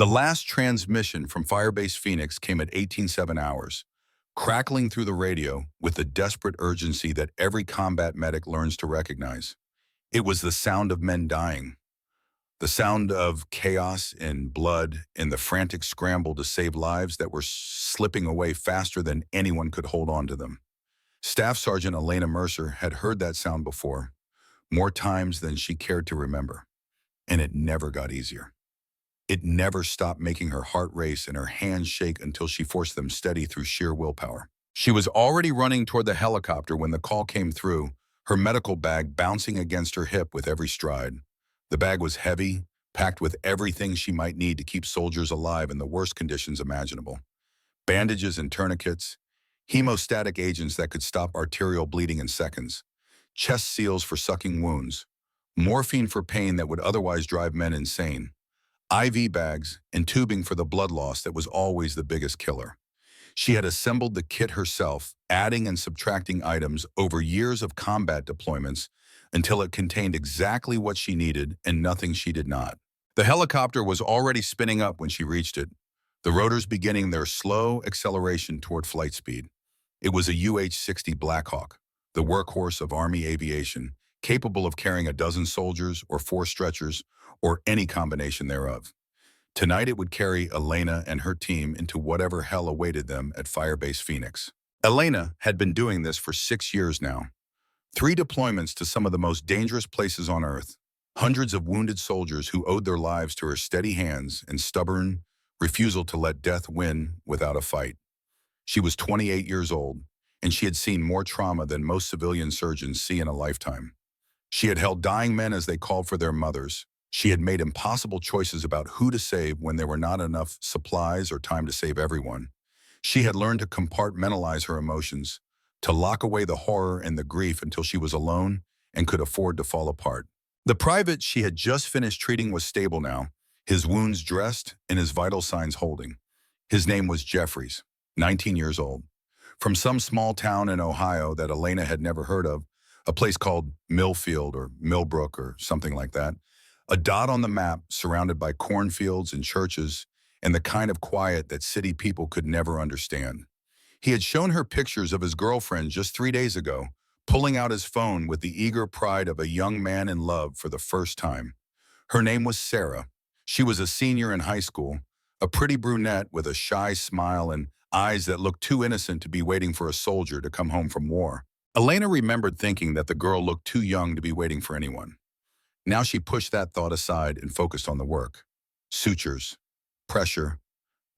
The last transmission from Firebase Phoenix came at 18:07 hours, crackling through the radio with the desperate urgency that every combat medic learns to recognize. It was the sound of men dying, the sound of chaos and blood and the frantic scramble to save lives that were slipping away faster than anyone could hold on to them. Staff Sergeant Elena Mercer had heard that sound before, more times than she cared to remember, and it never got easier. It never stopped making her heart race and her hands shake until she forced them steady through sheer willpower. She was already running toward the helicopter when the call came through, her medical bag bouncing against her hip with every stride. The bag was heavy, packed with everything she might need to keep soldiers alive in the worst conditions imaginable. Bandages and tourniquets, hemostatic agents that could stop arterial bleeding in seconds, chest seals for sucking wounds, morphine for pain that would otherwise drive men insane, IV bags, and tubing for the blood loss that was always the biggest killer. She had assembled the kit herself, adding and subtracting items over years of combat deployments until it contained exactly what she needed and nothing she did not. The helicopter was already spinning up when she reached it, the rotors beginning their slow acceleration toward flight speed. It was a UH-60 Blackhawk, the workhorse of Army aviation, capable of carrying a dozen soldiers or 4 stretchers or any combination thereof. Tonight it would carry Elena and her team into whatever hell awaited them at Firebase Phoenix. Elena had been doing this for 6 years now. 3 deployments to some of the most dangerous places on Earth, hundreds of wounded soldiers who owed their lives to her steady hands and stubborn refusal to let death win without a fight. She was 28 years old, and she had seen more trauma than most civilian surgeons see in a lifetime. She had held dying men as they called for their mothers. She had made impossible choices about who to save when there were not enough supplies or time to save everyone. She had learned to compartmentalize her emotions, to lock away the horror and the grief until she was alone and could afford to fall apart. The private she had just finished treating was stable now, his wounds dressed and his vital signs holding. His name was Jeffries, 19 years old. From some small town in Ohio that Elena had never heard of, a place called Millfield or Millbrook or something like that, a dot on the map surrounded by cornfields and churches and the kind of quiet that city people could never understand. He had shown her pictures of his girlfriend just 3 days ago, pulling out his phone with the eager pride of a young man in love for the first time. Her name was Sarah. She was a senior in high school, a pretty brunette with a shy smile and eyes that looked too innocent to be waiting for a soldier to come home from war. Elena remembered thinking that the girl looked too young to be waiting for anyone. Now she pushed that thought aside and focused on the work. Sutures, pressure,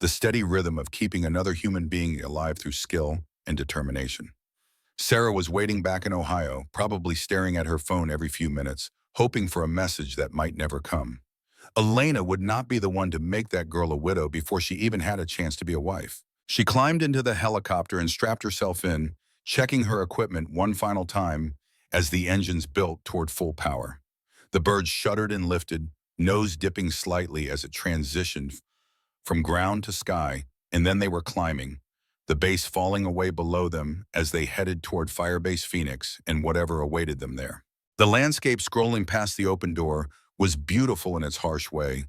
the steady rhythm of keeping another human being alive through skill and determination. Sarah was waiting back in Ohio, probably staring at her phone every few minutes, hoping for a message that might never come. Elena would not be the one to make that girl a widow before she even had a chance to be a wife. She climbed into the helicopter and strapped herself in, checking her equipment one final time as the engines built toward full power. The bird shuddered and lifted, nose dipping slightly as it transitioned from ground to sky, and then they were climbing, the base falling away below them as they headed toward Firebase Phoenix and whatever awaited them there. The landscape scrolling past the open door was beautiful in its harsh way,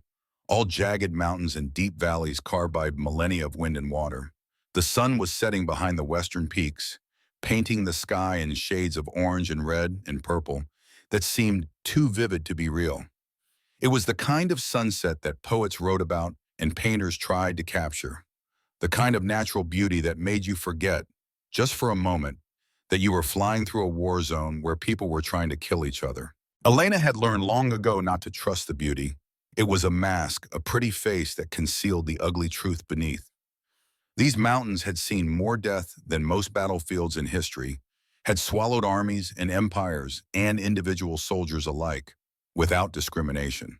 all jagged mountains and deep valleys carved by millennia of wind and water. The sun was setting behind the western peaks, painting the sky in shades of orange and red and purple that seemed too vivid to be real. It was the kind of sunset that poets wrote about and painters tried to capture, the kind of natural beauty that made you forget, just for a moment, that you were flying through a war zone where people were trying to kill each other. Elena had learned long ago not to trust the beauty. It was a mask, a pretty face that concealed the ugly truth beneath. These mountains had seen more death than most battlefields in history, had swallowed armies and empires and individual soldiers alike, without discrimination.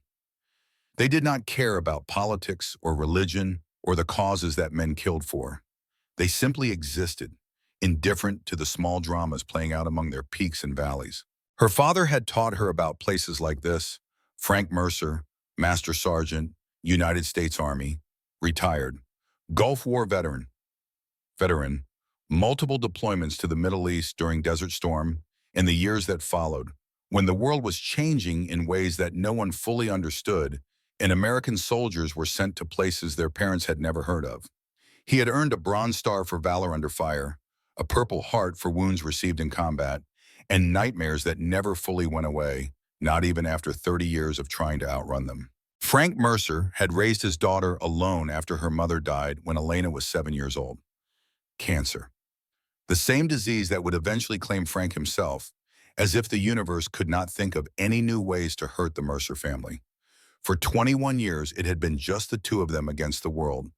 They did not care about politics or religion or the causes that men killed for. They simply existed, indifferent to the small dramas playing out among their peaks and valleys. Her father had taught her about places like this: Frank Mercer, Master Sergeant, United States Army, retired, Gulf War veteran, multiple deployments to the Middle East during Desert Storm and the years that followed, when the world was changing in ways that no one fully understood and American soldiers were sent to places their parents had never heard of. He had earned a Bronze Star for valor under fire, a Purple Heart for wounds received in combat, and nightmares that never fully went away, not even after 30 years of trying to outrun them. Frank Mercer had raised his daughter alone after her mother died when Elena was 7 years old. Cancer. The same disease that would eventually claim Frank himself, as if the universe could not think of any new ways to hurt the Mercer family. For 21 years, it had been just the two of them against the world.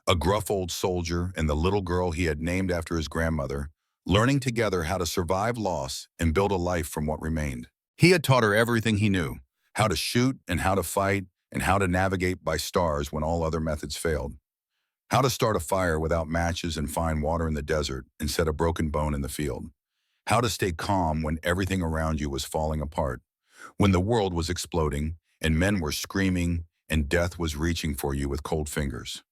A gruff old soldier and the little girl he had named after his grandmother, learning together how to survive loss and build a life from what remained. He had taught her everything he knew, how to shoot and how to fight and how to navigate by stars when all other methods failed. How to start a fire without matches and find water in the desert and set a broken bone in the field. How to stay calm when everything around you was falling apart, when the world was exploding and men were screaming and death was reaching for you with cold fingers.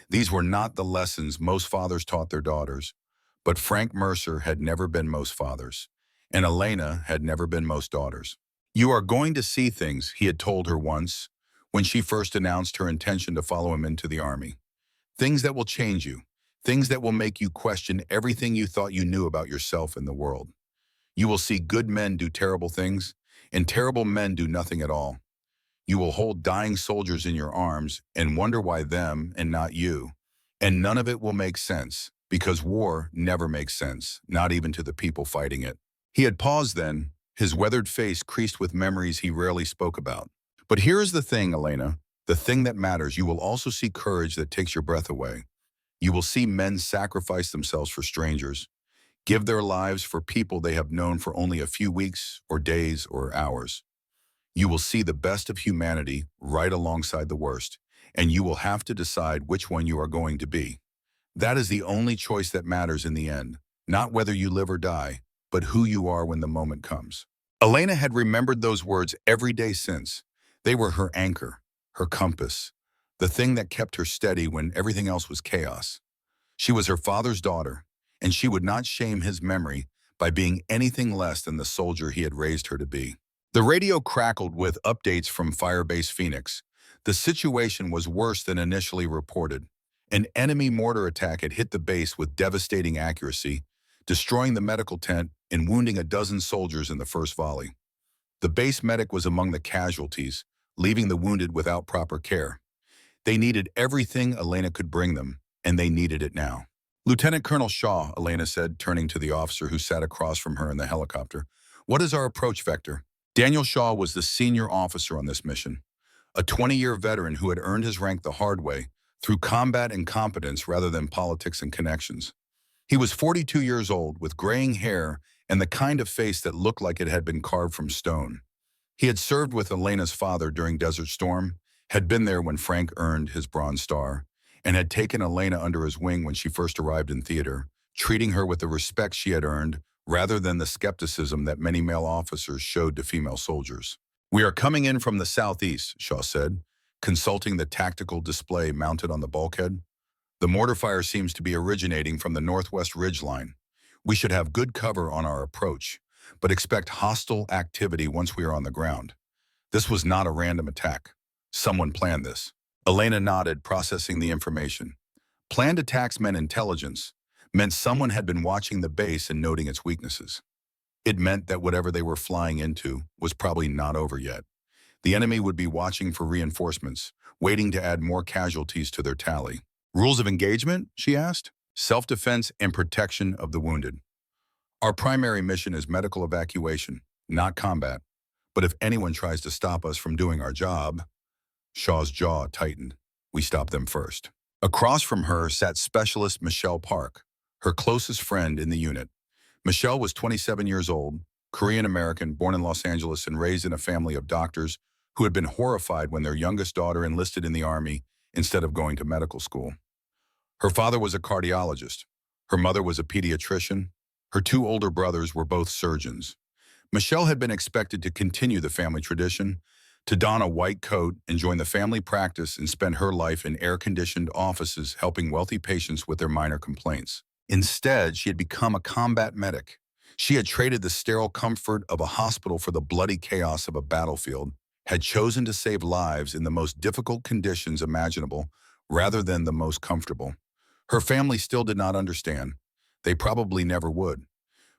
These were not the lessons most fathers taught their daughters, but Frank Mercer had never been most fathers, and Elena had never been most daughters. You are going to see things, he had told her once, when she first announced her intention to follow him into the army. Things that will change you, things that will make you question everything you thought you knew about yourself and the world. You will see good men do terrible things, and terrible men do nothing at all. You will hold dying soldiers in your arms and wonder why them and not you. And none of it will make sense, because war never makes sense, not even to the people fighting it. He had paused then, his weathered face creased with memories he rarely spoke about. But here is the thing, Elena, the thing that matters. You will also see courage that takes your breath away. You will see men sacrifice themselves for strangers, give their lives for people they have known for only a few weeks or days or hours. You will see the best of humanity right alongside the worst, and you will have to decide which one you are going to be. That is the only choice that matters in the end, not whether you live or die, but who you are when the moment comes. Elena had remembered those words every day since. They were her anchor, her compass, the thing that kept her steady when everything else was chaos. She was her father's daughter, and she would not shame his memory by being anything less than the soldier he had raised her to be. The radio crackled with updates from Firebase Phoenix. The situation was worse than initially reported. An enemy mortar attack had hit the base with devastating accuracy, destroying the medical tent and wounding a dozen soldiers in the first volley. The base medic was among the casualties, leaving the wounded without proper care. They needed everything Elena could bring them, and they needed it now. Lieutenant Colonel Shaw, Elena said, turning to the officer who sat across from her in the helicopter. What is our approach vector? Daniel Shaw was the senior officer on this mission, a 20-year veteran who had earned his rank the hard way through combat and competence rather than politics and connections. He was 42 years old with graying hair and the kind of face that looked like it had been carved from stone. He had served with Elena's father during Desert Storm, had been there when Frank earned his Bronze Star, and had taken Elena under his wing when she first arrived in theater, treating her with the respect she had earned rather than the skepticism that many male officers showed to female soldiers. We are coming in from the southeast, Shaw said, consulting the tactical display mounted on the bulkhead. The mortar fire seems to be originating from the northwest ridgeline. We should have good cover on our approach, but expect hostile activity once we are on the ground. This was not a random attack. Someone planned this. Elena nodded, processing the information. Planned attacks meant intelligence, meant someone had been watching the base and noting its weaknesses. It meant that whatever they were flying into was probably not over yet. The enemy would be watching for reinforcements, waiting to add more casualties to their tally. Rules of engagement, she asked. Self-defense and protection of the wounded. Our primary mission is medical evacuation, not combat. But if anyone tries to stop us from doing our job, Shaw's jaw tightened. We stop them first. Across from her sat Specialist Michelle Park, her closest friend in the unit. Michelle was 27 years old, Korean-American, born in Los Angeles and raised in a family of doctors who had been horrified when their youngest daughter enlisted in the Army instead of going to medical school. Her father was a cardiologist. Her mother was a pediatrician. Her two older brothers were both surgeons. Michelle had been expected to continue the family tradition, to don a white coat and join the family practice and spend her life in air-conditioned offices helping wealthy patients with their minor complaints. Instead, she had become a combat medic. She had traded the sterile comfort of a hospital for the bloody chaos of a battlefield, had chosen to save lives in the most difficult conditions imaginable rather than the most comfortable. Her family still did not understand. They probably never would.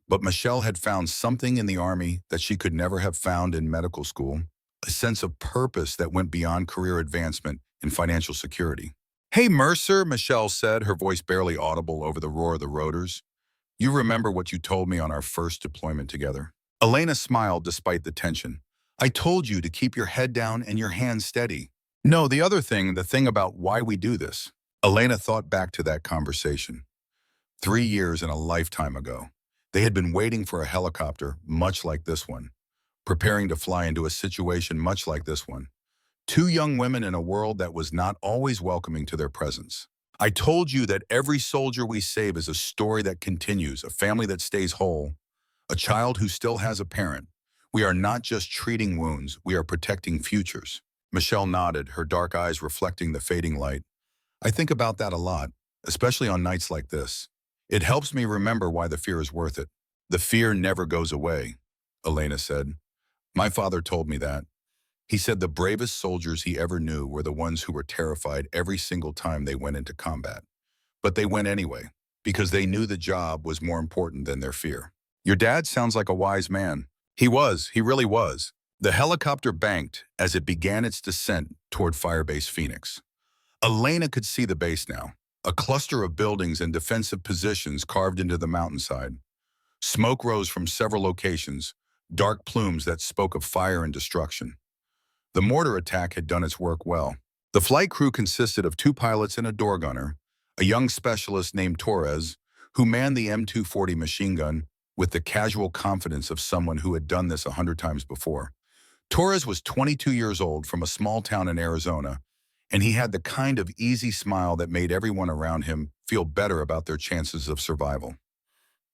But Michelle had found something in the Army that she could never have found in medical school, a sense of purpose that went beyond career advancement and financial security. "Hey, Mercer," Michelle said, her voice barely audible over the roar of the rotors. "You remember what you told me on our first deployment together?" Elena smiled despite the tension. "I told you to keep your head down and your hands steady." "No, the thing about why we do this." Elena thought back to that conversation. 3 years and a lifetime ago. They had been waiting for a helicopter much like this one, preparing to fly into a situation much like this one. Two young women in a world that was not always welcoming to their presence. "I told you that every soldier we save is a story that continues, a family that stays whole, a child who still has a parent. We are not just treating wounds, we are protecting futures." Michelle nodded, her dark eyes reflecting the fading light. "I think about that a lot, especially on nights like this. It helps me remember why the fear is worth it." "The fear never goes away," Elena said. "My father told me that. He said the bravest soldiers he ever knew were the ones who were terrified every single time they went into combat. But they went anyway, because they knew the job was more important than their fear." "Your dad sounds like a wise man." He really was." The helicopter banked as it began its descent toward Firebase Phoenix. Elena could see the base now, a cluster of buildings and defensive positions carved into the mountainside. Smoke rose from several locations, dark plumes that spoke of fire and destruction. The mortar attack had done its work well. The flight crew consisted of 2 pilots and a door gunner, a young specialist named Torres, who manned the M240 machine gun with the casual confidence of someone who had done this 100 times before. Torres was 22 years old from a small town in Arizona, and he had the kind of easy smile that made everyone around him feel better about their chances of survival.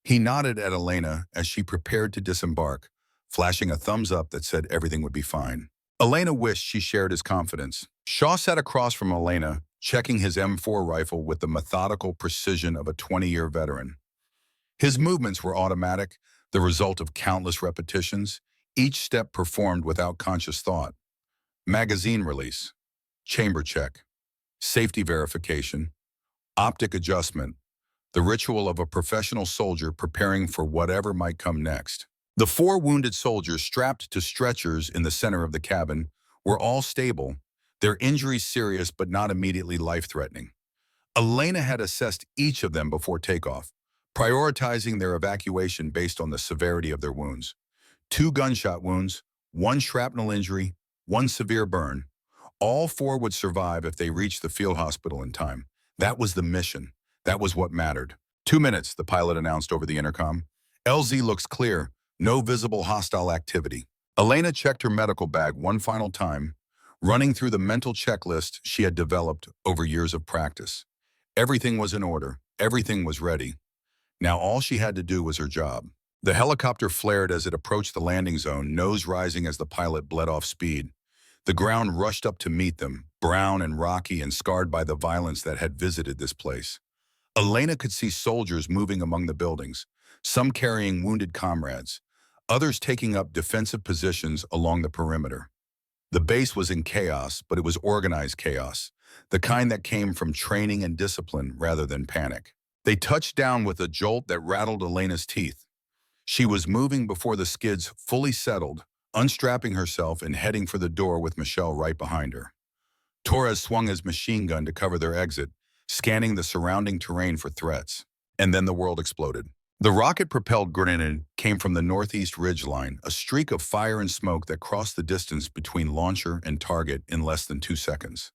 He nodded at Elena as she prepared to disembark, flashing a thumbs up that said everything would be fine. Elena wished she shared his confidence. Shaw sat across from Elena, checking his M4 rifle with the methodical precision of a 20-year veteran. His movements were automatic, the result of countless repetitions, each step performed without conscious thought. Magazine release, chamber check, safety verification, optic adjustment, the ritual of a professional soldier preparing for whatever might come next. The 4 wounded soldiers strapped to stretchers in the center of the cabin were all stable, their injuries serious but not immediately life-threatening. Elena had assessed each of them before takeoff, prioritizing their evacuation based on the severity of their wounds. 2 gunshot wounds, 1 shrapnel injury, 1 severe burn. All 4 would survive if they reached the field hospital in time. That was the mission. That was what mattered. 2 minutes, the pilot announced over the intercom. "LZ looks clear. No visible hostile activity." Elena checked her medical bag one final time, running through the mental checklist she had developed over years of practice. Everything was in order. Everything was ready. Now all she had to do was her job. The helicopter flared as it approached the landing zone, nose rising as the pilot bled off speed. The ground rushed up to meet them, brown and rocky and scarred by the violence that had visited this place. Elena could see soldiers moving among the buildings, some carrying wounded comrades, others taking up defensive positions along the perimeter. The base was in chaos, but it was organized chaos, the kind that came from training and discipline rather than panic. They touched down with a jolt that rattled Elena's teeth. She was moving before the skids fully settled, unstrapping herself and heading for the door with Michelle right behind her. Torres swung his machine gun to cover their exit, scanning the surrounding terrain for threats. And then the world exploded. The rocket-propelled grenade came from the northeast ridgeline, a streak of fire and smoke that crossed the distance between launcher and target in less than 2 seconds.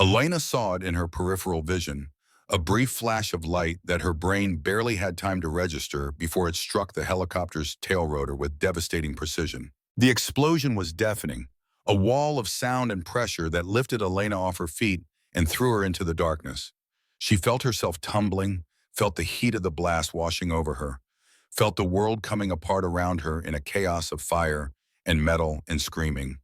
Elena saw it in her peripheral vision, a brief flash of light that her brain barely had time to register before it struck the helicopter's tail rotor with devastating precision. The explosion was deafening, a wall of sound and pressure that lifted Elena off her feet and threw her into the darkness. She felt herself tumbling, felt the heat of the blast washing over her, felt the world coming apart around her in a chaos of fire and metal and screaming.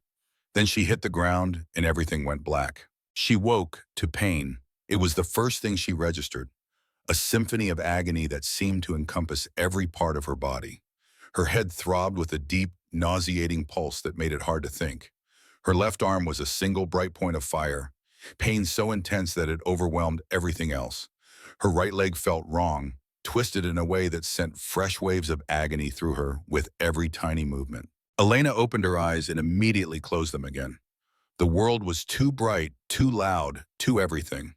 Then she hit the ground and everything went black. She woke to pain. It was the first thing she registered, a symphony of agony that seemed to encompass every part of her body. Her head throbbed with a deep, nauseating pulse that made it hard to think. Her left arm was a single bright point of fire, pain so intense that it overwhelmed everything else. Her right leg felt wrong, twisted in a way that sent fresh waves of agony through her with every tiny movement. Elena opened her eyes and immediately closed them again. The world was too bright, too loud, too everything.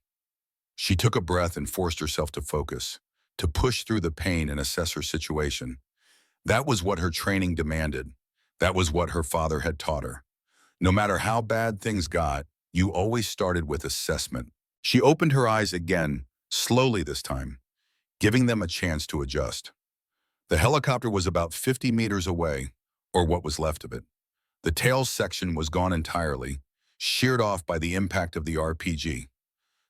She took a breath and forced herself to focus, to push through the pain and assess her situation. That was what her training demanded. That was what her father had taught her. No matter how bad things got, you always started with assessment. She opened her eyes again, slowly this time, giving them a chance to adjust. The helicopter was about 50 meters away, or what was left of it. The tail section was gone entirely, sheared off by the impact of the RPG.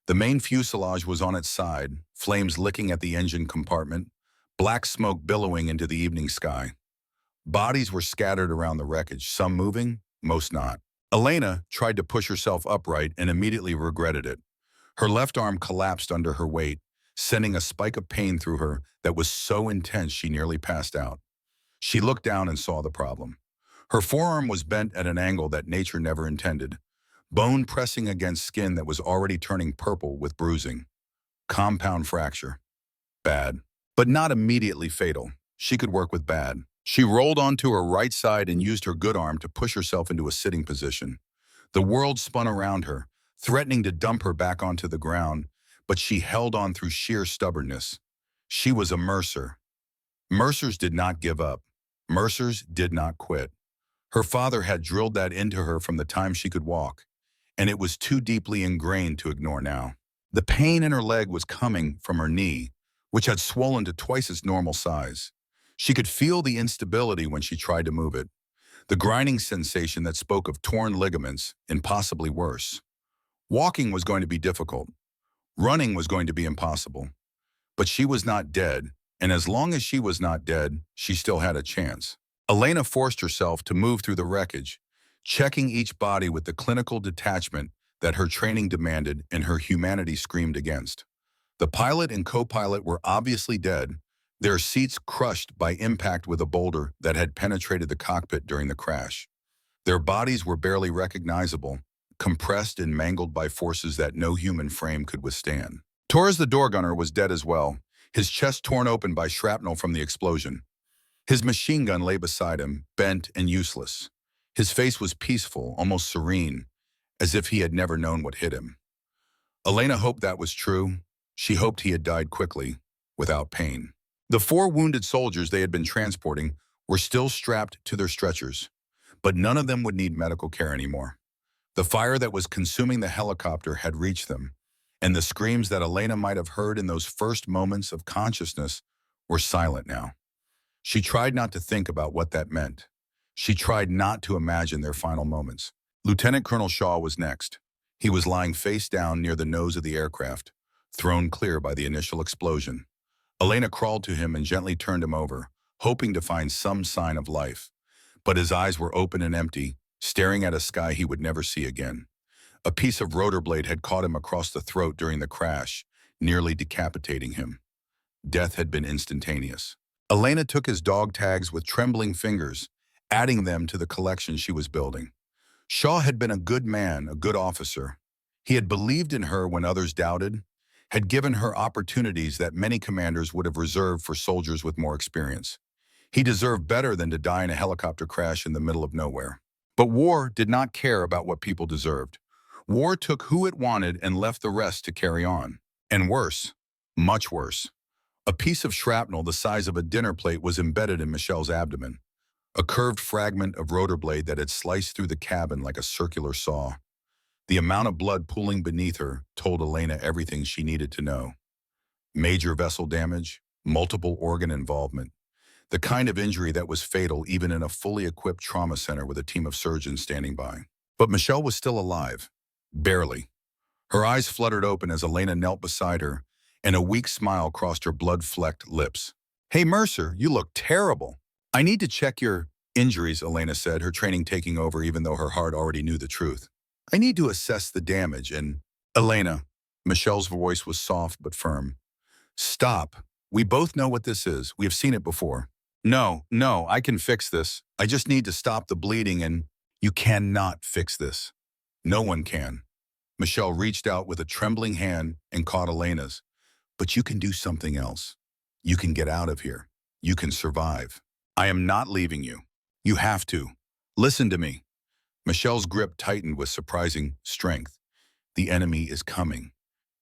The main fuselage was on its side, flames licking at the engine compartment, black smoke billowing into the evening sky. Bodies were scattered around the wreckage, some moving, most not. Elena tried to push herself upright and immediately regretted it. Her left arm collapsed under her weight, sending a spike of pain through her that was so intense she nearly passed out. She looked down and saw the problem. Her forearm was bent at an angle that nature never intended, bone pressing against skin that was already turning purple with bruising. Compound fracture. Bad, but not immediately fatal. She could work with bad. She rolled onto her right side and used her good arm to push herself into a sitting position. The world spun around her, threatening to dump her back onto the ground, but she held on through sheer stubbornness. She was a Mercer. Mercers did not give up. Mercers did not quit. Her father had drilled that into her from the time she could walk, and it was too deeply ingrained to ignore now. The pain in her leg was coming from her knee, which had swollen to twice its normal size. She could feel the instability when she tried to move it, the grinding sensation that spoke of torn ligaments and possibly worse. Walking was going to be difficult. Running was going to be impossible. But she was not dead, and as long as she was not dead, she still had a chance. Elena forced herself to move through the wreckage, checking each body with the clinical detachment that her training demanded and her humanity screamed against. The pilot and co-pilot were obviously dead, their seats crushed by impact with a boulder that had penetrated the cockpit during the crash. Their bodies were barely recognizable, compressed and mangled by forces that no human frame could withstand. Torres the door gunner was dead as well, his chest torn open by shrapnel from the explosion. His machine gun lay beside him, bent and useless. His face was peaceful, almost serene, as if he had never known what hit him. Elena hoped that was true. She hoped he had died quickly, without pain. The 4 wounded soldiers they had been transporting were still strapped to their stretchers, but none of them would need medical care anymore. The fire that was consuming the helicopter had reached them, and the screams that Elena might have heard in those first moments of consciousness were silent now. She tried not to think about what that meant. She tried not to imagine their final moments. Lieutenant Colonel Shaw was next. He was lying face down near the nose of the aircraft, thrown clear by the initial explosion. Elena crawled to him and gently turned him over, hoping to find some sign of life. But his eyes were open and empty, staring at a sky he would never see again. A piece of rotor blade had caught him across the throat during the crash, nearly decapitating him. Death had been instantaneous. Elena took his dog tags with trembling fingers, adding them to the collection she was building. Shaw had been a good man, a good officer. He had believed in her when others doubted, had given her opportunities that many commanders would have reserved for soldiers with more experience. He deserved better than to die in a helicopter crash in the middle of nowhere. But war did not care about what people deserved. War took who it wanted and left the rest to carry on. And worse, much worse. A piece of shrapnel the size of a dinner plate was embedded in Michelle's abdomen, a curved fragment of rotor blade that had sliced through the cabin like a circular saw. The amount of blood pooling beneath her told Elena everything she needed to know. Major vessel damage, multiple organ involvement, the kind of injury that was fatal even in a fully equipped trauma center with a team of surgeons standing by. But Michelle was still alive. Barely. Her eyes fluttered open as Elena knelt beside her, and a weak smile crossed her blood-flecked lips. "Hey, Mercer, you look terrible." "I need to check your injuries," Elena said, her training taking over even though her heart already knew the truth. "I need to assess the damage and—" "Elena," Michelle's voice was soft but firm. "Stop. We both know what this is. We have seen it before." No, I can fix this. I just need to stop the bleeding and—" You cannot fix this. No one can. Michelle reached out with a trembling hand and caught Elena's. But you can do something else. You can get out of here. You can survive. I am not leaving you. You have to. Listen to me. Michelle's grip tightened with surprising strength. The enemy is coming.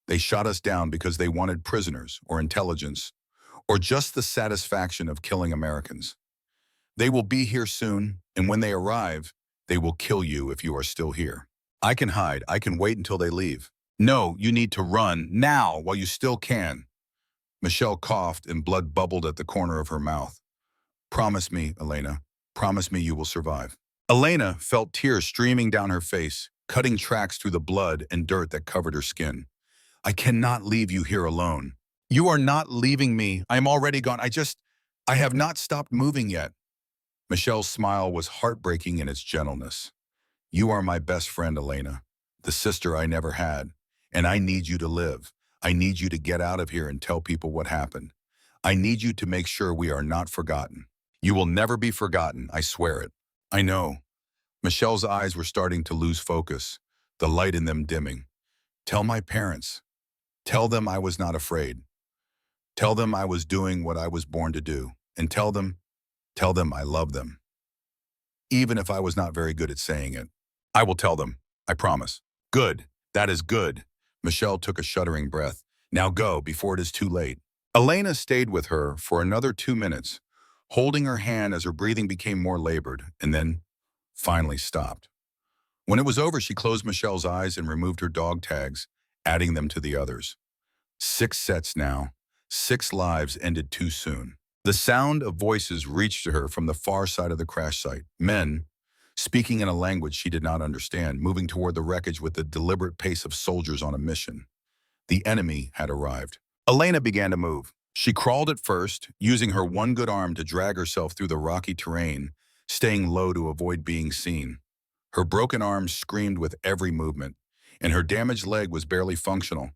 They shot us down because they wanted prisoners or intelligence or just the satisfaction of killing Americans. They will be here soon, and when they arrive, they will kill you if you are still here. I can hide. I can wait until they leave. No, you need to run now while you still can. Michelle coughed and blood bubbled at the corner of her mouth. Promise me, Elena. Promise me you will survive. Elena felt tears streaming down her face, cutting tracks through the blood and dirt that covered her skin. I cannot leave you here alone. You are not leaving me. I am already gone. I have not stopped moving yet. Michelle's smile was heartbreaking in its gentleness. You are my best friend, Elena, the sister I never had, and I need you to live. I need you to get out of here and tell people what happened. I need you to make sure we are not forgotten. You will never be forgotten, I swear it. I know. Michelle's eyes were starting to lose focus, the light in them dimming. Tell my parents. Tell them I was not afraid. Tell them I was doing what I was born to do. And tell them I love them. Even if I was not very good at saying it. I will tell them, I promise. Good, that is good. Michelle took a shuddering breath. Now go, before it is too late. Elena stayed with her for another 2 minutes, holding her hand as her breathing became more labored, and then finally stopped. When it was over, she closed Michelle's eyes and removed her dog tags, adding them to the others. 6 sets now. 6 lives ended too soon. The sound of voices reached to her from the far side of the crash site. Men, speaking in a language she did not understand, moving toward the wreckage with the deliberate pace of soldiers on a mission. The enemy had arrived. Elena began to move. She crawled at first, using her one good arm to drag herself through the rocky terrain, staying low to avoid being seen. Her broken arm screamed with every movement, and her damaged leg was barely functional,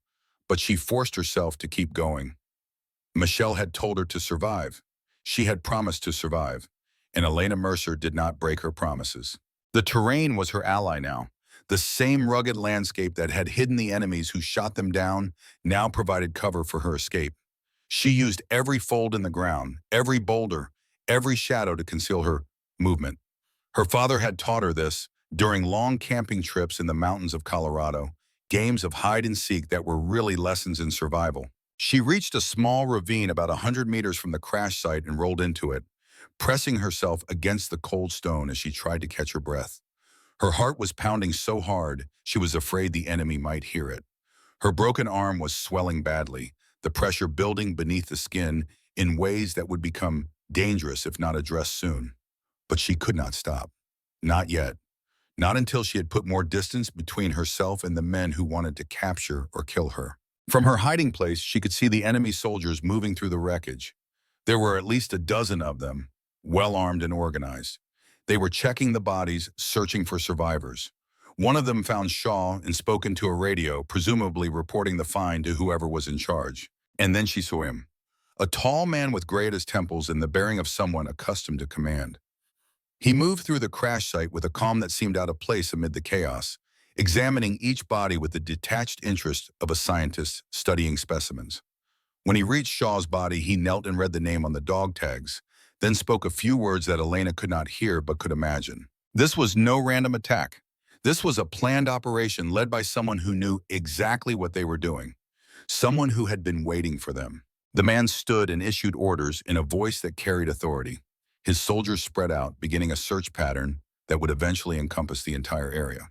but she forced herself to keep going. Michelle had told her to survive. She had promised to survive, and Elena Mercer did not break her promises. The terrain was her ally now. The same rugged landscape that had hidden the enemies who shot them down now provided cover for her escape. She used every fold in the ground, every boulder, every shadow to conceal her movement. Her father had taught her this during long camping trips in the mountains of Colorado, games of hide and seek that were really lessons in survival. She reached a small ravine about 100 meters from the crash site and rolled into it, pressing herself against the cold stone as she tried to catch her breath. Her heart was pounding so hard, she was afraid the enemy might hear it. Her broken arm was swelling badly, the pressure building beneath the skin in ways that would become dangerous if not addressed soon. But she could not stop. Not yet. Not until she had put more distance between herself and the men who wanted to capture or kill her. From her hiding place, she could see the enemy soldiers moving through the wreckage. There were at least a dozen of them, well-armed and organized. They were checking the bodies, searching for survivors. One of them found Shaw and spoke into a radio, presumably reporting the find to whoever was in charge. And then she saw him. A tall man with gray at his temples and the bearing of someone accustomed to command. He moved through the crash site with a calm that seemed out of place amid the chaos, examining each body with the detached interest of a scientist studying specimens. When he reached Shaw's body, he knelt and read the name on the dog tags, then spoke a few words that Elena could not hear but could imagine. This was no random attack. This was a planned operation led by someone who knew exactly what they were doing, someone who had been waiting for them. The man stood and issued orders in a voice that carried authority. His soldiers spread out, beginning a search pattern that would eventually encompass the entire area.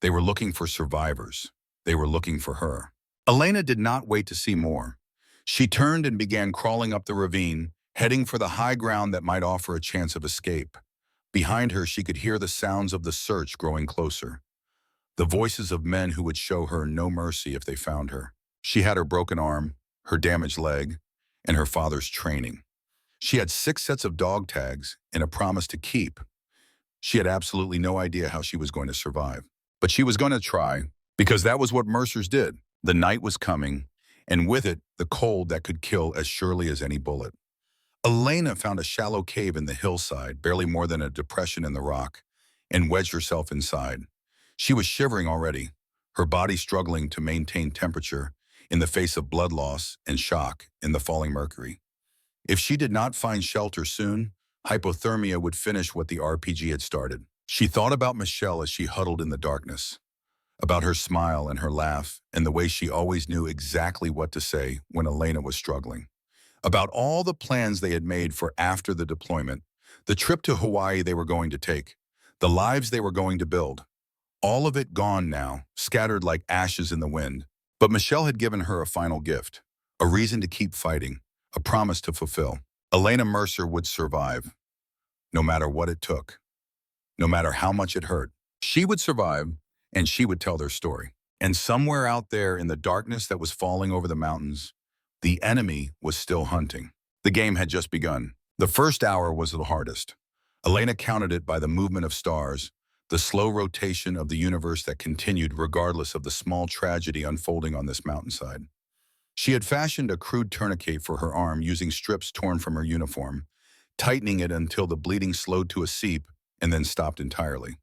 They were looking for survivors. They were looking for her. Elena did not wait to see more. She turned and began crawling up the ravine, heading for the high ground that might offer a chance of escape. Behind her, she could hear the sounds of the search growing closer. The voices of men who would show her no mercy if they found her. She had her broken arm, her damaged leg, and her father's training. She had 6 sets of dog tags and a promise to keep. She had absolutely no idea how she was going to survive. But she was going to try, because that was what Mercers did. The night was coming, and with it, the cold that could kill as surely as any bullet. Elena found a shallow cave in the hillside, barely more than a depression in the rock. and wedged herself inside. She was shivering already, her body struggling to maintain temperature in the face of blood loss and shock in the falling mercury. If she did not find shelter soon, hypothermia would finish what the RPG had started. She thought about Michelle as she huddled in the darkness, about her smile and her laugh and the way she always knew exactly what to say when Elena was struggling, about all the plans they had made for after the deployment, the trip to Hawaii they were going to take, the lives they were going to build. All of it gone now, scattered like ashes in the wind. But Michelle had given her a final gift, a reason to keep fighting, a promise to fulfill. Elena Mercer would survive, no matter what it took, no matter how much it hurt. She would survive, and she would tell their story. And somewhere out there in the darkness that was falling over the mountains, the enemy was still hunting. The game had just begun. The first hour was the hardest. Elena counted it by the movement of stars, the slow rotation of the universe that continued regardless of the small tragedy unfolding on this mountainside. She had fashioned a crude tourniquet for her arm using strips torn from her uniform, tightening it until the bleeding slowed to a seep and then stopped entirely.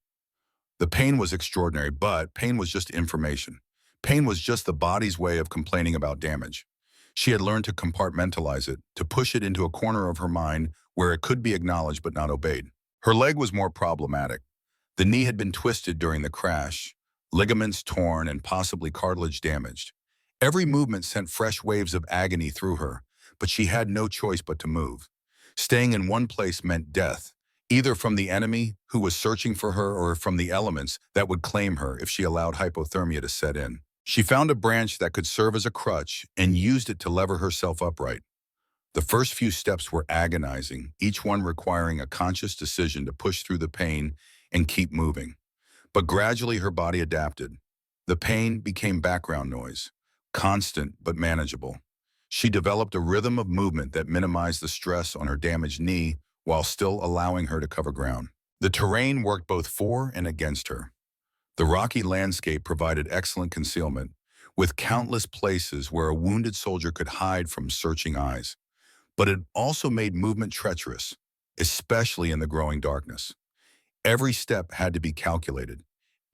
The pain was extraordinary, but pain was just information. Pain was just the body's way of complaining about damage. She had learned to compartmentalize it, to push it into a corner of her mind where it could be acknowledged but not obeyed. Her leg was more problematic. The knee had been twisted during the crash, ligaments torn and possibly cartilage damaged. Every movement sent fresh waves of agony through her, but she had no choice but to move. Staying in one place meant death, either from the enemy who was searching for her or from the elements that would claim her if she allowed hypothermia to set in. She found a branch that could serve as a crutch and used it to lever herself upright. The first few steps were agonizing, each one requiring a conscious decision to push through the pain and keep moving. But gradually her body adapted. The pain became background noise, constant but manageable. She developed a rhythm of movement that minimized the stress on her damaged knee while still allowing her to cover ground. The terrain worked both for and against her. The rocky landscape provided excellent concealment, with countless places where a wounded soldier could hide from searching eyes. But it also made movement treacherous, especially in the growing darkness. Every step had to be calculated,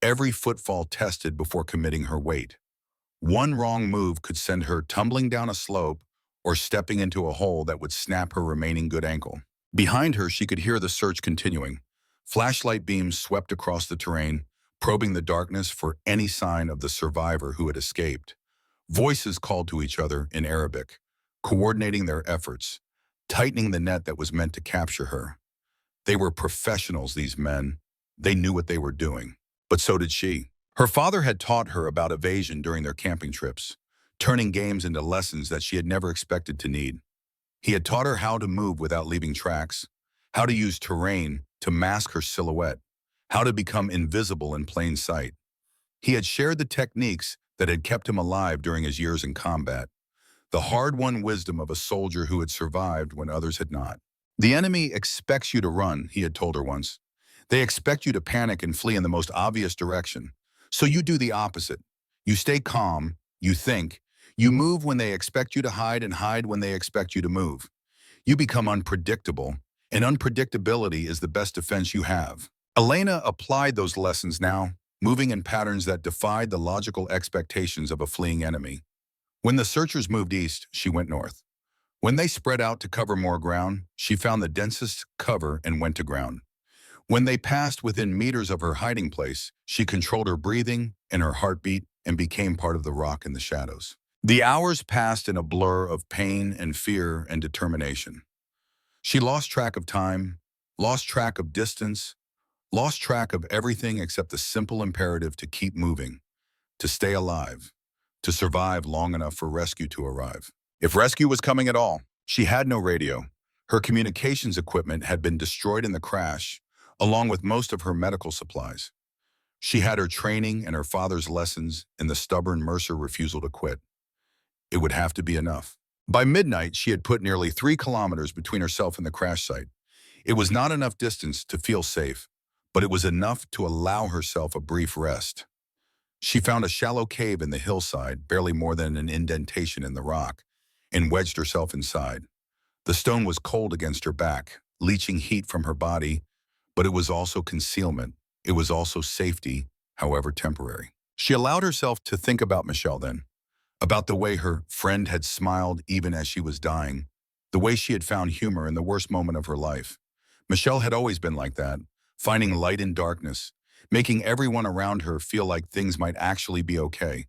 every footfall tested before committing her weight. One wrong move could send her tumbling down a slope or stepping into a hole that would snap her remaining good ankle. Behind her, she could hear the search continuing. Flashlight beams swept across the terrain, probing the darkness for any sign of the survivor who had escaped. Voices called to each other in Arabic, coordinating their efforts, tightening the net that was meant to capture her. They were professionals, these men. They knew what they were doing. But so did she. Her father had taught her about evasion during their camping trips, turning games into lessons that she had never expected to need. He had taught her how to move without leaving tracks, how to use terrain to mask her silhouette, how to become invisible in plain sight. He had shared the techniques that had kept him alive during his years in combat, the hard-won wisdom of a soldier who had survived when others had not. The enemy expects you to run, he had told her once. They expect you to panic and flee in the most obvious direction. So you do the opposite. You stay calm, you think, you move when they expect you to hide and hide when they expect you to move. You become unpredictable, and unpredictability is the best defense you have. Elena applied those lessons now, moving in patterns that defied the logical expectations of a fleeing enemy. When the searchers moved east, she went north. When they spread out to cover more ground, she found the densest cover and went to ground. When they passed within meters of her hiding place, she controlled her breathing and her heartbeat and became part of the rock in the shadows. The hours passed in a blur of pain and fear and determination. She lost track of time, lost track of distance, lost track of everything except the simple imperative to keep moving, to stay alive, to survive long enough for rescue to arrive. If rescue was coming at all, she had no radio. Her communications equipment had been destroyed in the crash, along with most of her medical supplies. She had her training and her father's lessons and the stubborn Mercer refusal to quit. It would have to be enough. By midnight, she had put nearly 3 kilometers between herself and the crash site. It was not enough distance to feel safe, but it was enough to allow herself a brief rest. She found a shallow cave in the hillside, barely more than an indentation in the rock, and wedged herself inside. The stone was cold against her back, leaching heat from her body, but it was also concealment, It was also safety, however temporary. She allowed herself to think about Michelle then, about the way her friend had smiled even as she was dying, the way she had found humor in the worst moment of her life. Michelle had always been like that, finding light in darkness, making everyone around her feel like things might actually be okay.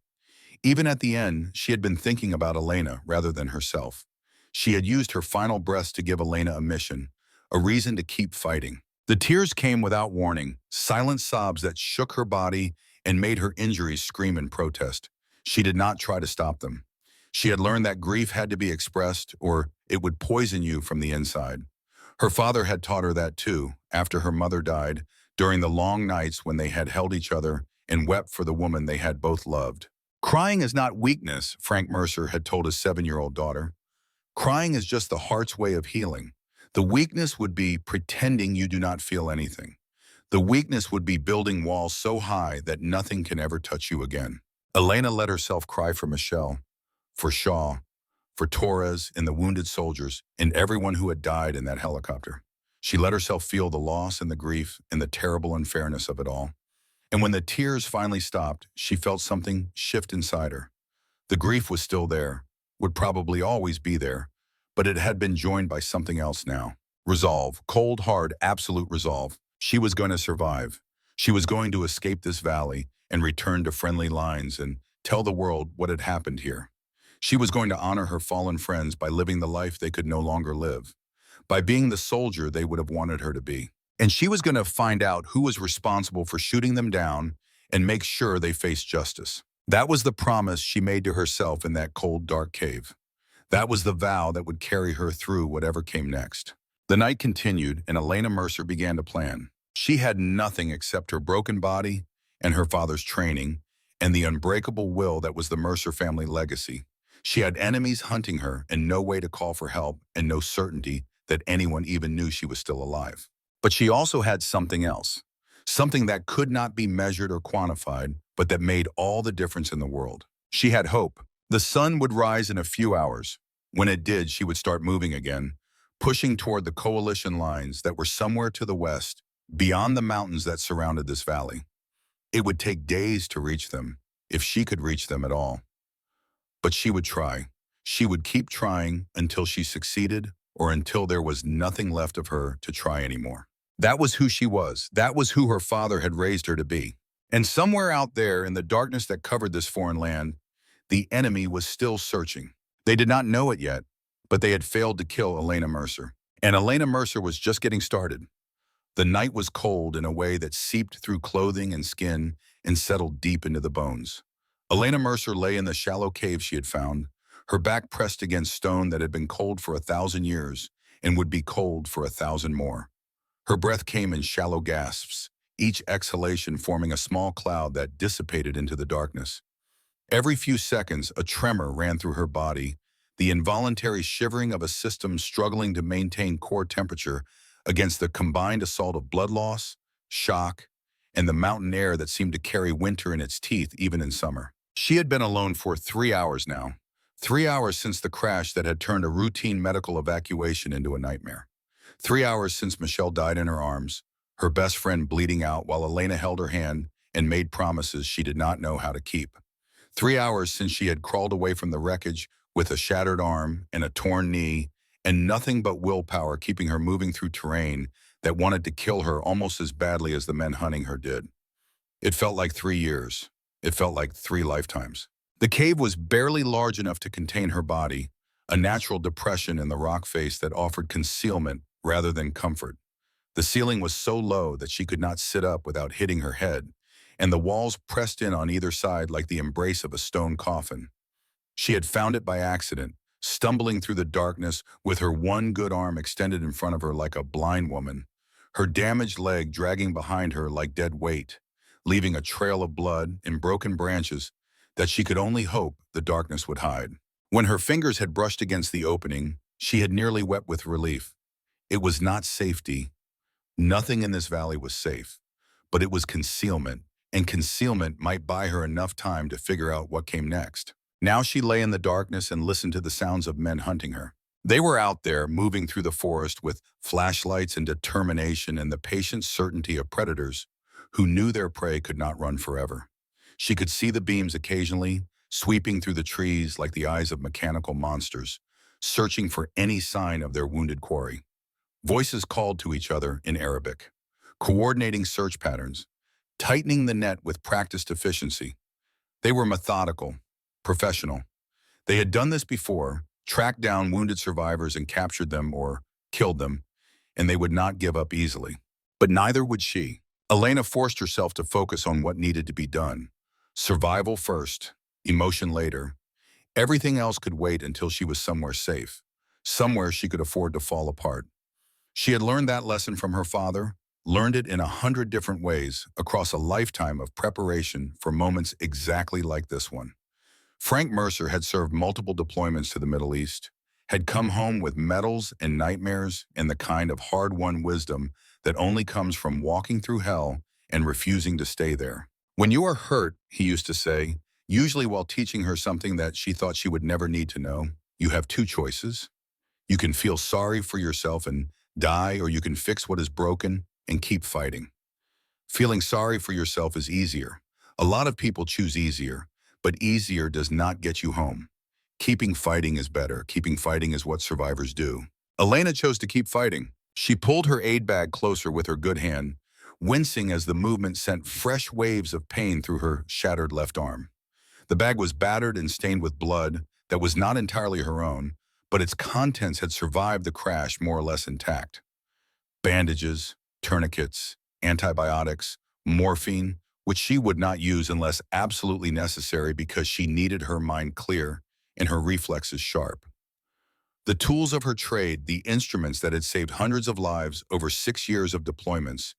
Even at the end, she had been thinking about Elena rather than herself. She had used her final breaths to give Elena a mission, a reason to keep fighting. The tears came without warning, silent sobs that shook her body and made her injuries scream in protest. She did not try to stop them. She had learned that grief had to be expressed or it would poison you from the inside. Her father had taught her that too, after her mother died, during the long nights when they had held each other and wept for the woman they had both loved. Crying is not weakness, Frank Mercer had told his 7-year-old daughter. Crying is just the heart's way of healing. The weakness would be pretending you do not feel anything. The weakness would be building walls so high that nothing can ever touch you again. Elena let herself cry for Michelle, for Shaw, for Torres and the wounded soldiers and everyone who had died in that helicopter. She let herself feel the loss and the grief and the terrible unfairness of it all. And when the tears finally stopped, she felt something shift inside her. The grief was still there, would probably always be there, but it had been joined by something else now. Resolve, cold, hard, absolute resolve. She was going to survive. She was going to escape this valley and return to friendly lines and tell the world what had happened here. She was going to honor her fallen friends by living the life they could no longer live, by being the soldier they would have wanted her to be. And she was going to find out who was responsible for shooting them down and make sure they faced justice. That was the promise she made to herself in that cold, dark cave. That was the vow that would carry her through whatever came next. The night continued, and Elena Mercer began to plan. She had nothing except her broken body and her father's training and the unbreakable will that was the Mercer family legacy. She had enemies hunting her and no way to call for help and no certainty that anyone even knew she was still alive. But she also had something else, something that could not be measured or quantified, but that made all the difference in the world. She had hope. The sun would rise in a few hours. When it did, she would start moving again, pushing toward the coalition lines that were somewhere to the west, beyond the mountains that surrounded this valley. It would take days to reach them, if she could reach them at all. But she would try. She would keep trying until she succeeded or until there was nothing left of her to try anymore. That was who she was. That was who her father had raised her to be. And somewhere out there in the darkness that covered this foreign land, the enemy was still searching. They did not know it yet, but they had failed to kill Elena Mercer. And Elena Mercer was just getting started. The night was cold in a way that seeped through clothing and skin and settled deep into the bones. Elena Mercer lay in the shallow cave she had found, her back pressed against stone that had been cold for 1,000 years and would be cold for 1,000 more. Her breath came in shallow gasps, each exhalation forming a small cloud that dissipated into the darkness. Every few seconds, a tremor ran through her body, the involuntary shivering of a system struggling to maintain core temperature against the combined assault of blood loss, shock, and the mountain air that seemed to carry winter in its teeth even in summer. She had been alone for 3 hours now. 3 hours since the crash that had turned a routine medical evacuation into a nightmare. 3 hours since Michelle died in her arms, her best friend bleeding out while Elena held her hand and made promises she did not know how to keep. 3 hours since she had crawled away from the wreckage with a shattered arm and a torn knee and nothing but willpower keeping her moving through terrain that wanted to kill her almost as badly as the men hunting her did. It felt like 3 years. It felt like 3 lifetimes. The cave was barely large enough to contain her body, a natural depression in the rock face that offered concealment rather than comfort. The ceiling was so low that she could not sit up without hitting her head, and the walls pressed in on either side like the embrace of a stone coffin. She had found it by accident, stumbling through the darkness with her one good arm extended in front of her like a blind woman, her damaged leg dragging behind her like dead weight, leaving a trail of blood and broken branches that she could only hope the darkness would hide. When her fingers had brushed against the opening, she had nearly wept with relief. It was not safety. Nothing in this valley was safe, but it was concealment, and concealment might buy her enough time to figure out what came next. Now she lay in the darkness and listened to the sounds of men hunting her. They were out there, moving through the forest with flashlights and determination and the patient certainty of predators who knew their prey could not run forever. She could see the beams occasionally, sweeping through the trees like the eyes of mechanical monsters, searching for any sign of their wounded quarry. Voices called to each other in Arabic, coordinating search patterns, tightening the net with practiced efficiency. They were methodical, professional. They had done this before, tracked down wounded survivors and captured them or killed them, and they would not give up easily. But neither would she. Elena forced herself to focus on what needed to be done. Survival first, emotion later. Everything else could wait until she was somewhere safe, somewhere she could afford to fall apart. She had learned that lesson from her father, learned it in 100 different ways across a lifetime of preparation for moments exactly like this one. Frank Mercer had served multiple deployments to the Middle East, had come home with medals and nightmares and the kind of hard-won wisdom that only comes from walking through hell and refusing to stay there. When you are hurt, he used to say, usually while teaching her something that she thought she would never need to know, you have two choices. You can feel sorry for yourself and die, or you can fix what is broken and keep fighting. Feeling sorry for yourself is easier. A lot of people choose easier, but easier does not get you home. Keeping fighting is better. Keeping fighting is what survivors do. Elena chose to keep fighting. She pulled her aid bag closer with her good hand, wincing as the movement sent fresh waves of pain through her shattered left arm. The bag was battered and stained with blood that was not entirely her own, but its contents had survived the crash more or less intact. Bandages, tourniquets, antibiotics, morphine, which she would not use unless absolutely necessary because she needed her mind clear and her reflexes sharp. The tools of her trade, the instruments that had saved hundreds of lives over 6 years of deployments,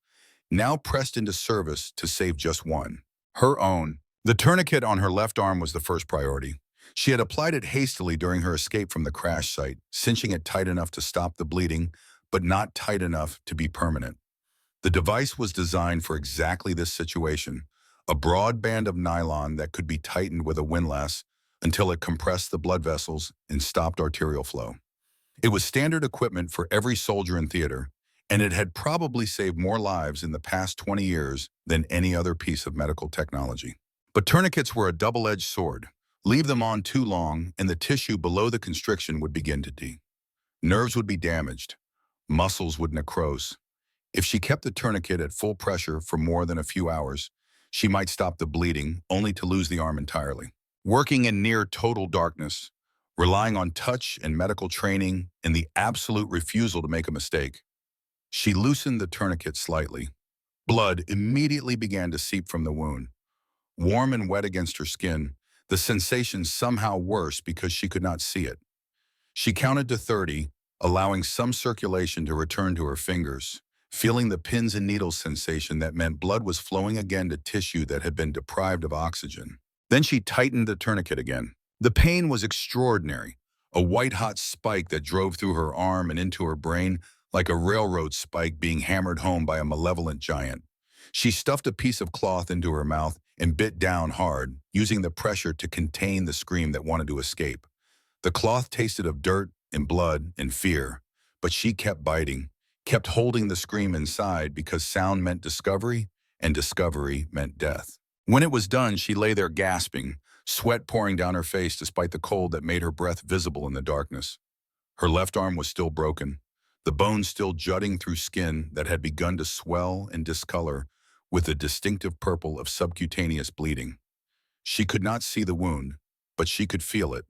now pressed into service to save just one, her own. The tourniquet on her left arm was the first priority. She had applied it hastily during her escape from the crash site, cinching it tight enough to stop the bleeding, but not tight enough to be permanent. The device was designed for exactly this situation, a broad band of nylon that could be tightened with a windlass until it compressed the blood vessels and stopped arterial flow. It was standard equipment for every soldier in theater, and it had probably saved more lives in the past 20 years than any other piece of medical technology. But tourniquets were a double-edged sword. Leave them on too long, and the tissue below the constriction would begin to decay. Nerves would be damaged. Muscles would necrose. If she kept the tourniquet at full pressure for more than a few hours, she might stop the bleeding, only to lose the arm entirely. Working in near total darkness, relying on touch and medical training and the absolute refusal to make a mistake, she loosened the tourniquet slightly. Blood immediately began to seep from the wound. Warm and wet against her skin, the sensation somehow worse because she could not see it. She counted to 30, allowing some circulation to return to her fingers, feeling the pins and needles sensation that meant blood was flowing again to tissue that had been deprived of oxygen. Then she tightened the tourniquet again. The pain was extraordinary, a white-hot spike that drove through her arm and into her brain like a railroad spike being hammered home by a malevolent giant. She stuffed a piece of cloth into her mouth and bit down hard, using the pressure to contain the scream that wanted to escape. The cloth tasted of dirt and blood and fear, but she kept biting, kept holding the scream inside because sound meant discovery and discovery meant death. When it was done, she lay there gasping, sweat pouring down her face despite the cold that made her breath visible in the darkness. Her left arm was still broken, the bones still jutting through skin that had begun to swell and discolor with the distinctive purple of subcutaneous bleeding. She could not see the wound, but she could feel it,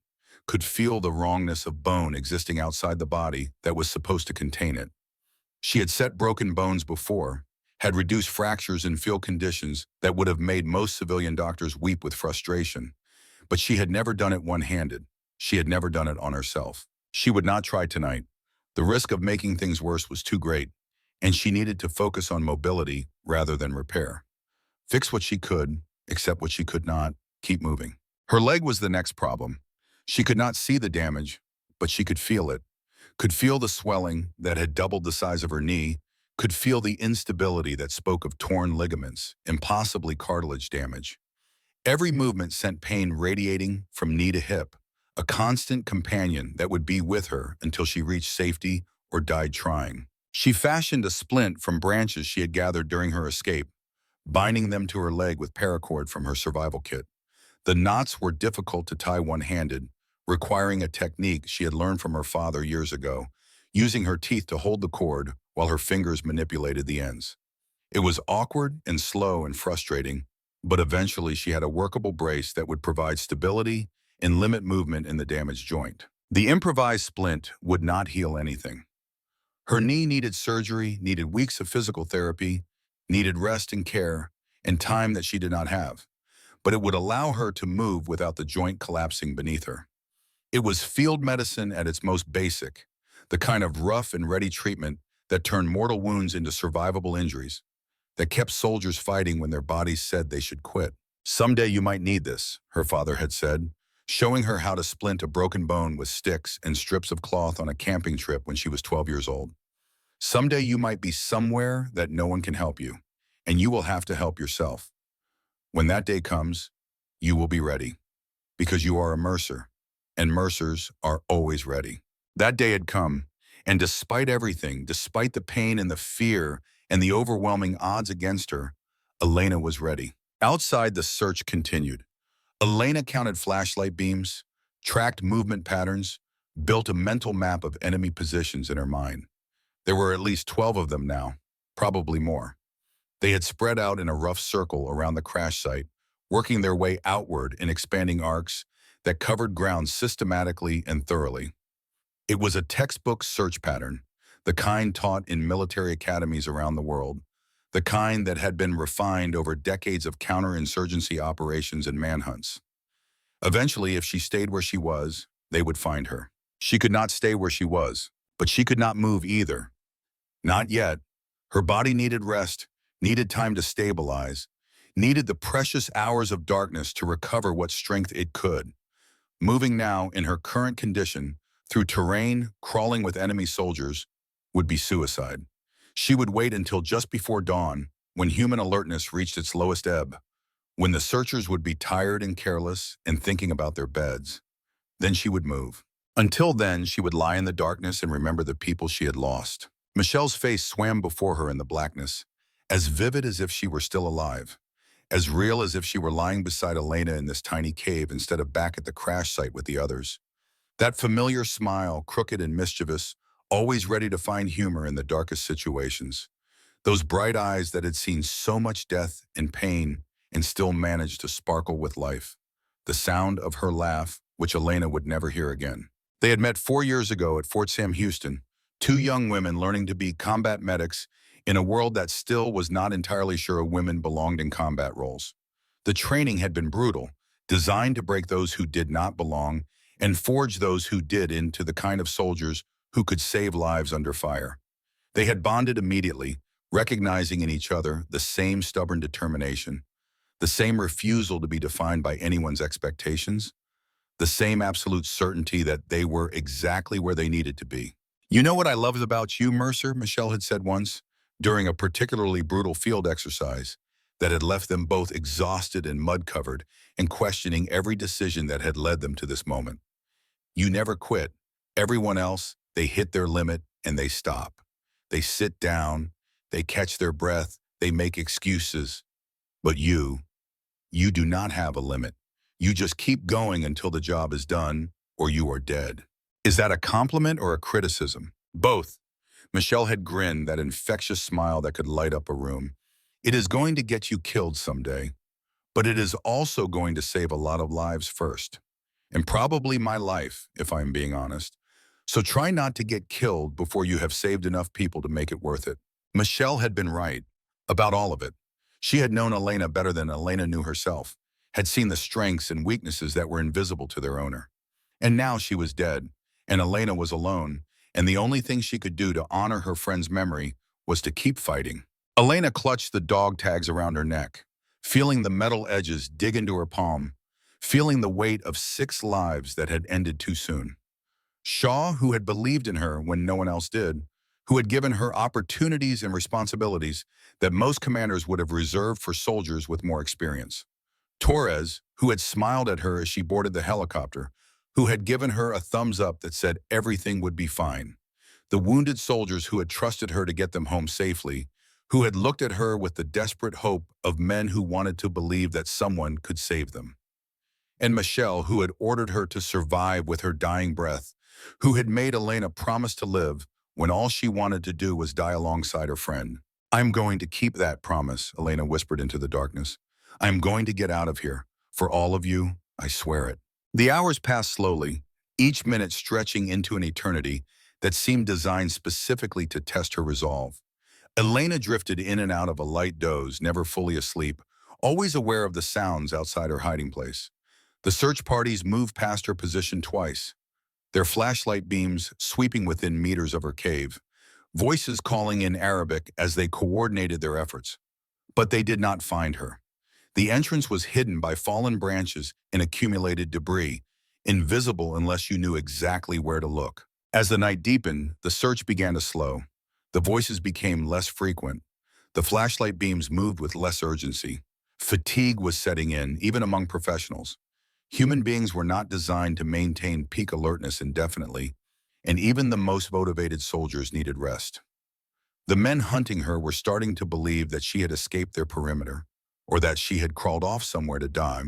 could feel the wrongness of bone existing outside the body that was supposed to contain it. She had set broken bones before, had reduced fractures in field conditions that would have made most civilian doctors weep with frustration, but she had never done it one-handed. She had never done it on herself. She would not try tonight. The risk of making things worse was too great, and she needed to focus on mobility rather than repair. Fix what she could, accept what she could not, keep moving. Her leg was the next problem. She could not see the damage, but she could feel it. Could feel the swelling that had doubled the size of her knee, could feel the instability that spoke of torn ligaments and possibly cartilage damage. Every movement sent pain radiating from knee to hip, a constant companion that would be with her until she reached safety or died trying. She fashioned a splint from branches she had gathered during her escape, binding them to her leg with paracord from her survival kit. The knots were difficult to tie one-handed, requiring a technique she had learned from her father years ago, using her teeth to hold the cord while her fingers manipulated the ends. It was awkward and slow and frustrating, but eventually she had a workable brace that would provide stability and limit movement in the damaged joint. The improvised splint would not heal anything. Her knee needed surgery, needed weeks of physical therapy, needed rest and care, and time that she did not have. But it would allow her to move without the joint collapsing beneath her. It was field medicine at its most basic, the kind of rough and ready treatment that turned mortal wounds into survivable injuries, that kept soldiers fighting when their bodies said they should quit. "Someday you might need this," her father had said, showing her how to splint a broken bone with sticks and strips of cloth on a camping trip when she was 12 years old. "Someday you might be somewhere that no one can help you, and you will have to help yourself. When that day comes, you will be ready, because you are a Mercer, and Mercers are always ready." That day had come, and despite everything, despite the pain and the fear and the overwhelming odds against her, Elena was ready. Outside, the search continued. Elena counted flashlight beams, tracked movement patterns, built a mental map of enemy positions in her mind. There were at least 12 of them now, probably more. They had spread out in a rough circle around the crash site, working their way outward in expanding arcs that covered ground systematically and thoroughly. It was a textbook search pattern, the kind taught in military academies around the world, the kind that had been refined over decades of counterinsurgency operations and manhunts. Eventually, if she stayed where she was, they would find her. She could not stay where she was, but she could not move either. Not yet. Her body needed rest, needed time to stabilize, needed the precious hours of darkness to recover what strength it could. Moving now, in her current condition, through terrain, crawling with enemy soldiers, would be suicide. She would wait until just before dawn, when human alertness reached its lowest ebb, when the searchers would be tired and careless and thinking about their beds. Then she would move. Until then, she would lie in the darkness and remember the people she had lost. Michelle's face swam before her in the blackness, as vivid as if she were still alive, as real as if she were lying beside Elena in this tiny cave instead of back at the crash site with the others. That familiar smile, crooked and mischievous, always ready to find humor in the darkest situations. Those bright eyes that had seen so much death and pain and still managed to sparkle with life. The sound of her laugh, which Elena would never hear again. They had met 4 years ago at Fort Sam Houston, two young women learning to be combat medics in a world that still was not entirely sure women belonged in combat roles. The training had been brutal, designed to break those who did not belong and forge those who did into the kind of soldiers who could save lives under fire. They had bonded immediately, recognizing in each other the same stubborn determination, the same refusal to be defined by anyone's expectations, the same absolute certainty that they were exactly where they needed to be. "You know what I loved about you, Mercer," Michelle had said once, during a particularly brutal field exercise that had left them both exhausted and mud-covered and questioning every decision that had led them to this moment. "You never quit. Everyone else, they hit their limit and they stop. They sit down, they catch their breath, they make excuses. But you do not have a limit. You just keep going until the job is done or you are dead." Is that a compliment or a criticism? Both. Michelle had grinned, that infectious smile that could light up a room. It is going to get you killed someday, but it is also going to save a lot of lives first. And probably my life, if I'm being honest. So try not to get killed before you have saved enough people to make it worth it. Michelle had been right about all of it. She had known Elena better than Elena knew herself, had seen the strengths and weaknesses that were invisible to their owner. And now she was dead, and Elena was alone, and the only thing she could do to honor her friend's memory was to keep fighting. Elena clutched the dog tags around her neck, feeling the metal edges dig into her palm, feeling the weight of 6 lives that had ended too soon. Shaw, who had believed in her when no one else did, who had given her opportunities and responsibilities that most commanders would have reserved for soldiers with more experience. Torres, who had smiled at her as she boarded the helicopter, who had given her a thumbs up that said everything would be fine. The wounded soldiers who had trusted her to get them home safely, who had looked at her with the desperate hope of men who wanted to believe that someone could save them. And Michelle, who had ordered her to survive with her dying breath, who had made Elena promise to live when all she wanted to do was die alongside her friend. "I'm going to keep that promise," Elena whispered into the darkness. "I'm going to get out of here. For all of you, I swear it." The hours passed slowly, each minute stretching into an eternity that seemed designed specifically to test her resolve. Elena drifted in and out of a light doze, never fully asleep, always aware of the sounds outside her hiding place. The search parties moved past her position twice, their flashlight beams sweeping within meters of her cave, voices calling in Arabic as they coordinated their efforts. But they did not find her. The entrance was hidden by fallen branches and accumulated debris, invisible unless you knew exactly where to look. As the night deepened, the search began to slow. The voices became less frequent. The flashlight beams moved with less urgency. Fatigue was setting in, even among professionals. Human beings were not designed to maintain peak alertness indefinitely, and even the most motivated soldiers needed rest. The men hunting her were starting to believe that she had escaped their perimeter, or that she had crawled off somewhere to die,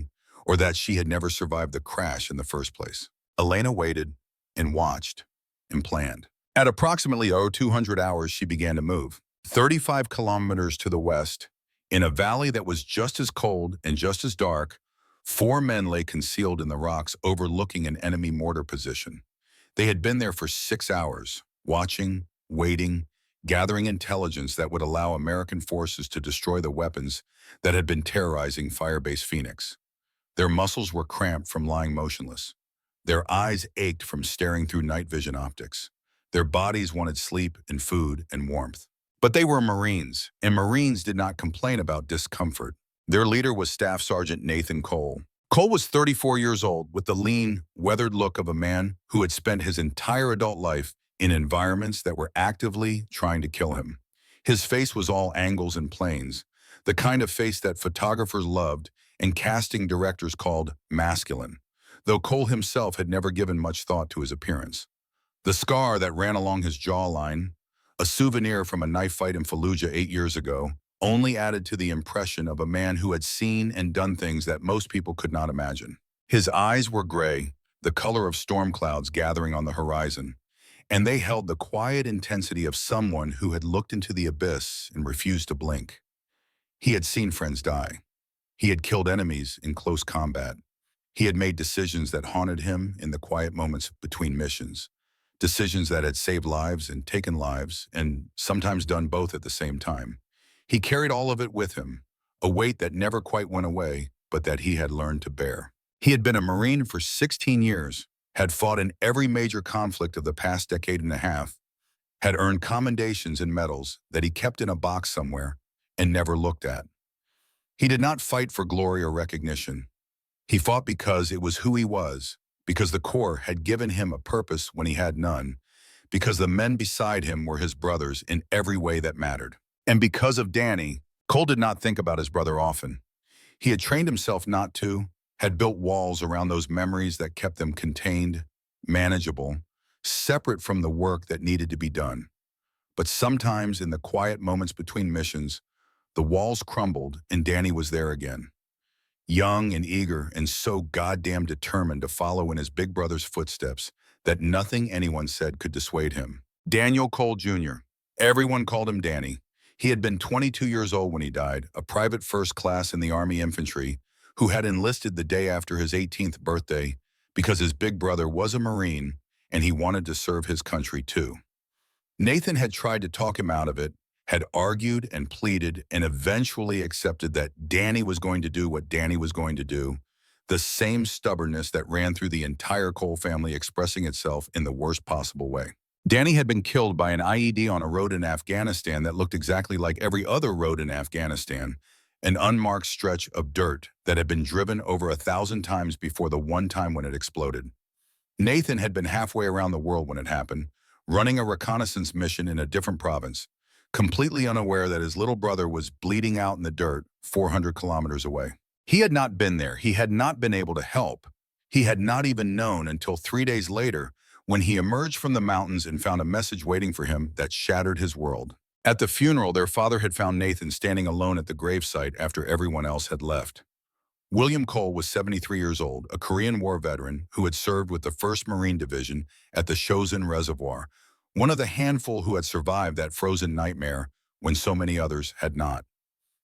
or that she had never survived the crash in the first place. Elena waited and watched and planned. At approximately 0200 hours, she began to move. 35 kilometers to the west, in a valley that was just as cold and just as dark, 4 men lay concealed in the rocks overlooking an enemy mortar position. They had been there for 6 hours, watching, waiting, gathering intelligence that would allow American forces to destroy the weapons that had been terrorizing Firebase Phoenix. Their muscles were cramped from lying motionless. Their eyes ached from staring through night vision optics. Their bodies wanted sleep and food and warmth. But they were Marines, and Marines did not complain about discomfort. Their leader was Staff Sergeant Nathan Cole. Cole was 34 years old, with the lean, weathered look of a man who had spent his entire adult life in environments that were actively trying to kill him. His face was all angles and planes, the kind of face that photographers loved and casting directors called masculine, though Cole himself had never given much thought to his appearance. The scar that ran along his jawline, a souvenir from a knife fight in Fallujah 8 years ago, only added to the impression of a man who had seen and done things that most people could not imagine. His eyes were gray, the color of storm clouds gathering on the horizon, and they held the quiet intensity of someone who had looked into the abyss and refused to blink. He had seen friends die. He had killed enemies in close combat. He had made decisions that haunted him in the quiet moments between missions. Decisions that had saved lives and taken lives, and sometimes done both at the same time. He carried all of it with him, a weight that never quite went away, but that he had learned to bear. He had been a Marine for 16 years, had fought in every major conflict of the past decade and a half, had earned commendations and medals that he kept in a box somewhere and never looked at. He did not fight for glory or recognition. He fought because it was who he was, because the Corps had given him a purpose when he had none, because the men beside him were his brothers in every way that mattered. And because of Danny, Cole did not think about his brother often. He had trained himself not to, had built walls around those memories that kept them contained, manageable, separate from the work that needed to be done. But sometimes in the quiet moments between missions, the walls crumbled and Danny was there again. Young and eager and so goddamn determined to follow in his big brother's footsteps that nothing anyone said could dissuade him. Daniel Cole Jr. Everyone called him Danny. He had been 22 years old when he died, a private first class in the Army Infantry who had enlisted the day after his 18th birthday because his big brother was a Marine and he wanted to serve his country too. Nathan had tried to talk him out of it, had argued and pleaded and eventually accepted that Danny was going to do what Danny was going to do, the same stubbornness that ran through the entire Cole family expressing itself in the worst possible way. Danny had been killed by an IED on a road in Afghanistan that looked exactly like every other road in Afghanistan, an unmarked stretch of dirt that had been driven over 1,000 times before the one time when it exploded. Nathan had been halfway around the world when it happened, running a reconnaissance mission in a different province, completely unaware that his little brother was bleeding out in the dirt 400 kilometers away. He had not been there. He had not been able to help. He had not even known until 3 days later when he emerged from the mountains and found a message waiting for him that shattered his world. At the funeral, their father had found Nathan standing alone at the gravesite after everyone else had left. William Cole was 73 years old, a Korean War veteran who had served with the 1st Marine Division at the Chosin Reservoir, one of the handful who had survived that frozen nightmare when so many others had not.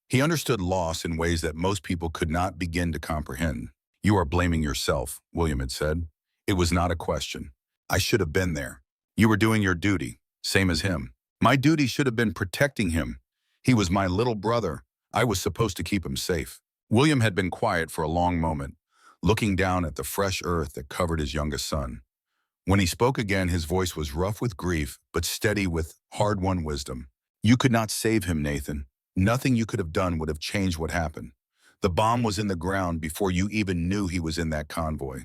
He understood loss in ways that most people could not begin to comprehend. "You are blaming yourself," William had said. "It was not a question. I should have been there. You were doing your duty, same as him. My duty should have been protecting him. He was my little brother. I was supposed to keep him safe." William had been quiet for a long moment, looking down at the fresh earth that covered his youngest son. When he spoke again, his voice was rough with grief, but steady with hard-won wisdom. "You could not save him, Nathan. Nothing you could have done would have changed what happened. The bomb was in the ground before you even knew he was in that convoy.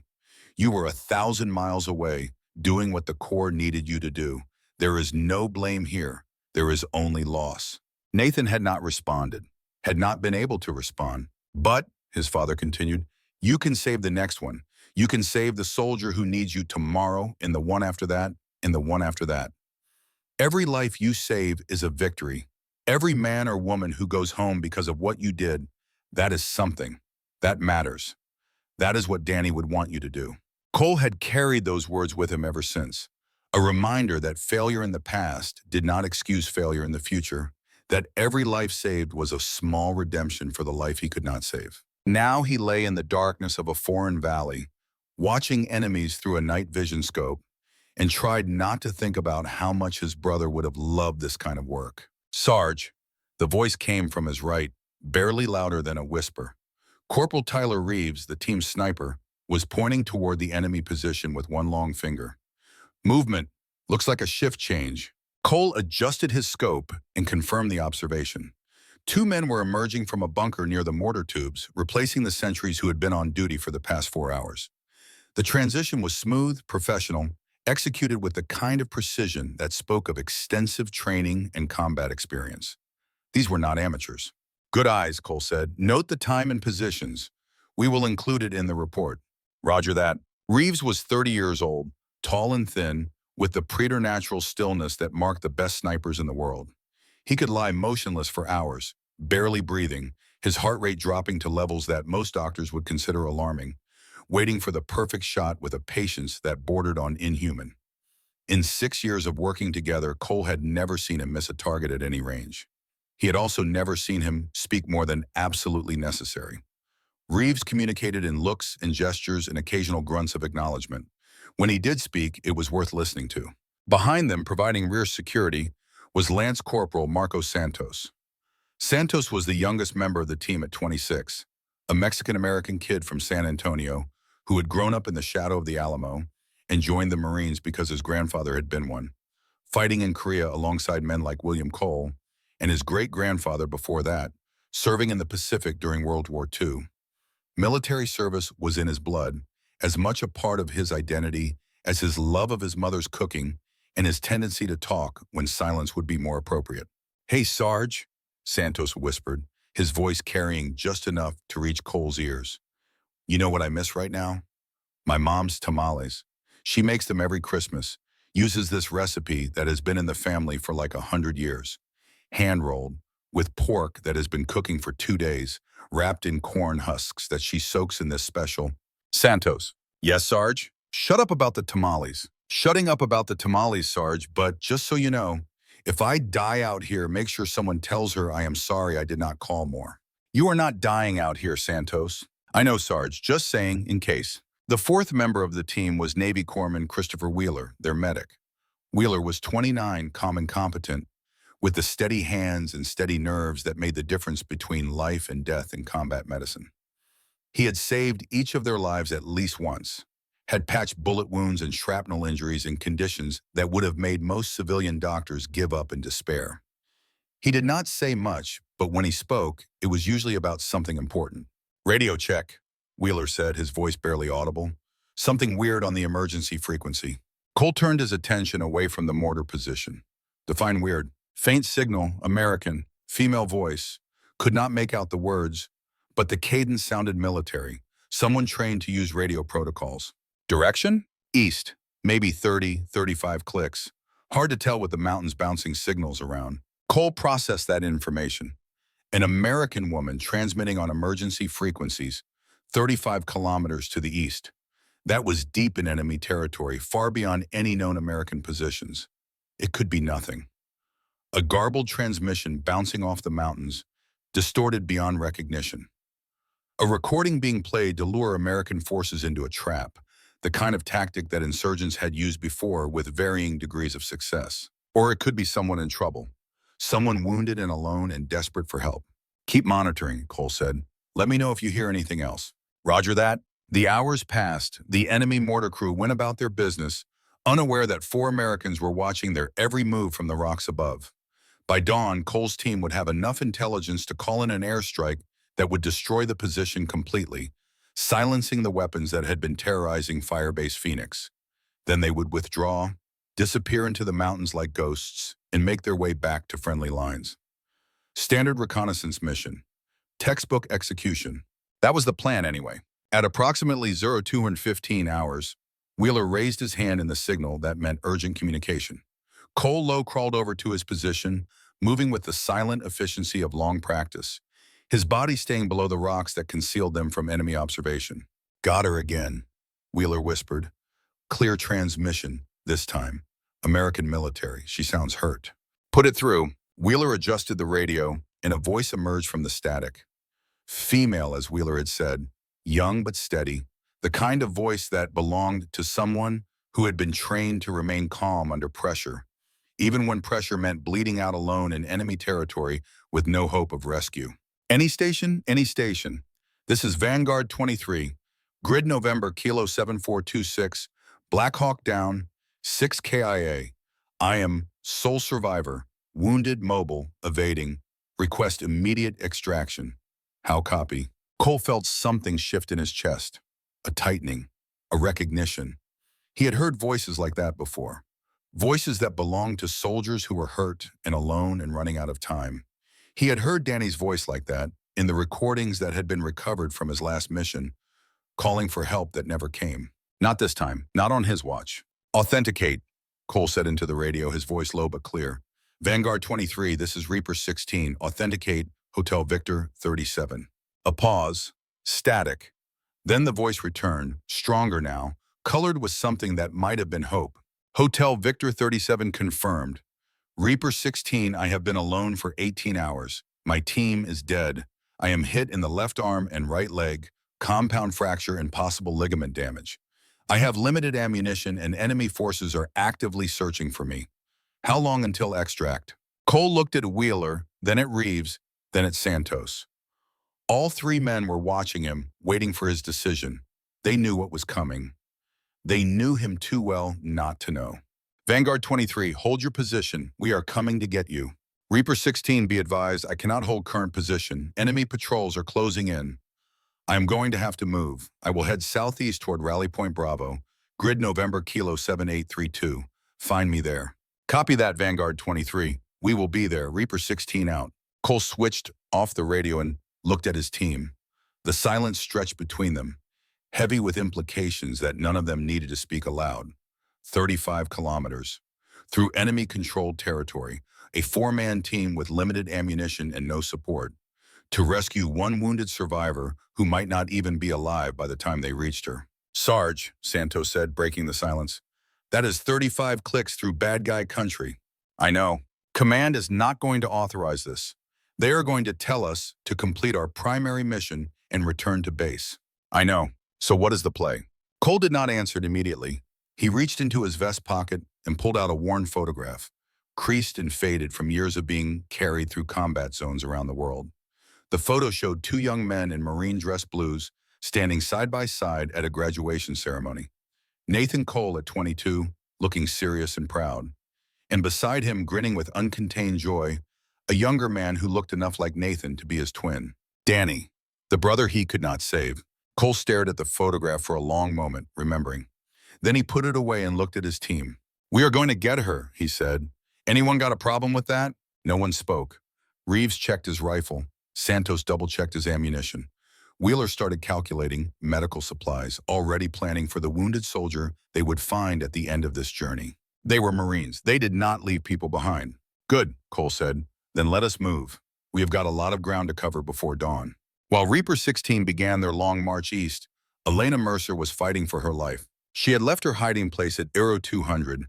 You were 1,000 miles away, doing what the Corps needed you to do. There is no blame here. There is only loss." Nathan had not responded, had not been able to respond. "But," his father continued, "you can save the next one. You can save the soldier who needs you tomorrow, and the one after that, and the one after that. Every life you save is a victory. Every man or woman who goes home because of what you did, that is something. That matters. That is what Danny would want you to do." Cole had carried those words with him ever since, a reminder that failure in the past did not excuse failure in the future, that every life saved was a small redemption for the life he could not save. Now he lay in the darkness of a foreign valley, watching enemies through a night vision scope, and tried not to think about how much his brother would have loved this kind of work. "Sarge," the voice came from his right, barely louder than a whisper. Corporal Tyler Reeves, the team's sniper, was pointing toward the enemy position with one long finger. "Movement. Looks like a shift change." Cole adjusted his scope and confirmed the observation. 2 men were emerging from a bunker near the mortar tubes, replacing the sentries who had been on duty for the past 4 hours. The transition was smooth, professional, executed with the kind of precision that spoke of extensive training and combat experience. These were not amateurs. "Good eyes," Cole said. "Note the time and positions. We will include it in the report." "Roger that." Reeves was 30 years old, tall and thin, with the preternatural stillness that marked the best snipers in the world. He could lie motionless for hours, barely breathing, his heart rate dropping to levels that most doctors would consider alarming, waiting for the perfect shot with a patience that bordered on inhuman. In 6 years of working together, Cole had never seen him miss a target at any range. He had also never seen him speak more than absolutely necessary. Reeves communicated in looks and gestures and occasional grunts of acknowledgement. When he did speak, it was worth listening to. Behind them, providing rear security, was Lance Corporal Marco Santos. Santos was the youngest member of the team at 26, a Mexican-American kid from San Antonio who had grown up in the shadow of the Alamo and joined the Marines because his grandfather had been one, fighting in Korea alongside men like William Cole, and his great-grandfather before that, serving in the Pacific during World War II. Military service was in his blood, as much a part of his identity as his love of his mother's cooking and his tendency to talk when silence would be more appropriate. "Hey, Sarge," Santos whispered, his voice carrying just enough to reach Cole's ears. "You know what I miss right now? My mom's tamales. She makes them every Christmas, uses this recipe that has been in the family for like 100 years. Hand-rolled, with pork that has been cooking for 2 days, wrapped in corn husks that she soaks in this special." Santos: "Yes, Sarge? Shut up about the tamales." "Shutting up about the tamales, Sarge, but just so you know, if I die out here, make sure someone tells her I am sorry I did not call more." "You are not dying out here, Santos." "I know, Sarge, just saying, in case." The 4th member of the team was Navy Corpsman Christopher Wheeler, their medic. Wheeler was 29, calm and competent, with the steady hands and steady nerves that made the difference between life and death in combat medicine. He had saved each of their lives at least once, had patched bullet wounds and shrapnel injuries in conditions that would have made most civilian doctors give up in despair. He did not say much, but when he spoke, it was usually about something important. "Radio check," Wheeler said, his voice barely audible. Something weird on the emergency frequency. Cole turned his attention away from the mortar position. Define weird. Faint signal, American, female voice. Could not make out the words, but the cadence sounded military. Someone trained to use radio protocols. Direction? East. Maybe 30, 35 clicks. Hard to tell with the mountains bouncing signals around. Cole processed that information. An American woman transmitting on emergency frequencies 35 kilometers to the east. That was deep in enemy territory, far beyond any known American positions. It could be nothing. A garbled transmission bouncing off the mountains, distorted beyond recognition. A recording being played to lure American forces into a trap, the kind of tactic that insurgents had used before with varying degrees of success. Or it could be someone in trouble, someone wounded and alone and desperate for help. Keep monitoring, Cole said. Let me know if you hear anything else. Roger that. The hours passed. The enemy mortar crew went about their business, unaware that 4 Americans were watching their every move from the rocks above. By dawn, Cole's team would have enough intelligence to call in an airstrike that would destroy the position completely, silencing the weapons that had been terrorizing Firebase Phoenix. Then they would withdraw, disappear into the mountains like ghosts, and make their way back to friendly lines. Standard reconnaissance mission. Textbook execution. That was the plan anyway. At approximately 0215 hours, Wheeler raised his hand in the signal that meant urgent communication. Cole low crawled over to his position, moving with the silent efficiency of long practice, his body staying below the rocks that concealed them from enemy observation. Got her again, Wheeler whispered. Clear transmission, this time. American military. She sounds hurt. Put it through. Wheeler adjusted the radio, and a voice emerged from the static. Female, as Wheeler had said, young but steady, the kind of voice that belonged to someone who had been trained to remain calm under pressure, even when pressure meant bleeding out alone in enemy territory with no hope of rescue. Any station? Any station. This is Vanguard 23, Grid November Kilo 7426, Black Hawk down, 6 KIA. I am sole survivor, wounded, mobile, evading. Request immediate extraction. How copy? Cole felt something shift in his chest. A tightening, a recognition. He had heard voices like that before. Voices that belonged to soldiers who were hurt and alone and running out of time. He had heard Danny's voice like that in the recordings that had been recovered from his last mission, calling for help that never came. Not this time, not on his watch. Authenticate, Cole said into the radio, his voice low but clear. Vanguard 23, this is Reaper 16. Authenticate, Hotel Victor 37. A pause, static. Then the voice returned, stronger now, colored with something that might have been hope. Hotel Victor 37 confirmed. Reaper 16, I have been alone for 18 hours. My team is dead. I am hit in the left arm and right leg, compound fracture and possible ligament damage. I have limited ammunition and enemy forces are actively searching for me. How long until extract? Cole looked at Wheeler, then at Reeves, then at Santos. All 3 men were watching him, waiting for his decision. They knew what was coming. They knew him too well not to know. Vanguard 23, hold your position. We are coming to get you. Reaper 16, be advised, I cannot hold current position. Enemy patrols are closing in. I am going to have to move. I will head southeast toward Rally Point Bravo. Grid November Kilo 7832. Find me there. Copy that, Vanguard 23. We will be there. Reaper 16 out. Cole switched off the radio and looked at his team. The silence stretched between them, heavy with implications that none of them needed to speak aloud. 35 kilometers. Through enemy-controlled territory, a 4-man team with limited ammunition and no support, to rescue one wounded survivor who might not even be alive by the time they reached her. Sarge, Santos said, breaking the silence, that is 35 clicks through bad guy country. I know. Command is not going to authorize this. They are going to tell us to complete our primary mission and return to base. I know. So what is the play? Cole did not answer it immediately. He reached into his vest pocket and pulled out a worn photograph, creased and faded from years of being carried through combat zones around the world. The photo showed 2 young men in marine dress blues standing side by side at a graduation ceremony. Nathan Cole at 22, looking serious and proud. And beside him, grinning with uncontained joy, a younger man who looked enough like Nathan to be his twin. Danny, the brother he could not save. Cole stared at the photograph for a long moment, remembering. Then he put it away and looked at his team. We are going to get her, he said. Anyone got a problem with that? No one spoke. Reeves checked his rifle. Santos double-checked his ammunition. Wheeler started calculating medical supplies, already planning for the wounded soldier they would find at the end of this journey. They were Marines. They did not leave people behind. Good, Cole said. Then let us move. We have got a lot of ground to cover before dawn. While Reaper 16 began their long march east, Elena Mercer was fighting for her life. She had left her hiding place at Arrow 200,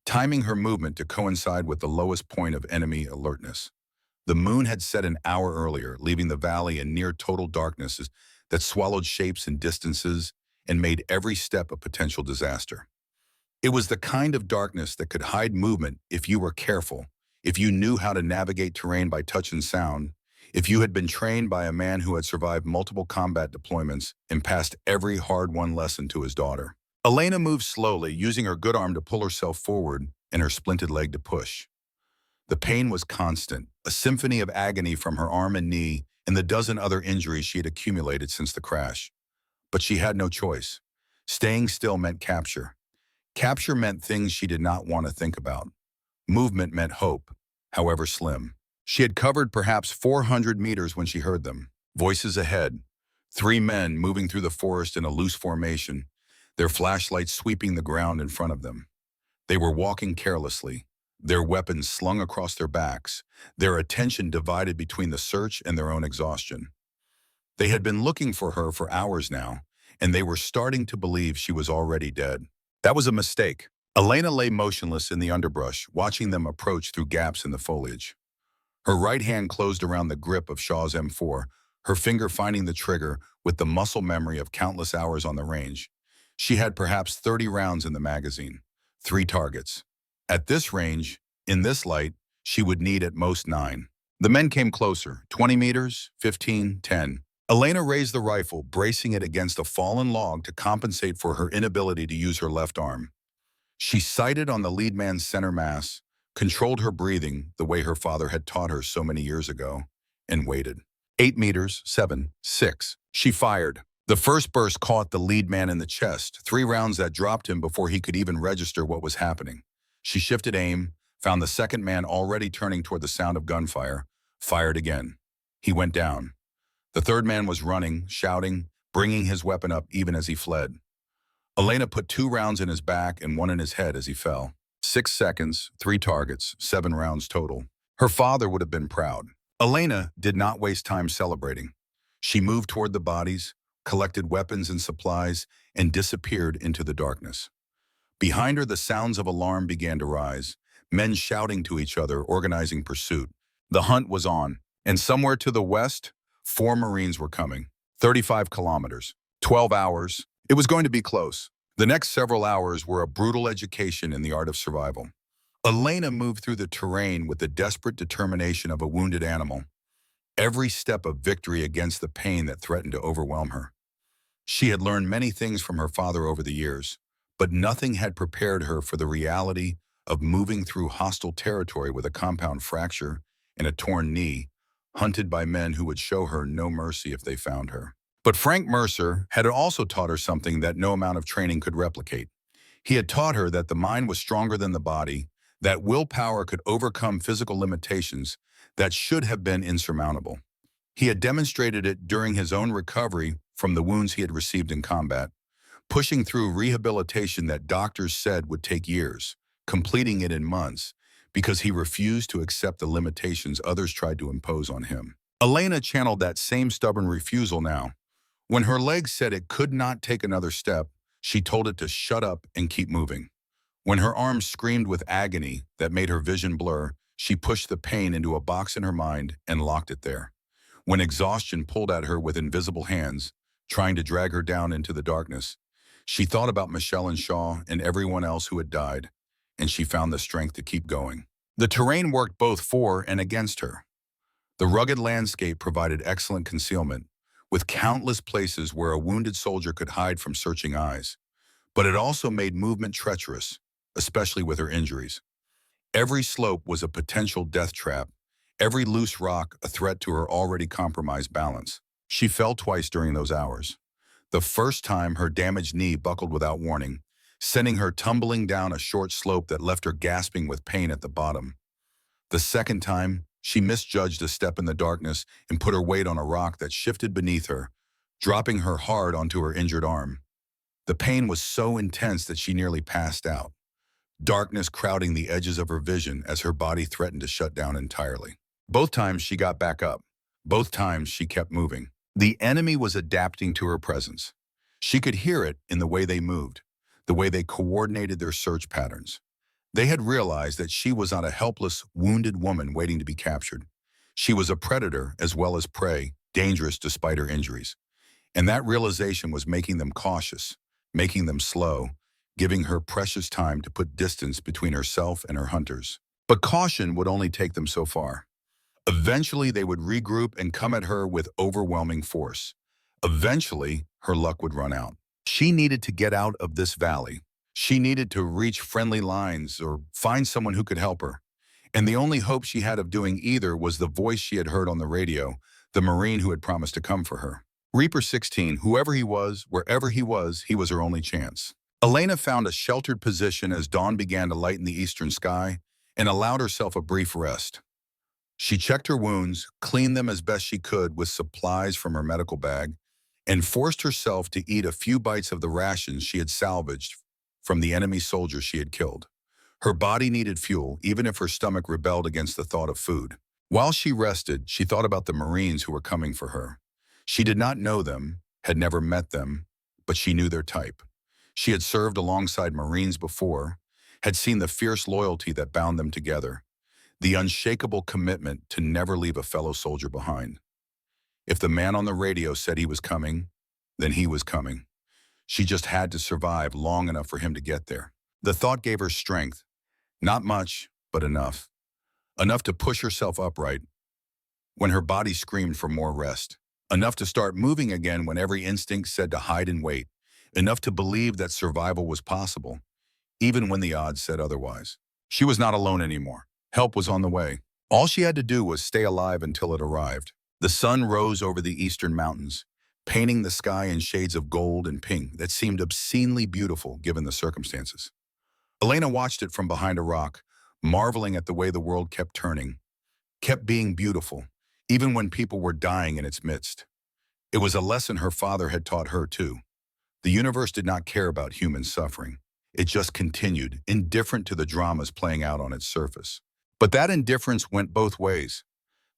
timing her movement to coincide with the lowest point of enemy alertness. The moon had set an hour earlier, leaving the valley in near total darkness that swallowed shapes and distances and made every step a potential disaster. It was the kind of darkness that could hide movement if you were careful, if you knew how to navigate terrain by touch and sound, if you had been trained by a man who had survived multiple combat deployments and passed every hard-won lesson to his daughter. Elena moved slowly, using her good arm to pull herself forward and her splinted leg to push. The pain was constant, a symphony of agony from her arm and knee and the dozen other injuries she had accumulated since the crash. But she had no choice. Staying still meant capture. Capture meant things she did not want to think about. Movement meant hope, however slim. She had covered perhaps 400 meters when she heard them. Voices ahead. 3 men moving through the forest in a loose formation, their flashlights sweeping the ground in front of them. They were walking carelessly, their weapons slung across their backs, their attention divided between the search and their own exhaustion. They had been looking for her for hours now, and they were starting to believe she was already dead. That was a mistake. Elena lay motionless in the underbrush, watching them approach through gaps in the foliage. Her right hand closed around the grip of Shaw's M4, her finger finding the trigger with the muscle memory of countless hours on the range. She had perhaps 30 rounds in the magazine, 3 targets. At this range, in this light, she would need at most 9. The men came closer, 20 meters, 15, 10. Elena raised the rifle, bracing it against a fallen log to compensate for her inability to use her left arm. She sighted on the lead man's center mass, controlled her breathing the way her father had taught her so many years ago, and waited. 8 meters, 7, 6. She fired. The first burst caught the lead man in the chest, 3 rounds that dropped him before he could even register what was happening. She shifted aim, found the second man already turning toward the sound of gunfire, fired again. He went down. The third man was running, shouting, bringing his weapon up even as he fled. Elena put 2 rounds in his back and 1 in his head as he fell. 6 seconds, 3 targets, 7 rounds total. Her father would have been proud. Elena did not waste time celebrating. She moved toward the bodies, collected weapons and supplies, and disappeared into the darkness. Behind her, the sounds of alarm began to rise, men shouting to each other, organizing pursuit. The hunt was on, and somewhere to the west, 4 Marines were coming. 35 kilometers, 12 hours. It was going to be close. The next several hours were a brutal education in the art of survival. Elena moved through the terrain with the desperate determination of a wounded animal, every step of victory against the pain that threatened to overwhelm her. She had learned many things from her father over the years, but nothing had prepared her for the reality of moving through hostile territory with a compound fracture and a torn knee, hunted by men who would show her no mercy if they found her. But Frank Mercer had also taught her something that no amount of training could replicate. He had taught her that the mind was stronger than the body, that willpower could overcome physical limitations that should have been insurmountable. He had demonstrated it during his own recovery from the wounds he had received in combat, pushing through rehabilitation that doctors said would take years, completing it in months, because he refused to accept the limitations others tried to impose on him. Elena channeled that same stubborn refusal now. When her legs said it could not take another step, she told it to shut up and keep moving. When her arms screamed with agony that made her vision blur, she pushed the pain into a box in her mind and locked it there. When exhaustion pulled at her with invisible hands, trying to drag her down into the darkness, she thought about Michelle and Shaw and everyone else who had died, and she found the strength to keep going. The terrain worked both for and against her. The rugged landscape provided excellent concealment, with countless places where a wounded soldier could hide from searching eyes. But it also made movement treacherous, especially with her injuries. Every slope was a potential death trap, every loose rock a threat to her already compromised balance. She fell twice during those hours. The first time, her damaged knee buckled without warning, sending her tumbling down a short slope that left her gasping with pain at the bottom. The second time, she misjudged a step in the darkness and put her weight on a rock that shifted beneath her, dropping her hard onto her injured arm. The pain was so intense that she nearly passed out, darkness crowding the edges of her vision as her body threatened to shut down entirely. Both times she got back up. Both times she kept moving. The enemy was adapting to her presence. She could hear it in the way they moved, the way they coordinated their search patterns. They had realized that she was not a helpless, wounded woman waiting to be captured. She was a predator as well as prey, dangerous despite her injuries. And that realization was making them cautious, making them slow, giving her precious time to put distance between herself and her hunters. But caution would only take them so far. Eventually, they would regroup and come at her with overwhelming force. Eventually, her luck would run out. She needed to get out of this valley. She needed to reach friendly lines or find someone who could help her. And the only hope she had of doing either was the voice she had heard on the radio, the Marine who had promised to come for her. Reaper 16, whoever he was, wherever he was her only chance. Elena found a sheltered position as dawn began to lighten the eastern sky and allowed herself a brief rest. She checked her wounds, cleaned them as best she could with supplies from her medical bag, and forced herself to eat a few bites of the rations she had salvaged from the enemy soldiers she had killed. Her body needed fuel, even if her stomach rebelled against the thought of food. While she rested, she thought about the Marines who were coming for her. She did not know them, had never met them, but she knew their type. She had served alongside Marines before, had seen the fierce loyalty that bound them together, the unshakable commitment to never leave a fellow soldier behind. If the man on the radio said he was coming, then he was coming. She just had to survive long enough for him to get there. The thought gave her strength. Not much, but enough. Enough to push herself upright when her body screamed for more rest. Enough to start moving again when every instinct said to hide and wait. Enough to believe that survival was possible, even when the odds said otherwise. She was not alone anymore. Help was on the way. All she had to do was stay alive until it arrived. The sun rose over the eastern mountains, painting the sky in shades of gold and pink that seemed obscenely beautiful given the circumstances. Elena watched it from behind a rock, marveling at the way the world kept turning, kept being beautiful, even when people were dying in its midst. It was a lesson her father had taught her too. The universe did not care about human suffering. It just continued, indifferent to the dramas playing out on its surface. But that indifference went both ways.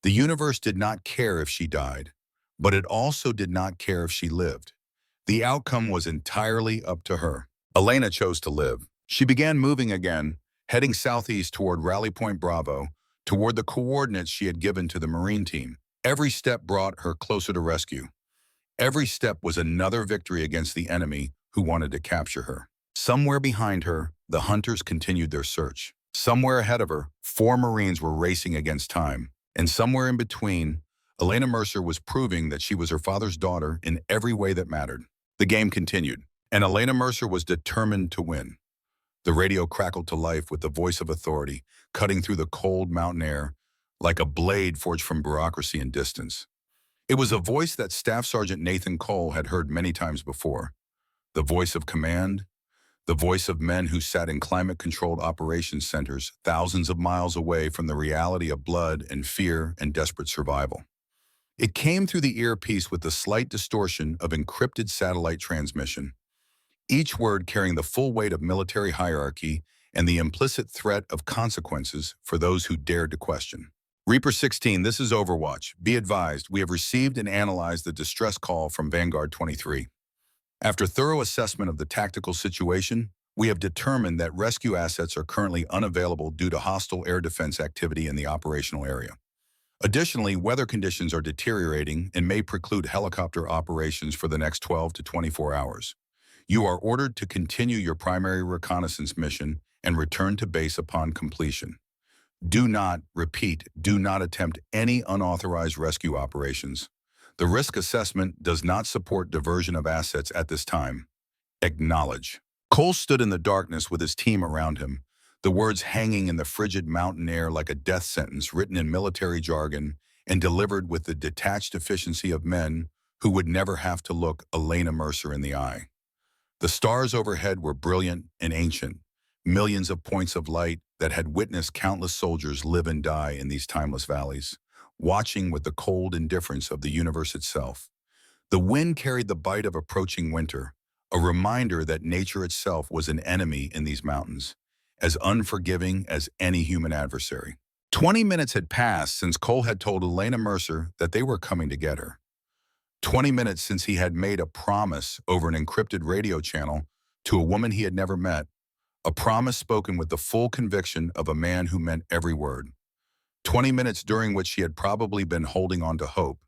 The universe did not care if she died, but it also did not care if she lived. The outcome was entirely up to her. Elena chose to live. She began moving again, heading southeast toward Rally Point Bravo, toward the coordinates she had given to the Marine team. Every step brought her closer to rescue. Every step was another victory against the enemy who wanted to capture her. Somewhere behind her, the hunters continued their search. Somewhere ahead of her, 4 Marines were racing against time. And somewhere in between, Elena Mercer was proving that she was her father's daughter in every way that mattered. The game continued, and Elena Mercer was determined to win. The radio crackled to life with the voice of authority, cutting through the cold mountain air like a blade forged from bureaucracy and distance. It was a voice that Staff Sergeant Nathan Cole had heard many times before. The voice of command, the voice of men who sat in climate-controlled operations centers thousands of miles away from the reality of blood and fear and desperate survival. It came through the earpiece with the slight distortion of encrypted satellite transmission, each word carrying the full weight of military hierarchy and the implicit threat of consequences for those who dared to question. Reaper 16, this is Overwatch. Be advised, we have received and analyzed the distress call from Vanguard 23. After thorough assessment of the tactical situation, we have determined that rescue assets are currently unavailable due to hostile air defense activity in the operational area. Additionally, weather conditions are deteriorating and may preclude helicopter operations for the next 12 to 24 hours. You are ordered to continue your primary reconnaissance mission and return to base upon completion. Do not, repeat, do not attempt any unauthorized rescue operations. The risk assessment does not support diversion of assets at this time. Acknowledge. Cole stood in the darkness with his team around him, the words hanging in the frigid mountain air like a death sentence written in military jargon and delivered with the detached efficiency of men who would never have to look Elena Mercer in the eye. The stars overhead were brilliant and ancient, millions of points of light that had witnessed countless soldiers live and die in these timeless valleys, watching with the cold indifference of the universe itself. The wind carried the bite of approaching winter, a reminder that nature itself was an enemy in these mountains, as unforgiving as any human adversary. 20 minutes had passed since Cole had told Elena Mercer that they were coming to get her. 20 minutes since he had made a promise over an encrypted radio channel to a woman he had never met, a promise spoken with the full conviction of a man who meant every word. 20 minutes during which she had probably been holding on to hope,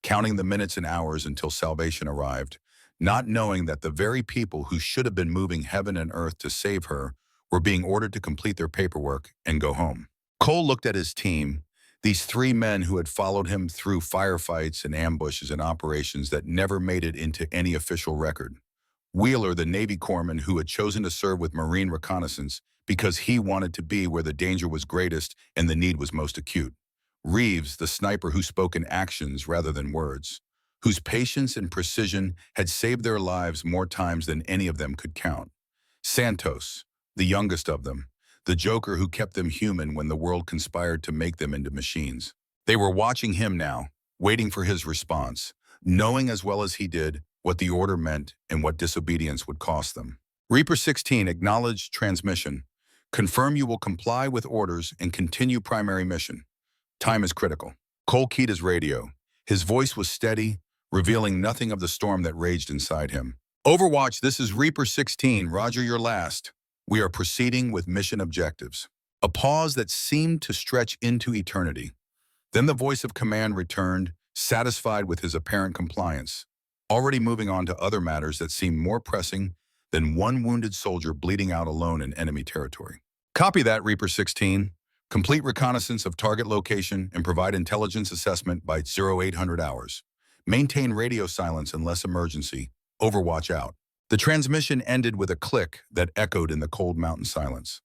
counting the minutes and hours until salvation arrived, not knowing that the very people who should have been moving heaven and earth to save her were being ordered to complete their paperwork and go home. Cole looked at his team, these three men who had followed him through firefights and ambushes and operations that never made it into any official record. Wheeler, the Navy corpsman who had chosen to serve with Marine reconnaissance because he wanted to be where the danger was greatest and the need was most acute. Reeves, the sniper who spoke in actions rather than words, whose patience and precision had saved their lives more times than any of them could count. Santos, the youngest of them, the joker who kept them human when the world conspired to make them into machines. They were watching him now, waiting for his response, knowing as well as he did what the order meant and what disobedience would cost them. Reaper 16 acknowledged transmission. Confirm you will comply with orders and continue primary mission. Time is critical. Cole keyed his radio. His voice was steady, revealing nothing of the storm that raged inside him. Overwatch, this is Reaper 16. Roger, your last. We are proceeding with mission objectives. A pause that seemed to stretch into eternity. Then the voice of command returned, satisfied with his apparent compliance, already moving on to other matters that seemed more pressing than one wounded soldier bleeding out alone in enemy territory. Copy that, Reaper 16. Complete reconnaissance of target location and provide intelligence assessment by 0800 hours. Maintain radio silence unless emergency. Overwatch out. The transmission ended with a click that echoed in the cold mountain silence.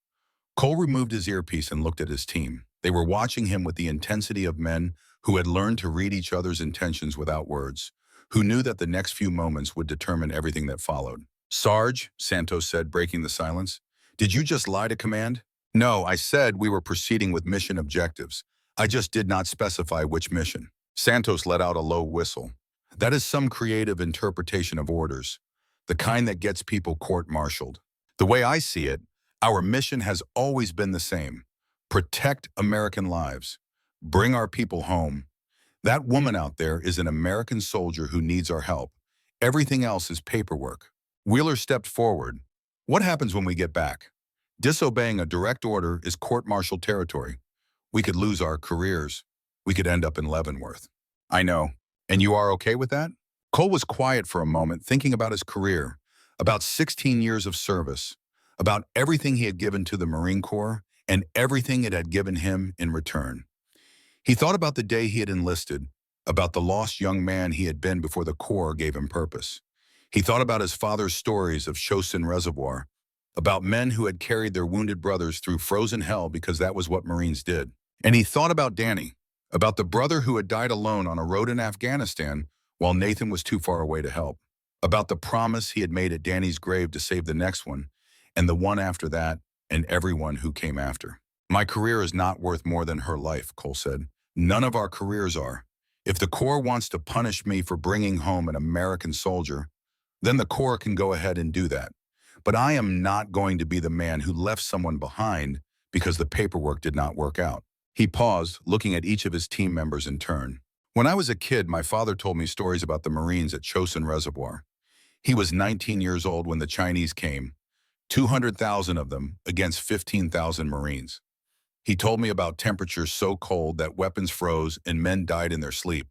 Cole removed his earpiece and looked at his team. They were watching him with the intensity of men who had learned to read each other's intentions without words, who knew that the next few moments would determine everything that followed. Sarge, Santos said, breaking the silence, did you just lie to command? No, I said we were proceeding with mission objectives. I just did not specify which mission. Santos let out a low whistle. That is some creative interpretation of orders, the kind that gets people court-martialed. The way I see it, our mission has always been the same. Protect American lives. Bring our people home. That woman out there is an American soldier who needs our help. Everything else is paperwork. Wheeler stepped forward. What happens when we get back? Disobeying a direct order is court-martial territory. We could lose our careers. We could end up in Leavenworth. I know. And you are okay with that? Cole was quiet for a moment, thinking about his career, about 16 years of service, about everything he had given to the Marine Corps and everything it had given him in return. He thought about the day he had enlisted, about the lost young man he had been before the Corps gave him purpose. He thought about his father's stories of Chosin Reservoir, about men who had carried their wounded brothers through frozen hell because that was what Marines did. And he thought about Danny, about the brother who had died alone on a road in Afghanistan while Nathan was too far away to help, about the promise he had made at Danny's grave to save the next one, and the one after that, and everyone who came after. My career is not worth more than her life, Cole said. None of our careers are. If the Corps wants to punish me for bringing home an American soldier, then the Corps can go ahead and do that. But I am not going to be the man who left someone behind because the paperwork did not work out. He paused, looking at each of his team members in turn. When I was a kid, my father told me stories about the Marines at Chosin Reservoir. He was 19 years old when the Chinese came, 200,000 of them against 15,000 Marines. He told me about temperatures so cold that weapons froze and men died in their sleep.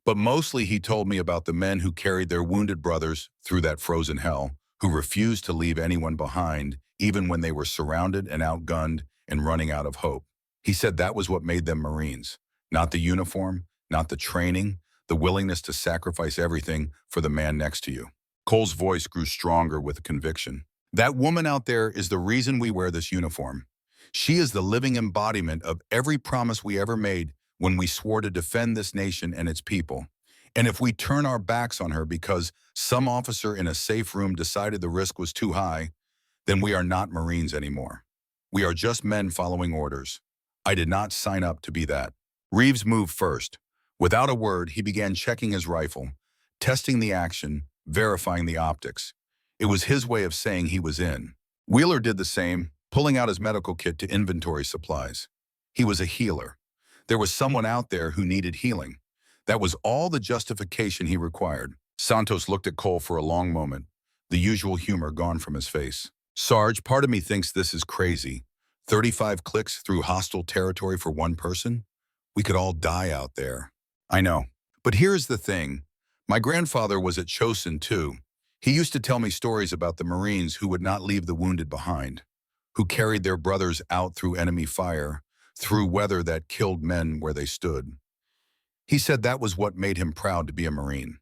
But mostly he told me about the men who carried their wounded brothers through that frozen hell, who refused to leave anyone behind, even when they were surrounded and outgunned and running out of hope. He said that was what made them Marines, not the uniform, not the training, the willingness to sacrifice everything for the man next to you. Cole's voice grew stronger with conviction. That woman out there is the reason we wear this uniform. She is the living embodiment of every promise we ever made when we swore to defend this nation and its people. And if we turn our backs on her because some officer in a safe room decided the risk was too high, then we are not Marines anymore. We are just men following orders. I did not sign up to be that. Reeves moved first. Without a word, he began checking his rifle, testing the action, verifying the optics. It was his way of saying he was in. Wheeler did the same, pulling out his medical kit to inventory supplies. He was a healer. There was someone out there who needed healing. That was all the justification he required. Santos looked at Cole for a long moment, the usual humor gone from his face. Sarge, part of me thinks this is crazy. 35 clicks through hostile territory for one person? We could all die out there. I know. But here's the thing. My grandfather was at Chosin too. He used to tell me stories about the Marines who would not leave the wounded behind, who carried their brothers out through enemy fire, through weather that killed men where they stood. He said that was what made him proud to be a Marine.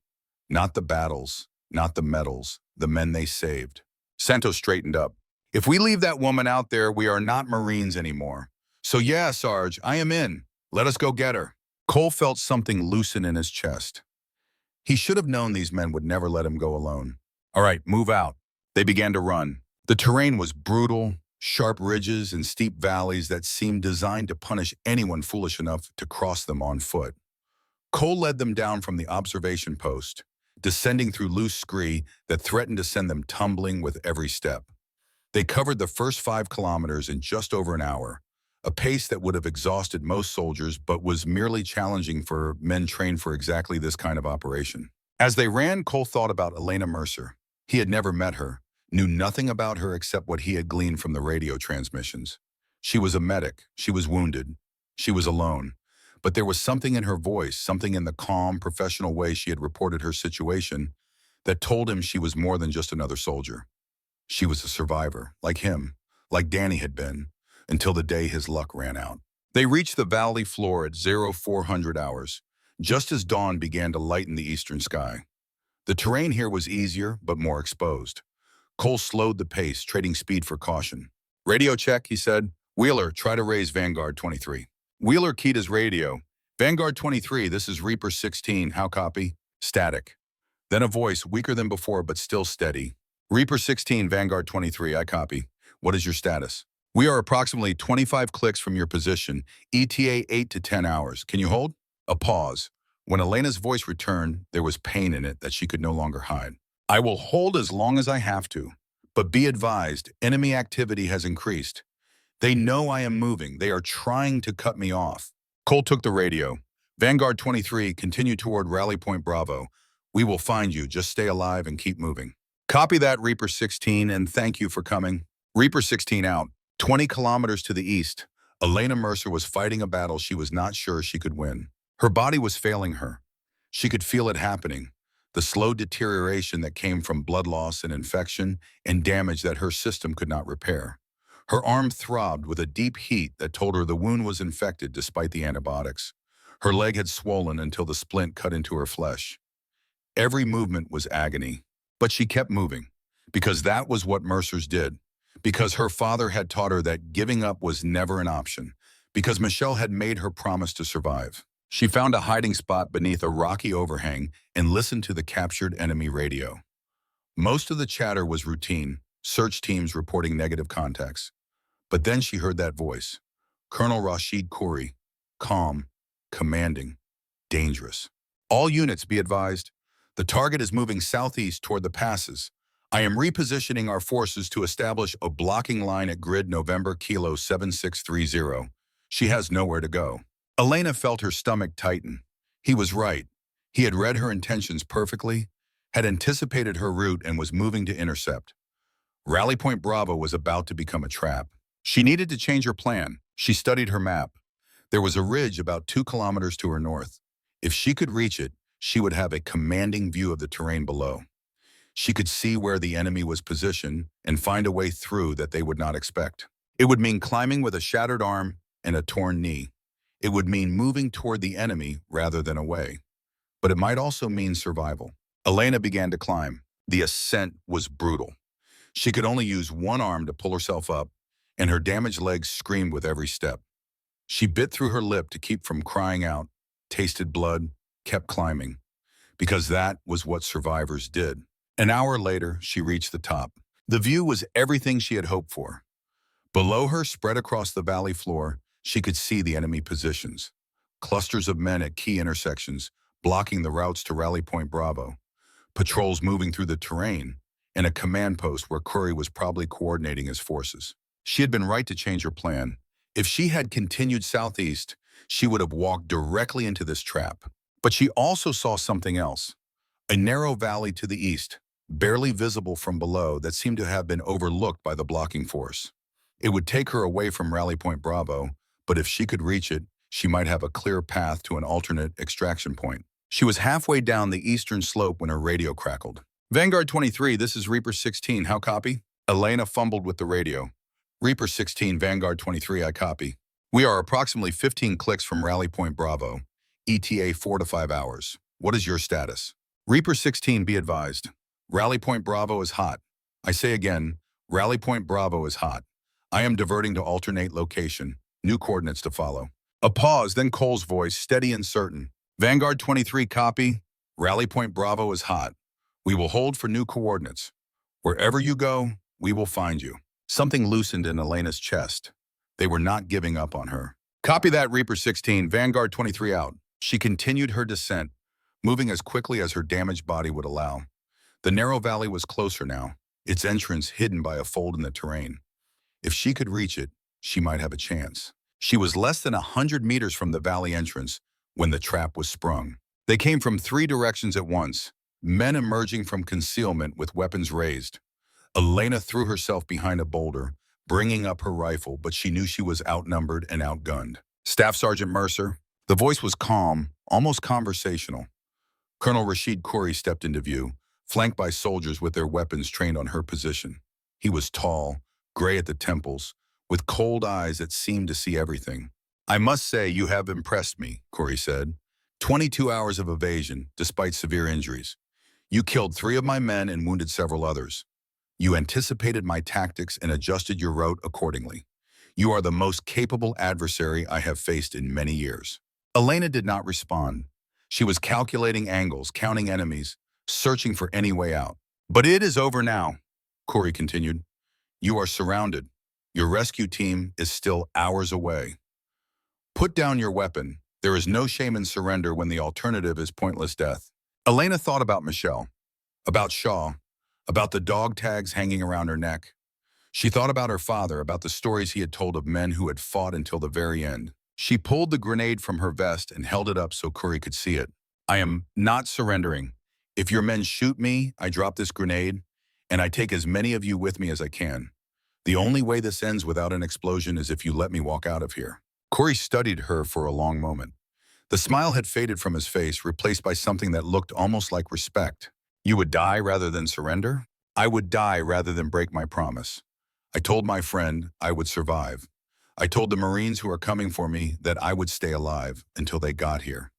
Not the battles, not the medals, the men they saved. Santos straightened up. If we leave that woman out there, we are not Marines anymore. So yeah, Sarge, I am in. Let us go get her. Cole felt something loosen in his chest. He should have known these men would never let him go alone. All right, move out. They began to run. The terrain was brutal, sharp ridges and steep valleys that seemed designed to punish anyone foolish enough to cross them on foot. Cole led them down from the observation post, descending through loose scree that threatened to send them tumbling with every step. They covered the first 5 kilometers in just over an hour, a pace that would have exhausted most soldiers but was merely challenging for men trained for exactly this kind of operation. As they ran, Cole thought about Elena Mercer. He had never met her, knew nothing about her except what he had gleaned from the radio transmissions. She was a medic, she was wounded, she was alone. But there was something in her voice, something in the calm, professional way she had reported her situation, that told him she was more than just another soldier. She was a survivor, like him, like Danny had been, until the day his luck ran out. They reached the valley floor at 0400 hours, just as dawn began to lighten the eastern sky. The terrain here was easier, but more exposed. Cole slowed the pace, trading speed for caution. Radio check, he said. Wheeler, try to raise Vanguard 23. Wheeler keyed his radio. Vanguard 23, this is Reaper 16, how copy? Static. Then a voice, weaker than before but still steady. Reaper 16, Vanguard 23, I copy. What is your status? We are approximately 25 clicks from your position, ETA 8 to 10 hours. Can you hold? A pause. When Elena's voice returned, there was pain in it that she could no longer hide. I will hold as long as I have to, but be advised, enemy activity has increased. They know I am moving. They are trying to cut me off. Cole took the radio. Vanguard 23, continue toward Rally Point Bravo. We will find you. Just stay alive and keep moving. Copy that, Reaper 16, and thank you for coming. Reaper 16 out. 20 kilometers to the east, Elena Mercer was fighting a battle she was not sure she could win. Her body was failing her. She could feel it happening, the slow deterioration that came from blood loss and infection and damage that her system could not repair. Her arm throbbed with a deep heat that told her the wound was infected despite the antibiotics. Her leg had swollen until the splint cut into her flesh. Every movement was agony, but she kept moving, because that was what Mercers did, because her father had taught her that giving up was never an option, because Michelle had made her promise to survive. She found a hiding spot beneath a rocky overhang and listened to the captured enemy radio. Most of the chatter was routine, search teams reporting negative contacts. But then she heard that voice, Colonel Rashid Khoury, calm, commanding, dangerous. All units be advised, the target is moving southeast toward the passes. I am repositioning our forces to establish a blocking line at grid November Kilo 7630. She has nowhere to go. Elena felt her stomach tighten. He was right. He had read her intentions perfectly, had anticipated her route and was moving to intercept. Rally Point Bravo was about to become a trap. She needed to change her plan. She studied her map. There was a ridge about 2 kilometers to her north. If she could reach it, she would have a commanding view of the terrain below. She could see where the enemy was positioned and find a way through that they would not expect. It would mean climbing with a shattered arm and a torn knee. It would mean moving toward the enemy rather than away. But it might also mean survival. Elena began to climb. The ascent was brutal. She could only use one arm to pull herself up, and her damaged legs screamed with every step. She bit through her lip to keep from crying out, tasted blood, kept climbing, because that was what survivors did. An hour later, she reached the top. The view was everything she had hoped for. Below her, spread across the valley floor, she could see the enemy positions. Clusters of men at key intersections, blocking the routes to Rally Point Bravo. Patrols moving through the terrain, and a command post where Khoury was probably coordinating his forces. She had been right to change her plan. If she had continued southeast, she would have walked directly into this trap. But she also saw something else. A narrow valley to the east, barely visible from below, that seemed to have been overlooked by the blocking force. It would take her away from Rally Point Bravo, but if she could reach it, she might have a clear path to an alternate extraction point. She was halfway down the eastern slope when her radio crackled. Vanguard 23, this is Reaper 16, how copy? Elena fumbled with the radio. Reaper 16, Vanguard 23, I copy. We are approximately 15 clicks from Rally Point Bravo, ETA 4 to 5 hours. What is your status? Reaper 16, be advised. Rally Point Bravo is hot. I say again, Rally Point Bravo is hot. I am diverting to alternate location. New coordinates to follow. A pause, then Cole's voice, steady and certain. Vanguard 23, copy. Rally Point Bravo is hot. We will hold for new coordinates. Wherever you go, we will find you. Something loosened in Elena's chest. They were not giving up on her. Copy that, Reaper 16, Vanguard 23 out. She continued her descent, moving as quickly as her damaged body would allow. The narrow valley was closer now, its entrance hidden by a fold in the terrain. If she could reach it, she might have a chance. She was less than 100 meters from the valley entrance when the trap was sprung. They came from 3 directions at once, men emerging from concealment with weapons raised. Elena threw herself behind a boulder, bringing up her rifle, but she knew she was outnumbered and outgunned. Staff Sergeant Mercer. The voice was calm, almost conversational. Colonel Rashid Khoury stepped into view, flanked by soldiers with their weapons trained on her position. He was tall, gray at the temples, with cold eyes that seemed to see everything. I must say you have impressed me, Khoury said. 22 hours of evasion, despite severe injuries. You killed 3 of my men and wounded several others. You anticipated my tactics and adjusted your route accordingly. You are the most capable adversary I have faced in many years. Elena did not respond. She was calculating angles, counting enemies, searching for any way out. But it is over now, Khoury continued. You are surrounded. Your rescue team is still hours away. Put down your weapon. There is no shame in surrender when the alternative is pointless death. Elena thought about Michelle, about Shaw, about the dog tags hanging around her neck. She thought about her father, about the stories he had told of men who had fought until the very end. She pulled the grenade from her vest and held it up so Khoury could see it. I am not surrendering. If your men shoot me, I drop this grenade, and I take as many of you with me as I can. The only way this ends without an explosion is if you let me walk out of here. Khoury studied her for a long moment. The smile had faded from his face, replaced by something that looked almost like respect. You would die rather than surrender? I would die rather than break my promise. I told my friend I would survive. I told the Marines who are coming for me that I would stay alive until they got here.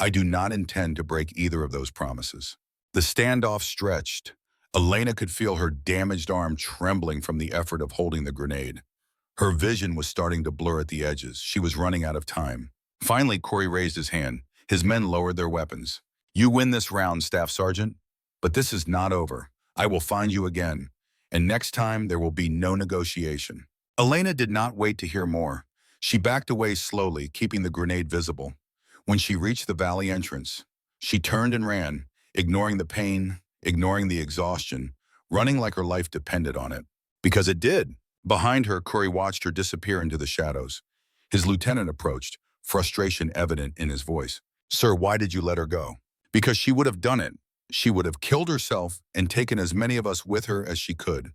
I do not intend to break either of those promises. The standoff stretched. Elena could feel her damaged arm trembling from the effort of holding the grenade. Her vision was starting to blur at the edges. She was running out of time. Finally, Khoury raised his hand. His men lowered their weapons. You win this round, Staff Sergeant. But this is not over. I will find you again. And next time, there will be no negotiation. Elena did not wait to hear more. She backed away slowly, keeping the grenade visible. When she reached the valley entrance, she turned and ran, ignoring the pain, ignoring the exhaustion, running like her life depended on it. Because it did. Behind her, Khoury watched her disappear into the shadows. His lieutenant approached, frustration evident in his voice. Sir, why did you let her go? Because she would have done it. She would have killed herself and taken as many of us with her as she could.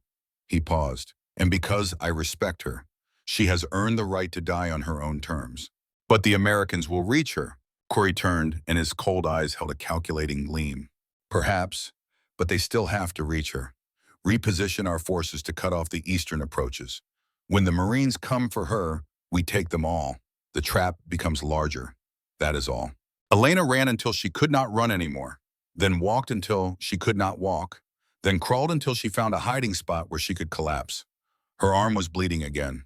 He paused. And because I respect her, she has earned the right to die on her own terms. But the Americans will reach her. Khoury turned, and his cold eyes held a calculating gleam. Perhaps, but they still have to reach her. Reposition our forces to cut off the eastern approaches. When the Marines come for her, we take them all. The trap becomes larger. That is all. Elena ran until she could not run anymore, then walked until she could not walk, then crawled until she found a hiding spot where she could collapse. Her arm was bleeding again.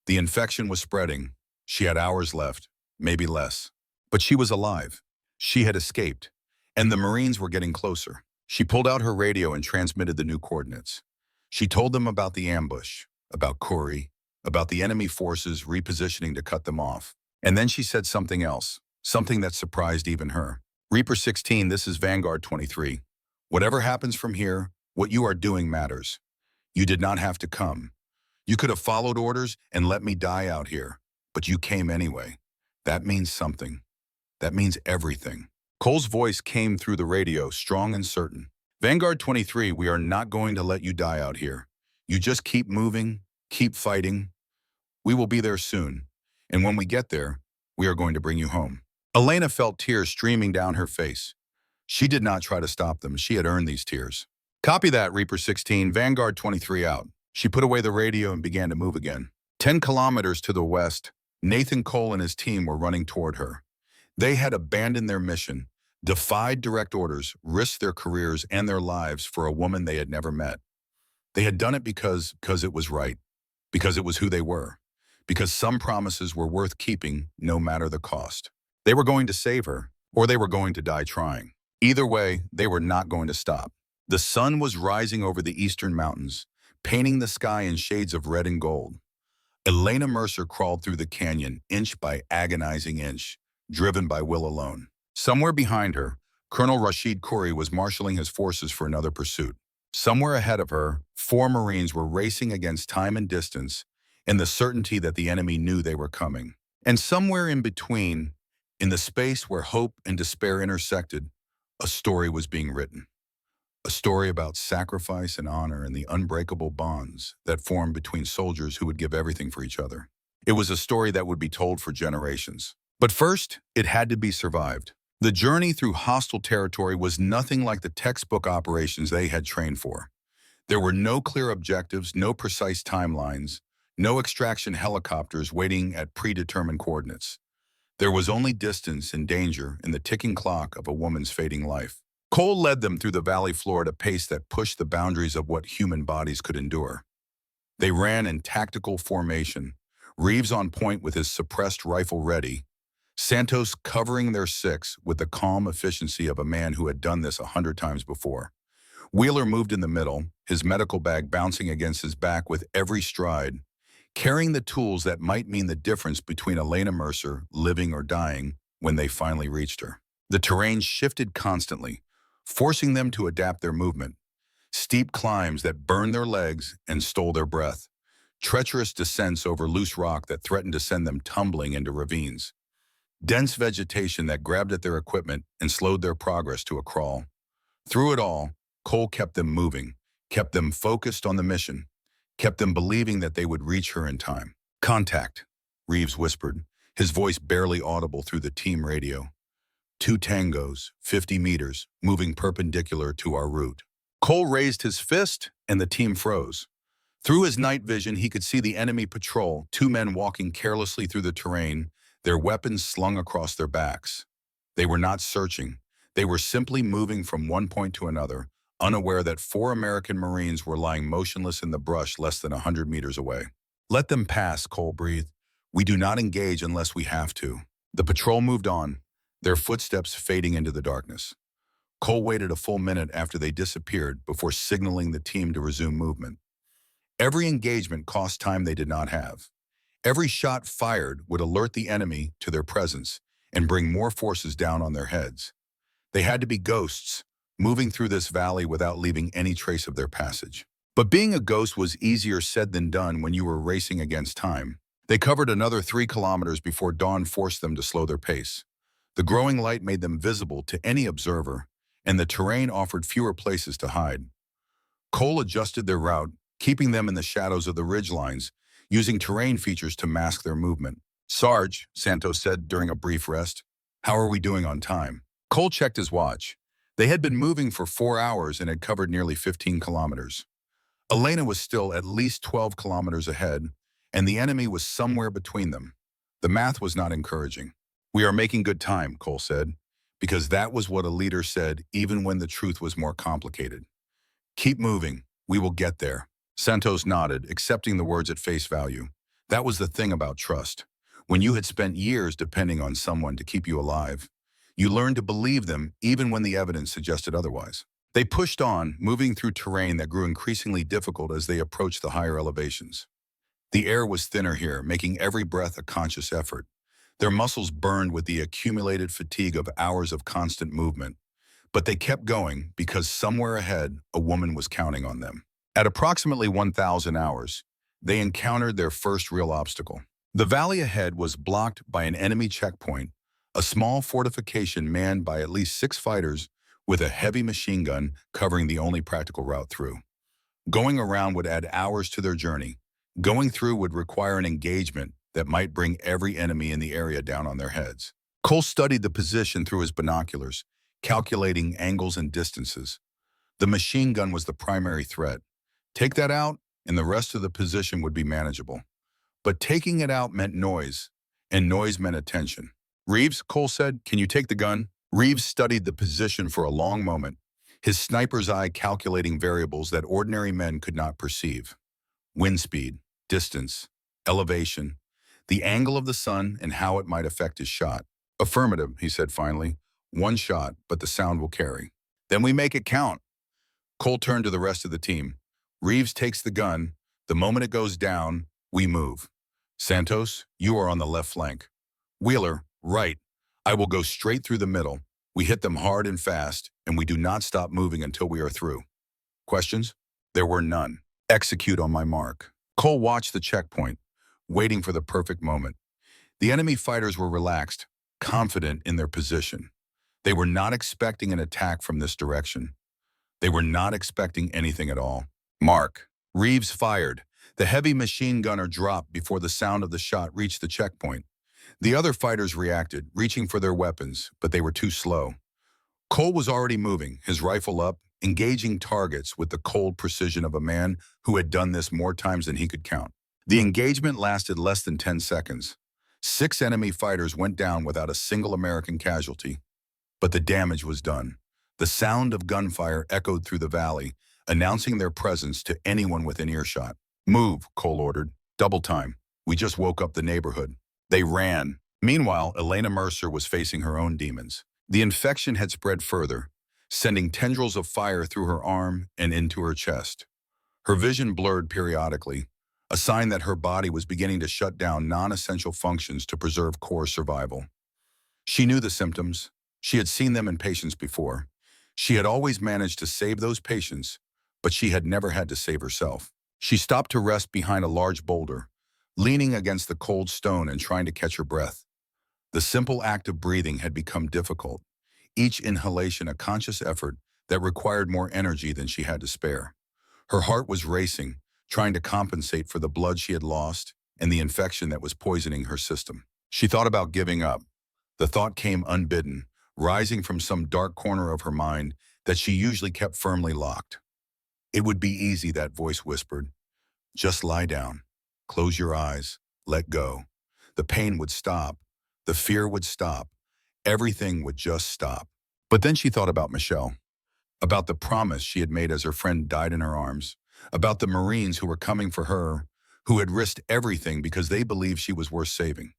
The infection was spreading. She had hours left, maybe less. But she was alive. She had escaped, and the Marines were getting closer. She pulled out her radio and transmitted the new coordinates. She told them about the ambush, about Khoury, about the enemy forces repositioning to cut them off. And then she said something else, something that surprised even her. Reaper 16, this is Vanguard 23. Whatever happens from here, what you are doing matters. You did not have to come. You could have followed orders and let me die out here, but you came anyway. That means something. That means everything. Cole's voice came through the radio, strong and certain. Vanguard 23, we are not going to let you die out here. You just keep moving, keep fighting. We will be there soon. And when we get there, we are going to bring you home. Elena felt tears streaming down her face. She did not try to stop them. She had earned these tears. Copy that, Reaper 16, Vanguard 23 out. She put away the radio and began to move again. 10 kilometers to the west, Nathan Cole and his team were running toward her. They had abandoned their mission, defied direct orders, risked their careers and their lives for a woman they had never met. They had done it because it was right, because it was who they were, because some promises were worth keeping no matter the cost. They were going to save her, or they were going to die trying. Either way, they were not going to stop. The sun was rising over the eastern mountains, painting the sky in shades of red and gold. Elena Mercer crawled through the canyon, inch by agonizing inch, driven by will alone. Somewhere behind her, Colonel Rashid Khoury was marshaling his forces for another pursuit. Somewhere ahead of her, 4 Marines were racing against time and distance in the certainty that the enemy knew they were coming. And somewhere in between, in the space where hope and despair intersected, a story was being written. A story about sacrifice and honor and the unbreakable bonds that formed between soldiers who would give everything for each other. It was a story that would be told for generations. But first, it had to be survived. The journey through hostile territory was nothing like the textbook operations they had trained for. There were no clear objectives, no precise timelines, no extraction helicopters waiting at predetermined coordinates. There was only distance and danger and the ticking clock of a woman's fading life. Cole led them through the valley floor at a pace that pushed the boundaries of what human bodies could endure. They ran in tactical formation, Reeves on point with his suppressed rifle ready, Santos covering their six with the calm efficiency of a man who had done this 100 times before. Wheeler moved in the middle, his medical bag bouncing against his back with every stride, carrying the tools that might mean the difference between Elena Mercer living or dying when they finally reached her. The terrain shifted constantly, forcing them to adapt their movement. Steep climbs that burned their legs and stole their breath. Treacherous descents over loose rock that threatened to send them tumbling into ravines. Dense vegetation that grabbed at their equipment and slowed their progress to a crawl. Through it all, Cole kept them moving, kept them focused on the mission, kept them believing that they would reach her in time. Contact, Reeves whispered, his voice barely audible through the team radio. 2 tangos, 50 meters, moving perpendicular to our route. Cole raised his fist, and the team froze. Through his night vision, he could see the enemy patrol, 2 men walking carelessly through the terrain, their weapons slung across their backs. They were not searching. They were simply moving from one point to another, unaware that 4 American Marines were lying motionless in the brush less than 100 meters away. Let them pass, Cole breathed. We do not engage unless we have to. The patrol moved on, their footsteps fading into the darkness. Cole waited a full minute after they disappeared before signaling the team to resume movement. Every engagement cost time they did not have. Every shot fired would alert the enemy to their presence and bring more forces down on their heads. They had to be ghosts, moving through this valley without leaving any trace of their passage. But being a ghost was easier said than done when you were racing against time. They covered another 3 kilometers before dawn forced them to slow their pace. The growing light made them visible to any observer, and the terrain offered fewer places to hide. Cole adjusted their route, keeping them in the shadows of the ridgelines, using terrain features to mask their movement. Sarge, Santos said during a brief rest, how are we doing on time? Cole checked his watch. They had been moving for 4 hours and had covered nearly 15 kilometers. Elena was still at least 12 kilometers ahead, and the enemy was somewhere between them. The math was not encouraging. We are making good time, Cole said, because that was what a leader said even when the truth was more complicated. Keep moving. We will get there. Santos nodded, accepting the words at face value. That was the thing about trust. When you had spent years depending on someone to keep you alive, you learned to believe them even when the evidence suggested otherwise. They pushed on, moving through terrain that grew increasingly difficult as they approached the higher elevations. The air was thinner here, making every breath a conscious effort. Their muscles burned with the accumulated fatigue of hours of constant movement. But they kept going because somewhere ahead, a woman was counting on them. At approximately 1,000 hours, they encountered their first real obstacle. The valley ahead was blocked by an enemy checkpoint, a small fortification manned by at least 6 fighters with a heavy machine gun covering the only practical route through. Going around would add hours to their journey. Going through would require an engagement that might bring every enemy in the area down on their heads. Cole studied the position through his binoculars, calculating angles and distances. The machine gun was the primary threat. Take that out, and the rest of the position would be manageable. But taking it out meant noise, and noise meant attention. "Reeves," Cole said, "can you take the gun?" Reeves studied the position for a long moment, his sniper's eye calculating variables that ordinary men could not perceive. Wind speed, distance, elevation, the angle of the sun, and how it might affect his shot. "Affirmative," he said finally. "One shot, but the sound will carry." "Then we make it count." Cole turned to the rest of the team. "Reeves takes the gun. The moment it goes down, we move. Santos, you are on the left flank. Wheeler, right. I will go straight through the middle. We hit them hard and fast, and we do not stop moving until we are through." Questions? There were none. "Execute on my mark." Cole watched the checkpoint, waiting for the perfect moment. The enemy fighters were relaxed, confident in their position. They were not expecting an attack from this direction. They were not expecting anything at all. Mark. Reeves fired. The heavy machine gunner dropped before the sound of the shot reached the checkpoint. The other fighters reacted, reaching for their weapons, but they were too slow. Cole was already moving, his rifle up, engaging targets with the cold precision of a man who had done this more times than he could count. The engagement lasted less than 10 seconds. 6 enemy fighters went down without a single American casualty. But the damage was done. The sound of gunfire echoed through the valley, announcing their presence to anyone within earshot. "Move," Cole ordered. "Double time. We just woke up the neighborhood." They ran. Meanwhile, Elena Mercer was facing her own demons. The infection had spread further, sending tendrils of fire through her arm and into her chest. Her vision blurred periodically, a sign that her body was beginning to shut down non-essential functions to preserve core survival. She knew the symptoms. She had seen them in patients before. She had always managed to save those patients, but she had never had to save herself. She stopped to rest behind a large boulder, leaning against the cold stone and trying to catch her breath. The simple act of breathing had become difficult, each inhalation a conscious effort that required more energy than she had to spare. Her heart was racing, trying to compensate for the blood she had lost and the infection that was poisoning her system. She thought about giving up. The thought came unbidden, rising from some dark corner of her mind that she usually kept firmly locked. "It would be easy," that voice whispered. "Just lie down. Close your eyes. Let go. The pain would stop. The fear would stop. Everything would just stop." But then she thought about Michelle, about the promise she had made as her friend died in her arms, about the Marines who were coming for her, who had risked everything because they believed she was worth saving,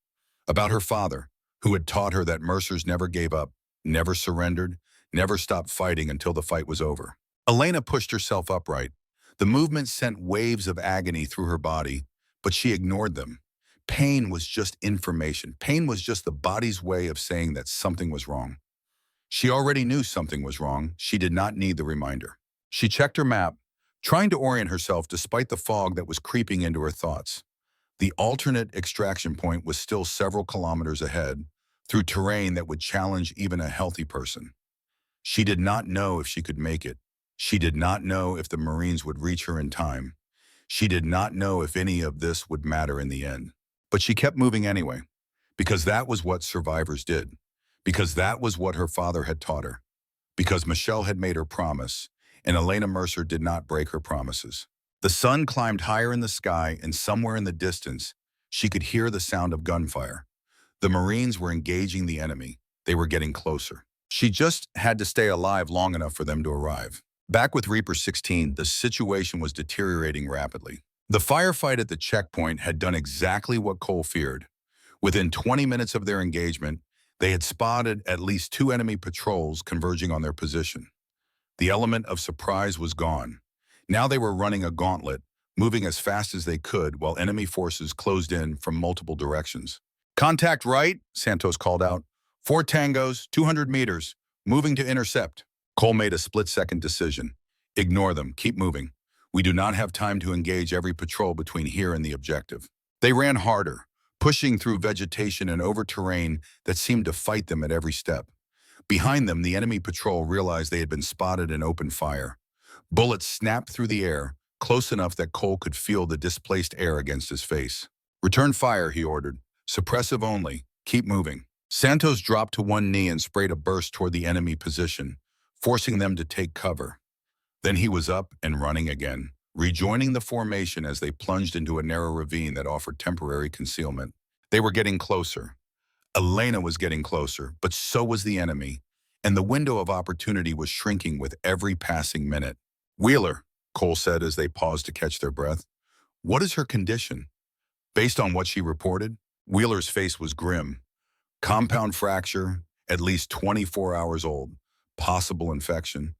about her father, who had taught her that Mercers never gave up, never surrendered, never stopped fighting until the fight was over. Elena pushed herself upright. The movement sent waves of agony through her body, but she ignored them. Pain was just information. Pain was just the body's way of saying that something was wrong. She already knew something was wrong. She did not need the reminder. She checked her map, trying to orient herself despite the fog that was creeping into her thoughts. The alternate extraction point was still several kilometers ahead, through terrain that would challenge even a healthy person. She did not know if she could make it. She did not know if the Marines would reach her in time. She did not know if any of this would matter in the end. But she kept moving anyway, because that was what survivors did, because that was what her father had taught her, because Michelle had made her promise, and Elena Mercer did not break her promises. The sun climbed higher in the sky, and somewhere in the distance, she could hear the sound of gunfire. The Marines were engaging the enemy. They were getting closer. She just had to stay alive long enough for them to arrive. Back with Reaper 16, the situation was deteriorating rapidly. The firefight at the checkpoint had done exactly what Cole feared. Within 20 minutes of their engagement, they had spotted at least 2 enemy patrols converging on their position. The element of surprise was gone. Now they were running a gauntlet, moving as fast as they could while enemy forces closed in from multiple directions. "Contact right," Santos called out. 4 tangos, 200 meters, moving to intercept. Cole made a split-second decision. Ignore them, keep moving. We do not have time to engage every patrol between here and the objective. They ran harder, pushing through vegetation and over terrain that seemed to fight them at every step. Behind them, the enemy patrol realized they had been spotted and opened fire. Bullets snapped through the air, close enough that Cole could feel the displaced air against his face. "Return fire," he ordered. "Suppressive only. Keep moving." Santos dropped to one knee and sprayed a burst toward the enemy position, forcing them to take cover. Then he was up and running again, rejoining the formation as they plunged into a narrow ravine that offered temporary concealment. They were getting closer. Elena was getting closer, but so was the enemy, and the window of opportunity was shrinking with every passing minute. "Wheeler," Cole said as they paused to catch their breath, "what is her condition?" Based on what she reported, Wheeler's face was grim. Compound fracture, at least 24 hours old, possible infection,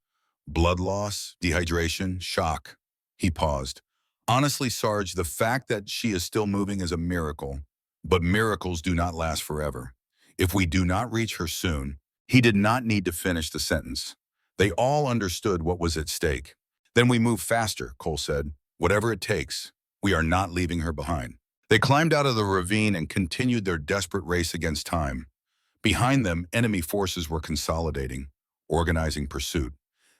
blood loss, dehydration, shock. He paused. "Honestly, Sarge, the fact that she is still moving is a miracle, but miracles do not last forever. If we do not reach her soon." He did not need to finish the sentence. They all understood what was at stake. "Then we move faster," Cole said. "Whatever it takes, we are not leaving her behind." They climbed out of the ravine and continued their desperate race against time. Behind them, enemy forces were consolidating, organizing pursuit.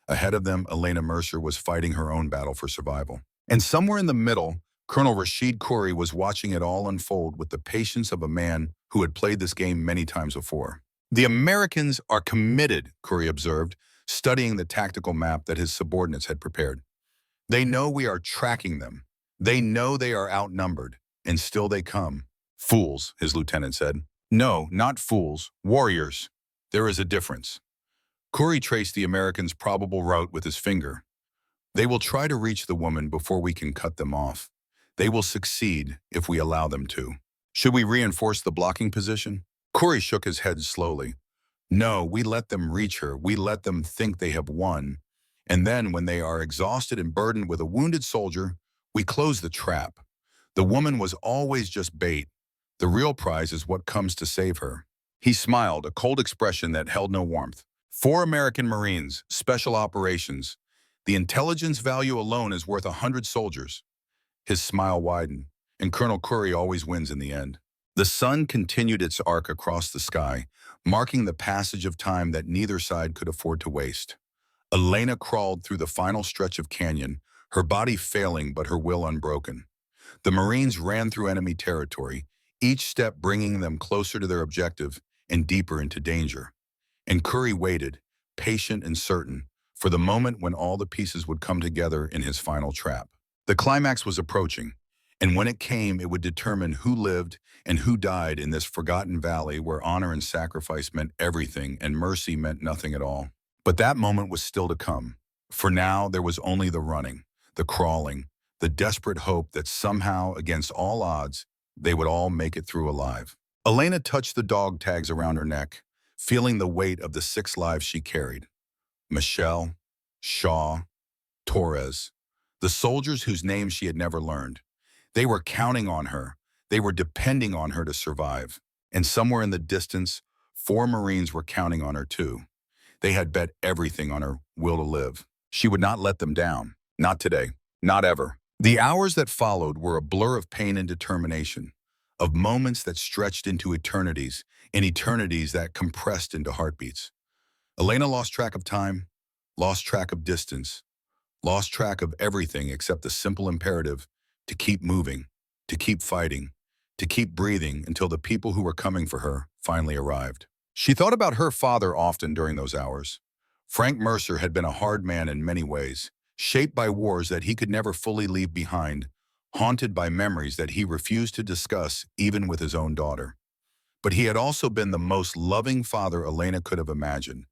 Ahead of them, Elena Mercer was fighting her own battle for survival. And somewhere in the middle, Colonel Rashid Khoury was watching it all unfold with the patience of a man who had played this game many times before. "The Americans are committed," Khoury observed, studying the tactical map that his subordinates had prepared. "They know we are tracking them. They know they are outnumbered, and still they come." "Fools," his lieutenant said. "No, not fools. Warriors. There is a difference." Khoury traced the Americans' probable route with his finger. "They will try to reach the woman before we can cut them off. They will succeed if we allow them to. Should we reinforce the blocking position?" Khoury shook his head slowly. "No, we let them reach her. We let them think they have won. And then, when they are exhausted and burdened with a wounded soldier, we close the trap. The woman was always just bait. The real prize is what comes to save her." He smiled, a cold expression that held no warmth. "4 American Marines, special operations. The intelligence value alone is worth 100 soldiers." His smile widened, and Colonel Khoury always wins in the end. The sun continued its arc across the sky, marking the passage of time that neither side could afford to waste. Elena crawled through the final stretch of canyon, her body failing but her will unbroken. The Marines ran through enemy territory, each step bringing them closer to their objective and deeper into danger. And Khoury waited, patient and certain, for the moment when all the pieces would come together in his final trap. The climax was approaching, and when it came, it would determine who lived and who died in this forgotten valley where honor and sacrifice meant everything and mercy meant nothing at all. But that moment was still to come. For now, there was only the running, the crawling, the desperate hope that somehow, against all odds, they would all make it through alive. Elena touched the dog tags around her neck, feeling the weight of the 6 lives she carried. Michelle, Shaw, Torres, the soldiers whose names she had never learned. They were counting on her. They were depending on her to survive. And somewhere in the distance, 4 Marines were counting on her too. They had bet everything on her will to live. She would not let them down. Not today. Not ever. The hours that followed were a blur of pain and determination, of moments that stretched into eternities, and eternities that compressed into heartbeats. Elena lost track of time, lost track of distance, lost track of everything except the simple imperative to keep moving, to keep fighting, to keep breathing until the people who were coming for her finally arrived. She thought about her father often during those hours. Frank Mercer had been a hard man in many ways, shaped by wars that he could never fully leave behind, haunted by memories that he refused to discuss even with his own daughter. But he had also been the most loving father Elena could have imagined,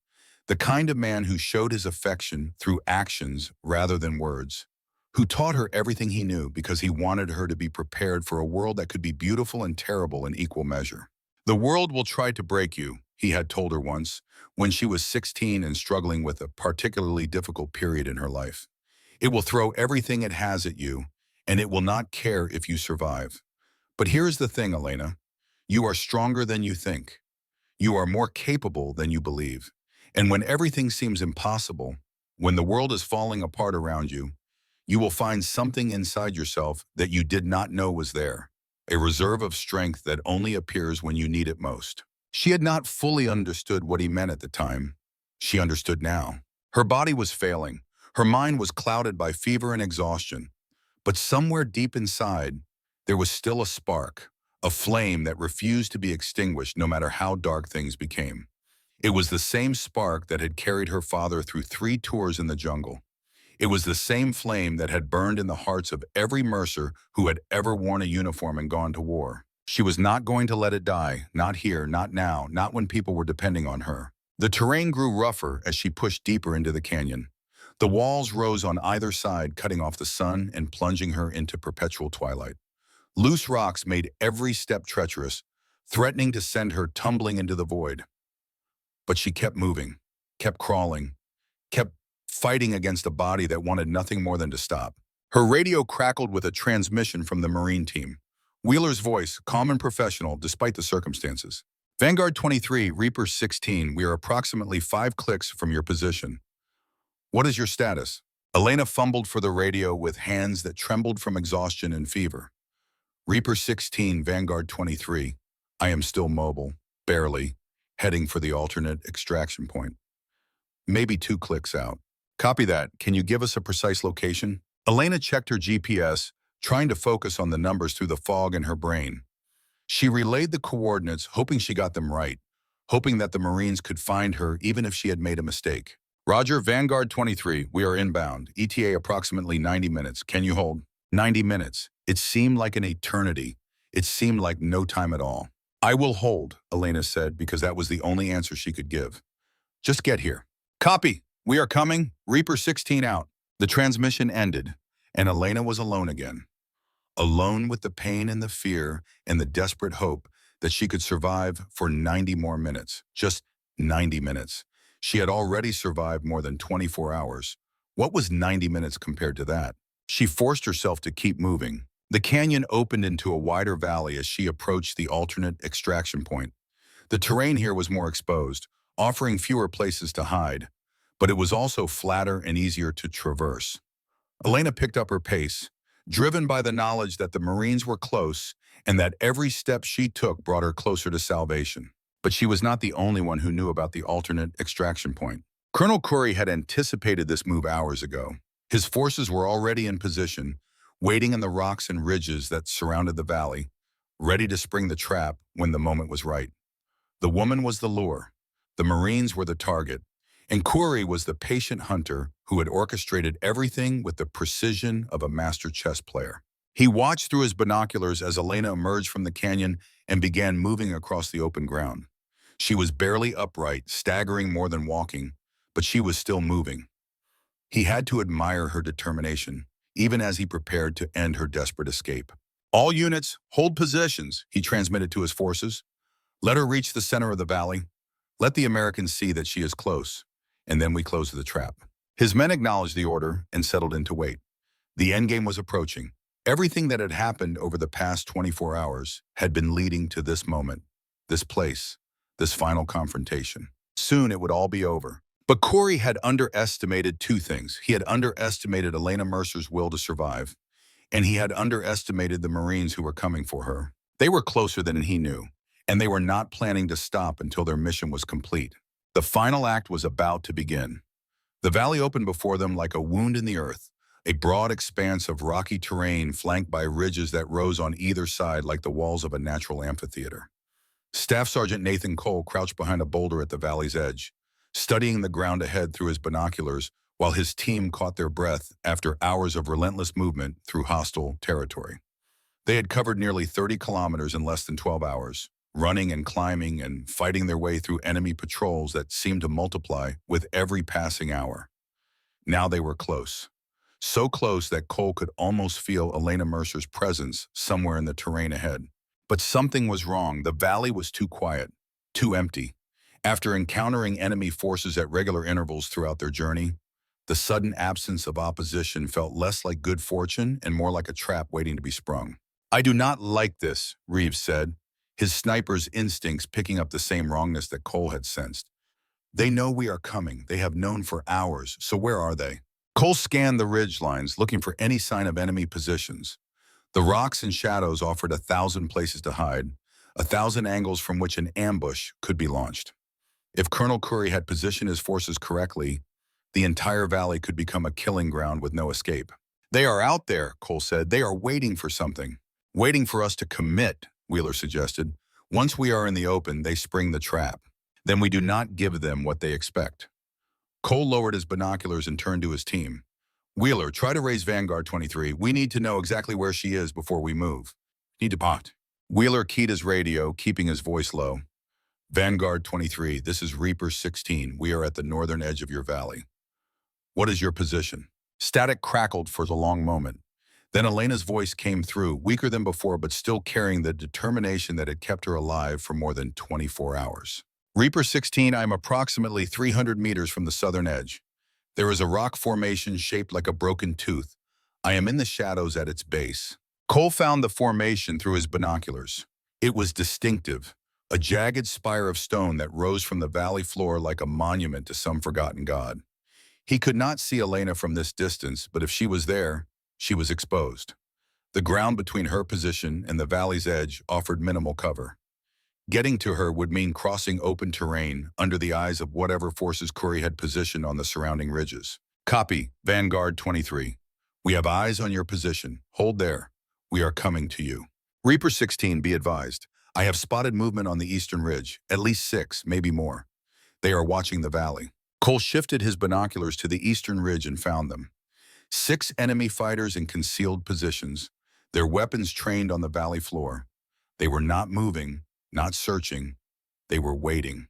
the kind of man who showed his affection through actions rather than words, who taught her everything he knew because he wanted her to be prepared for a world that could be beautiful and terrible in equal measure. "The world will try to break you," he had told her once, when she was 16 and struggling with a particularly difficult period in her life. "It will throw everything it has at you, and it will not care if you survive. But here is the thing, Elena. You are stronger than you think. You are more capable than you believe. And when everything seems impossible, when the world is falling apart around you, You will find something inside yourself that you did not know was there, a reserve of strength that only appears when you need it most. She had not fully understood what he meant at the time. She understood now. Her body was failing. Her mind was clouded by fever and exhaustion. But somewhere deep inside, there was still a spark, a flame that refused to be extinguished no matter how dark things became. It was the same spark that had carried her father through 3 tours in the jungle. It was the same flame that had burned in the hearts of every Mercer who had ever worn a uniform and gone to war. She was not going to let it die, not here, not now, not when people were depending on her. The terrain grew rougher as she pushed deeper into the canyon. The walls rose on either side, cutting off the sun and plunging her into perpetual twilight. Loose rocks made every step treacherous, threatening to send her tumbling into the void. But she kept moving, kept crawling, kept fighting against a body that wanted nothing more than to stop. Her radio crackled with a transmission from the Marine team. Wheeler's voice, calm and professional despite the circumstances. Vanguard 23, Reaper 16, we are approximately 5 clicks from your position. What is your status? Elena fumbled for the radio with hands that trembled from exhaustion and fever. Reaper 16, Vanguard 23, I am still mobile, barely, heading for the alternate extraction point. Maybe 2 clicks out. Copy that. Can you give us a precise location? Elena checked her GPS, trying to focus on the numbers through the fog in her brain. She relayed the coordinates, hoping she got them right, hoping that the Marines could find her even if she had made a mistake. Roger, Vanguard 23, we are inbound. ETA approximately 90 minutes. Can you hold? 90 minutes. It seemed like an eternity. It seemed like no time at all. I will hold, Elena said, because that was the only answer she could give. Just get here. Copy. We are coming. Reaper 16 out. The transmission ended, and Elena was alone again. Alone with the pain and the fear and the desperate hope that she could survive for 90 more minutes. Just 90 minutes. She had already survived more than 24 hours. What was 90 minutes compared to that? She forced herself to keep moving. The canyon opened into a wider valley as she approached the alternate extraction point. The terrain here was more exposed, offering fewer places to hide, but it was also flatter and easier to traverse. Elena picked up her pace, driven by the knowledge that the Marines were close and that every step she took brought her closer to salvation. But she was not the only one who knew about the alternate extraction point. Colonel Curry had anticipated this move hours ago. His forces were already in position, waiting in the rocks and ridges that surrounded the valley, ready to spring the trap when the moment was right. The woman was the lure, the Marines were the target, and Curry was the patient hunter who had orchestrated everything with the precision of a master chess player. He watched through his binoculars as Elena emerged from the canyon and began moving across the open ground. She was barely upright, staggering more than walking, but she was still moving. He had to admire her determination, even as he prepared to end her desperate escape. All units, hold positions, he transmitted to his forces. Let her reach the center of the valley. Let the Americans see that she is close, and then we close the trap. His men acknowledged the order and settled in to wait. The endgame was approaching. Everything that had happened over the past 24 hours had been leading to this moment, this place, this final confrontation. Soon it would all be over. But Corey had underestimated 2 things. He had underestimated Elena Mercer's will to survive, and he had underestimated the Marines who were coming for her. They were closer than he knew, and they were not planning to stop until their mission was complete. The final act was about to begin. The valley opened before them like a wound in the earth, a broad expanse of rocky terrain flanked by ridges that rose on either side like the walls of a natural amphitheater. Staff Sergeant Nathan Cole crouched behind a boulder at the valley's edge, studying the ground ahead through his binoculars while his team caught their breath after hours of relentless movement through hostile territory. They had covered nearly 30 kilometers in less than 12 hours, running and climbing and fighting their way through enemy patrols that seemed to multiply with every passing hour. Now they were close. So close that Cole could almost feel Elena Mercer's presence somewhere in the terrain ahead. But something was wrong. The valley was too quiet, too empty. After encountering enemy forces at regular intervals throughout their journey, the sudden absence of opposition felt less like good fortune and more like a trap waiting to be sprung. I do not like this, Reeves said, his sniper's instincts picking up the same wrongness that Cole had sensed. They know we are coming. They have known for hours, so where are they? Cole scanned the ridge lines, looking for any sign of enemy positions. The rocks and shadows offered 1,000 places to hide, 1,000 angles from which an ambush could be launched. If Colonel Curry had positioned his forces correctly, the entire valley could become a killing ground with no escape. "They are out there," Cole said. "They are waiting for something." "Waiting for us to commit," Wheeler suggested. "Once we are in the open, they spring the trap. Then we do not give them what they expect." Cole lowered his binoculars and turned to his team. "Wheeler, try to raise Vanguard 23. We need to know exactly where she is before we move." "Need to pot." Wheeler keyed his radio, keeping his voice low. "Vanguard 23, this is Reaper 16. We are at the northern edge of your valley. What is your position?" Static crackled for a long moment. Then Elena's voice came through, weaker than before but still carrying the determination that had kept her alive for more than 24 hours. "Reaper 16, I am approximately 300 meters from the southern edge. There is a rock formation shaped like a broken tooth. I am in the shadows at its base." Cole found the formation through his binoculars. It was distinctive, a jagged spire of stone that rose from the valley floor like a monument to some forgotten god. He could not see Elena from this distance, but if she was there, she was exposed. The ground between her position and the valley's edge offered minimal cover. Getting to her would mean crossing open terrain under the eyes of whatever forces Curry had positioned on the surrounding ridges. "Copy, Vanguard 23. We have eyes on your position. Hold there. We are coming to you." "Reaper 16, be advised. I have spotted movement on the eastern ridge, at least 6, maybe more. They are watching the valley." Cole shifted his binoculars to the eastern ridge and found them. 6 enemy fighters in concealed positions, their weapons trained on the valley floor. They were not moving, not searching. They were waiting.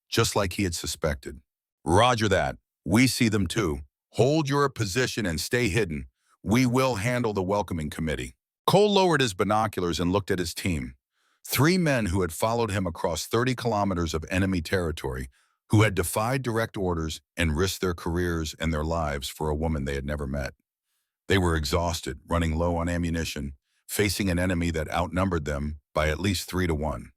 Just like he had suspected. "Roger that. We see them too. Hold your position and stay hidden. We will handle the welcoming committee." Cole lowered his binoculars and looked at his team. 3 men who had followed him across 30 kilometers of enemy territory, who had defied direct orders and risked their careers and their lives for a woman they had never met. They were exhausted, running low on ammunition, facing an enemy that outnumbered them by at least 3 to 1.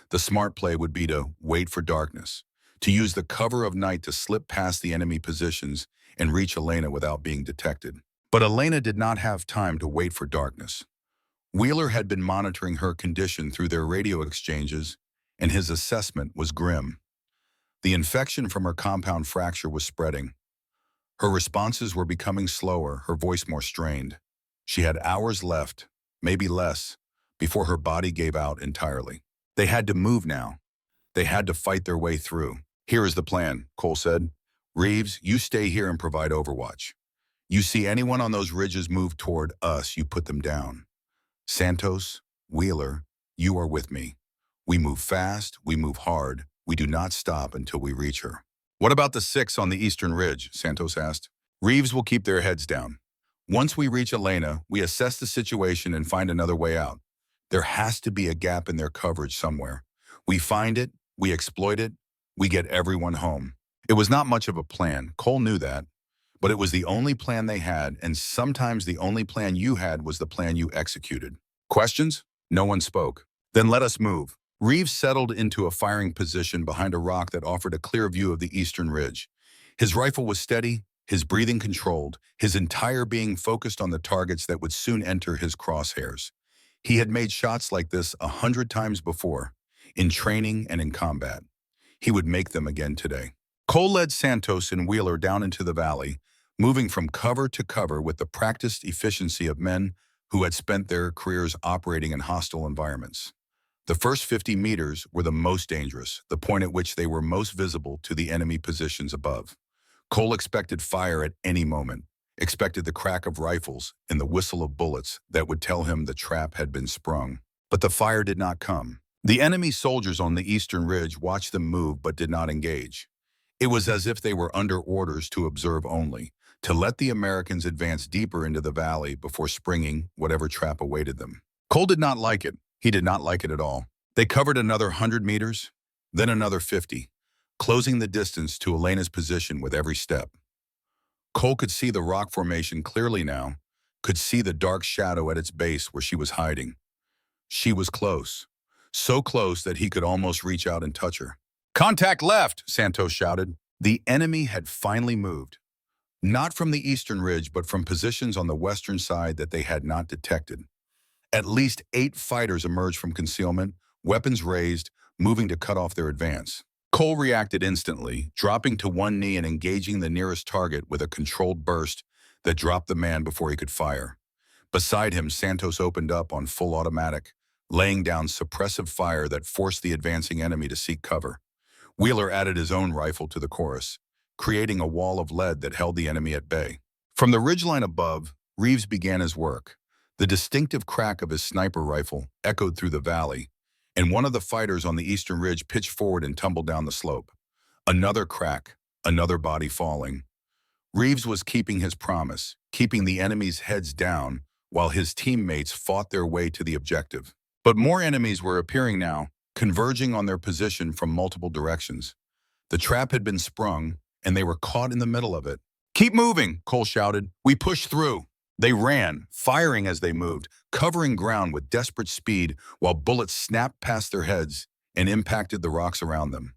The smart play would be to wait for darkness, to use the cover of night to slip past the enemy positions and reach Elena without being detected. But Elena did not have time to wait for darkness. Wheeler had been monitoring her condition through their radio exchanges, and his assessment was grim. The infection from her compound fracture was spreading. Her responses were becoming slower, her voice more strained. She had hours left, maybe less, before her body gave out entirely. They had to move now. They had to fight their way through. "Here is the plan," Cole said. "Reeves, you stay here and provide overwatch. You see anyone on those ridges move toward us, you put them down. Santos, Wheeler, you are with me. We move fast, we move hard. We do not stop until we reach her." "What about the 6 on the eastern ridge?" Santos asked. "Reeves will keep their heads down. Once we reach Elena, we assess the situation and find another way out. There has to be a gap in their coverage somewhere. We find it, we exploit it, we get everyone home." It was not much of a plan, Cole knew that, but it was the only plan they had, and sometimes the only plan you had was the plan you executed. "Questions?" No one spoke. "Then let us move." Reeves settled into a firing position behind a rock that offered a clear view of the eastern ridge. His rifle was steady, his breathing controlled, his entire being focused on the targets that would soon enter his crosshairs. He had made shots like this 100 times before, in training and in combat. He would make them again today. Cole led Santos and Wheeler down into the valley, moving from cover to cover with the practiced efficiency of men who had spent their careers operating in hostile environments. The first 50 meters were the most dangerous, the point at which they were most visible to the enemy positions above. Cole expected fire at any moment, expected the crack of rifles and the whistle of bullets that would tell him the trap had been sprung. But the fire did not come. The enemy soldiers on the eastern ridge watched them move but did not engage. It was as if they were under orders to observe only, to let the Americans advance deeper into the valley before springing whatever trap awaited them. Cole did not like it. He did not like it at all. They covered another 100 meters, then another 50, closing the distance to Elena's position with every step. Cole could see the rock formation clearly now, could see the dark shadow at its base where she was hiding. She was close, so close that he could almost reach out and touch her. "Contact left," Santos shouted. The enemy had finally moved. Not from the eastern ridge, but from positions on the western side that they had not detected. At least 8 fighters emerged from concealment, weapons raised, moving to cut off their advance. Cole reacted instantly, dropping to one knee and engaging the nearest target with a controlled burst that dropped the man before he could fire. Beside him, Santos opened up on full automatic, laying down suppressive fire that forced the advancing enemy to seek cover. Wheeler added his own rifle to the chorus, creating a wall of lead that held the enemy at bay. From the ridgeline above, Reeves began his work. The distinctive crack of his sniper rifle echoed through the valley, and one of the fighters on the eastern ridge pitched forward and tumbled down the slope. Another crack, another body falling. Reeves was keeping his promise, keeping the enemy's heads down while his teammates fought their way to the objective. But more enemies were appearing now, converging on their position from multiple directions. The trap had been sprung, and they were caught in the middle of it. "Keep moving," Cole shouted. "We push through." They ran, firing as they moved, covering ground with desperate speed while bullets snapped past their heads and impacted the rocks around them.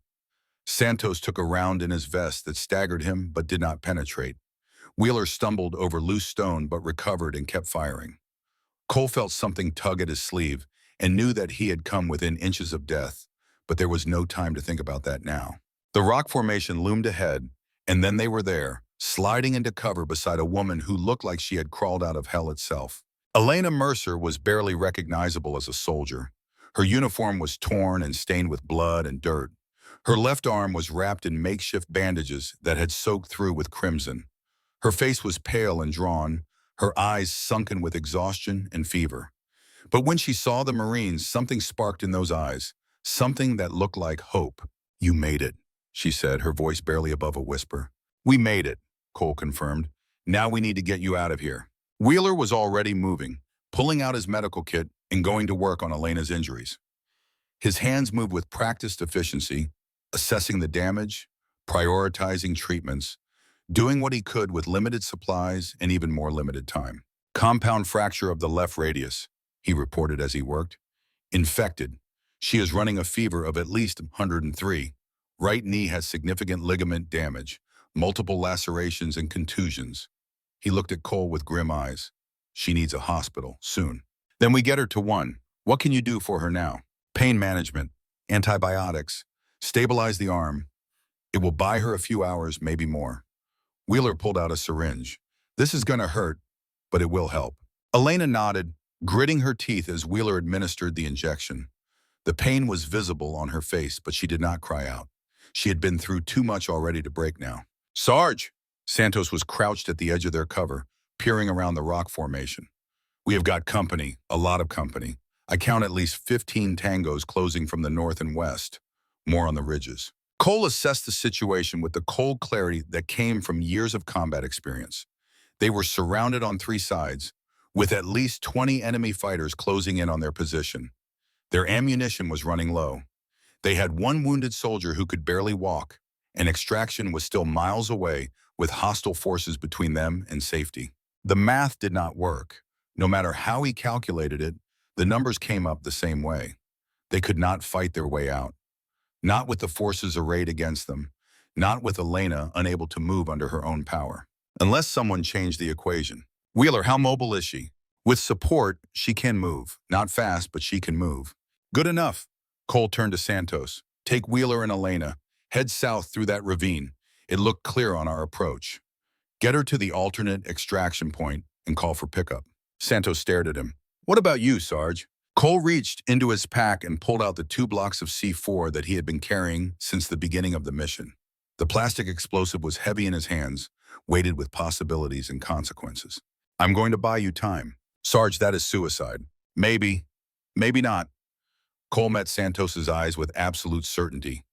Santos took a round in his vest that staggered him but did not penetrate. Wheeler stumbled over loose stone but recovered and kept firing. Cole felt something tug at his sleeve and knew that he had come within inches of death, but there was no time to think about that now. The rock formation loomed ahead, and then they were there, sliding into cover beside a woman who looked like she had crawled out of hell itself. Elena Mercer was barely recognizable as a soldier. Her uniform was torn and stained with blood and dirt. Her left arm was wrapped in makeshift bandages that had soaked through with crimson. Her face was pale and drawn, her eyes sunken with exhaustion and fever. But when she saw the Marines, something sparked in those eyes, something that looked like hope. "You made it," she said, her voice barely above a whisper. "We made it," Cole confirmed. "Now we need to get you out of here." Wheeler was already moving, pulling out his medical kit and going to work on Elena's injuries. His hands moved with practiced efficiency, assessing the damage, prioritizing treatments, doing what he could with limited supplies and even more limited time. "Compound fracture of the left radius," he reported as he worked. "Infected. She is running a fever of at least 103. Right knee has significant ligament damage, multiple lacerations and contusions." He looked at Cole with grim eyes. "She needs a hospital, soon." "Then we get her to one. What can you do for her now?" "Pain management, antibiotics, stabilize the arm. It will buy her a few hours, maybe more." Wheeler pulled out a syringe. "This is going to hurt, but it will help." Elena nodded, gritting her teeth as Wheeler administered the injection. The pain was visible on her face, but she did not cry out. She had been through too much already to break now. "Sarge!" Santos was crouched at the edge of their cover, peering around the rock formation. "We have got company, a lot of company. I count at least 15 tangos closing from the north and west. More on the ridges." Cole assessed the situation with the cold clarity that came from years of combat experience. They were surrounded on 3 sides, with at least 20 enemy fighters closing in on their position. Their ammunition was running low. They had one wounded soldier who could barely walk, and extraction was still miles away with hostile forces between them and safety. The math did not work. No matter how he calculated it, the numbers came up the same way. They could not fight their way out. Not with the forces arrayed against them, not with Elena unable to move under her own power. Unless someone changed the equation. "Wheeler, how mobile is she?" "With support, she can move. Not fast, but she can move." "Good enough." Cole turned to Santos. "Take Wheeler and Elena. Head south through that ravine. It looked clear on our approach. Get her to the alternate extraction point and call for pickup." Santos stared at him. "What about you, Sarge?" Cole reached into his pack and pulled out the 2 blocks of C4 that he had been carrying since the beginning of the mission. The plastic explosive was heavy in his hands, weighted with possibilities and consequences. "I'm going to buy you time." "Sarge, that is suicide." "Maybe. Maybe not." Cole met Santos's eyes with absolute certainty.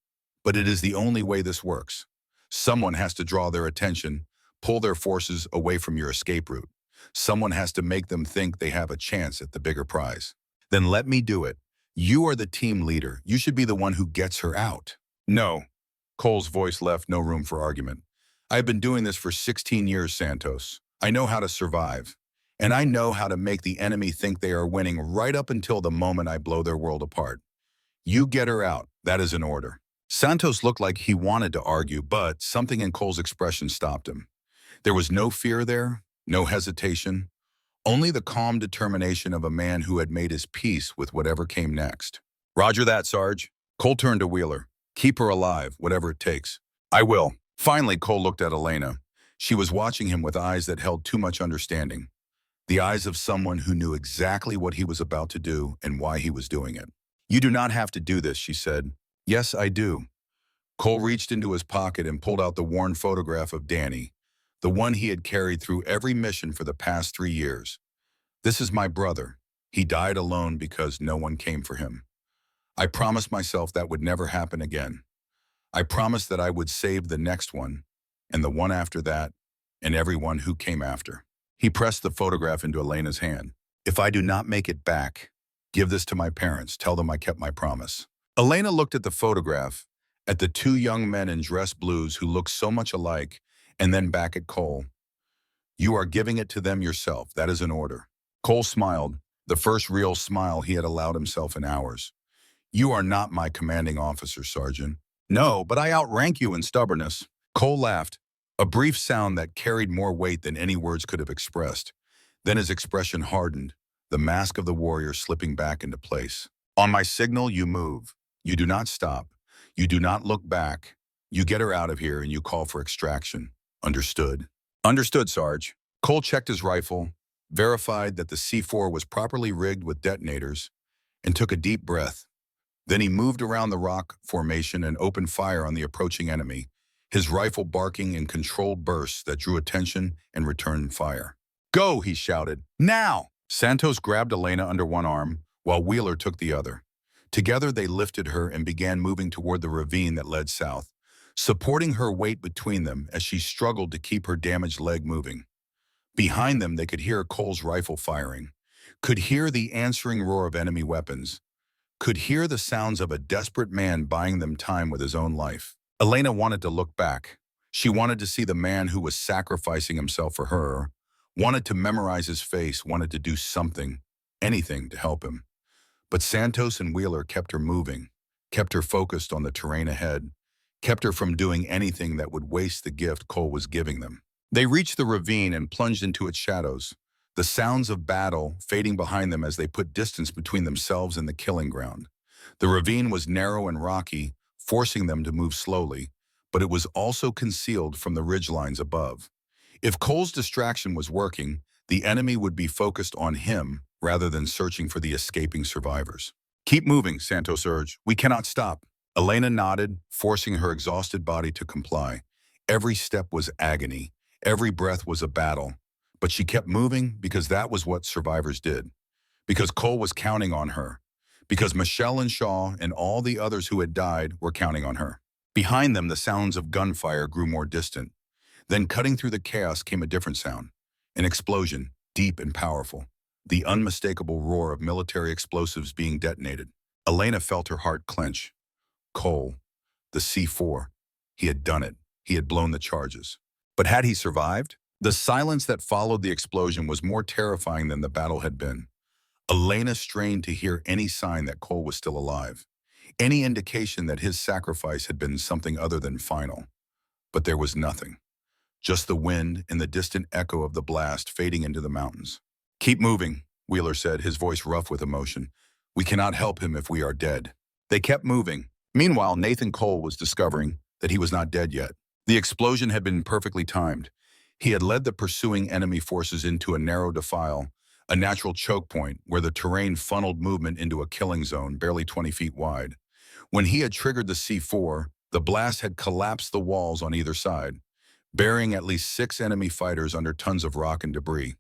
"But it is the only way this works. Someone has to draw their attention, pull their forces away from your escape route. Someone has to make them think they have a chance at the bigger prize." "Then let me do it. You are the team leader. You should be the one who gets her out." "No." Cole's voice left no room for argument. "I have been doing this for 16 years, Santos. I know how to survive. And I know how to make the enemy think they are winning right up until the moment I blow their world apart. You get her out. That is an order." Santos looked like he wanted to argue, but something in Cole's expression stopped him. There was no fear there, no hesitation, only the calm determination of a man who had made his peace with whatever came next. Roger that, Sarge. Cole turned to Wheeler. Keep her alive, whatever it takes. I will. Finally, Cole looked at Elena. She was watching him with eyes that held too much understanding. The eyes of someone who knew exactly what he was about to do and why he was doing it. You do not have to do this, she said. Yes, I do. Cole reached into his pocket and pulled out the worn photograph of Danny, the one he had carried through every mission for the past 3 years. This is my brother. He died alone because no one came for him. I promised myself that would never happen again. I promised that I would save the next one, and the one after that, and everyone who came after. He pressed the photograph into Elena's hand. If I do not make it back, give this to my parents. Tell them I kept my promise. Elena looked at the photograph, at the 2 young men in dress blues who looked so much alike, and then back at Cole. You are giving it to them yourself. That is an order. Cole smiled, the first real smile he had allowed himself in hours. You are not my commanding officer, Sergeant. No, but I outrank you in stubbornness. Cole laughed, a brief sound that carried more weight than any words could have expressed. Then his expression hardened, the mask of the warrior slipping back into place. On my signal, you move. You do not stop. You do not look back. You get her out of here and you call for extraction. Understood? Understood, Sarge. Cole checked his rifle, verified that the C4 was properly rigged with detonators, and took a deep breath. Then he moved around the rock formation and opened fire on the approaching enemy, his rifle barking in controlled bursts that drew attention and returned fire. Go, he shouted. Now! Santos grabbed Elena under one arm, while Wheeler took the other. Together they lifted her and began moving toward the ravine that led south, supporting her weight between them as she struggled to keep her damaged leg moving. Behind them they could hear Cole's rifle firing, could hear the answering roar of enemy weapons, could hear the sounds of a desperate man buying them time with his own life. Elena wanted to look back. She wanted to see the man who was sacrificing himself for her, wanted to memorize his face, wanted to do something, anything to help him. But Santos and Wheeler kept her moving, kept her focused on the terrain ahead, kept her from doing anything that would waste the gift Cole was giving them. They reached the ravine and plunged into its shadows, the sounds of battle fading behind them as they put distance between themselves and the killing ground. The ravine was narrow and rocky, forcing them to move slowly, but it was also concealed from the ridgelines above. If Cole's distraction was working, the enemy would be focused on him rather than searching for the escaping survivors. Keep moving, Santos urged. We cannot stop. Elena nodded, forcing her exhausted body to comply. Every step was agony. Every breath was a battle. But she kept moving because that was what survivors did. Because Cole was counting on her. Because Michelle and Shaw and all the others who had died were counting on her. Behind them, the sounds of gunfire grew more distant. Then cutting through the chaos came a different sound. An explosion, deep and powerful. The unmistakable roar of military explosives being detonated. Elena felt her heart clench. Cole, the C4. He had done it. He had blown the charges. But had he survived? The silence that followed the explosion was more terrifying than the battle had been. Elena strained to hear any sign that Cole was still alive, any indication that his sacrifice had been something other than final. But there was nothing. Just the wind and the distant echo of the blast fading into the mountains. Keep moving, Wheeler said, his voice rough with emotion. We cannot help him if we are dead. They kept moving. Meanwhile, Nathan Cole was discovering that he was not dead yet. The explosion had been perfectly timed. He had led the pursuing enemy forces into a narrow defile, a natural choke point where the terrain funneled movement into a killing zone barely 20 feet wide. When he had triggered the C4, the blast had collapsed the walls on either side, burying at least 6 enemy fighters under tons of rock and debris.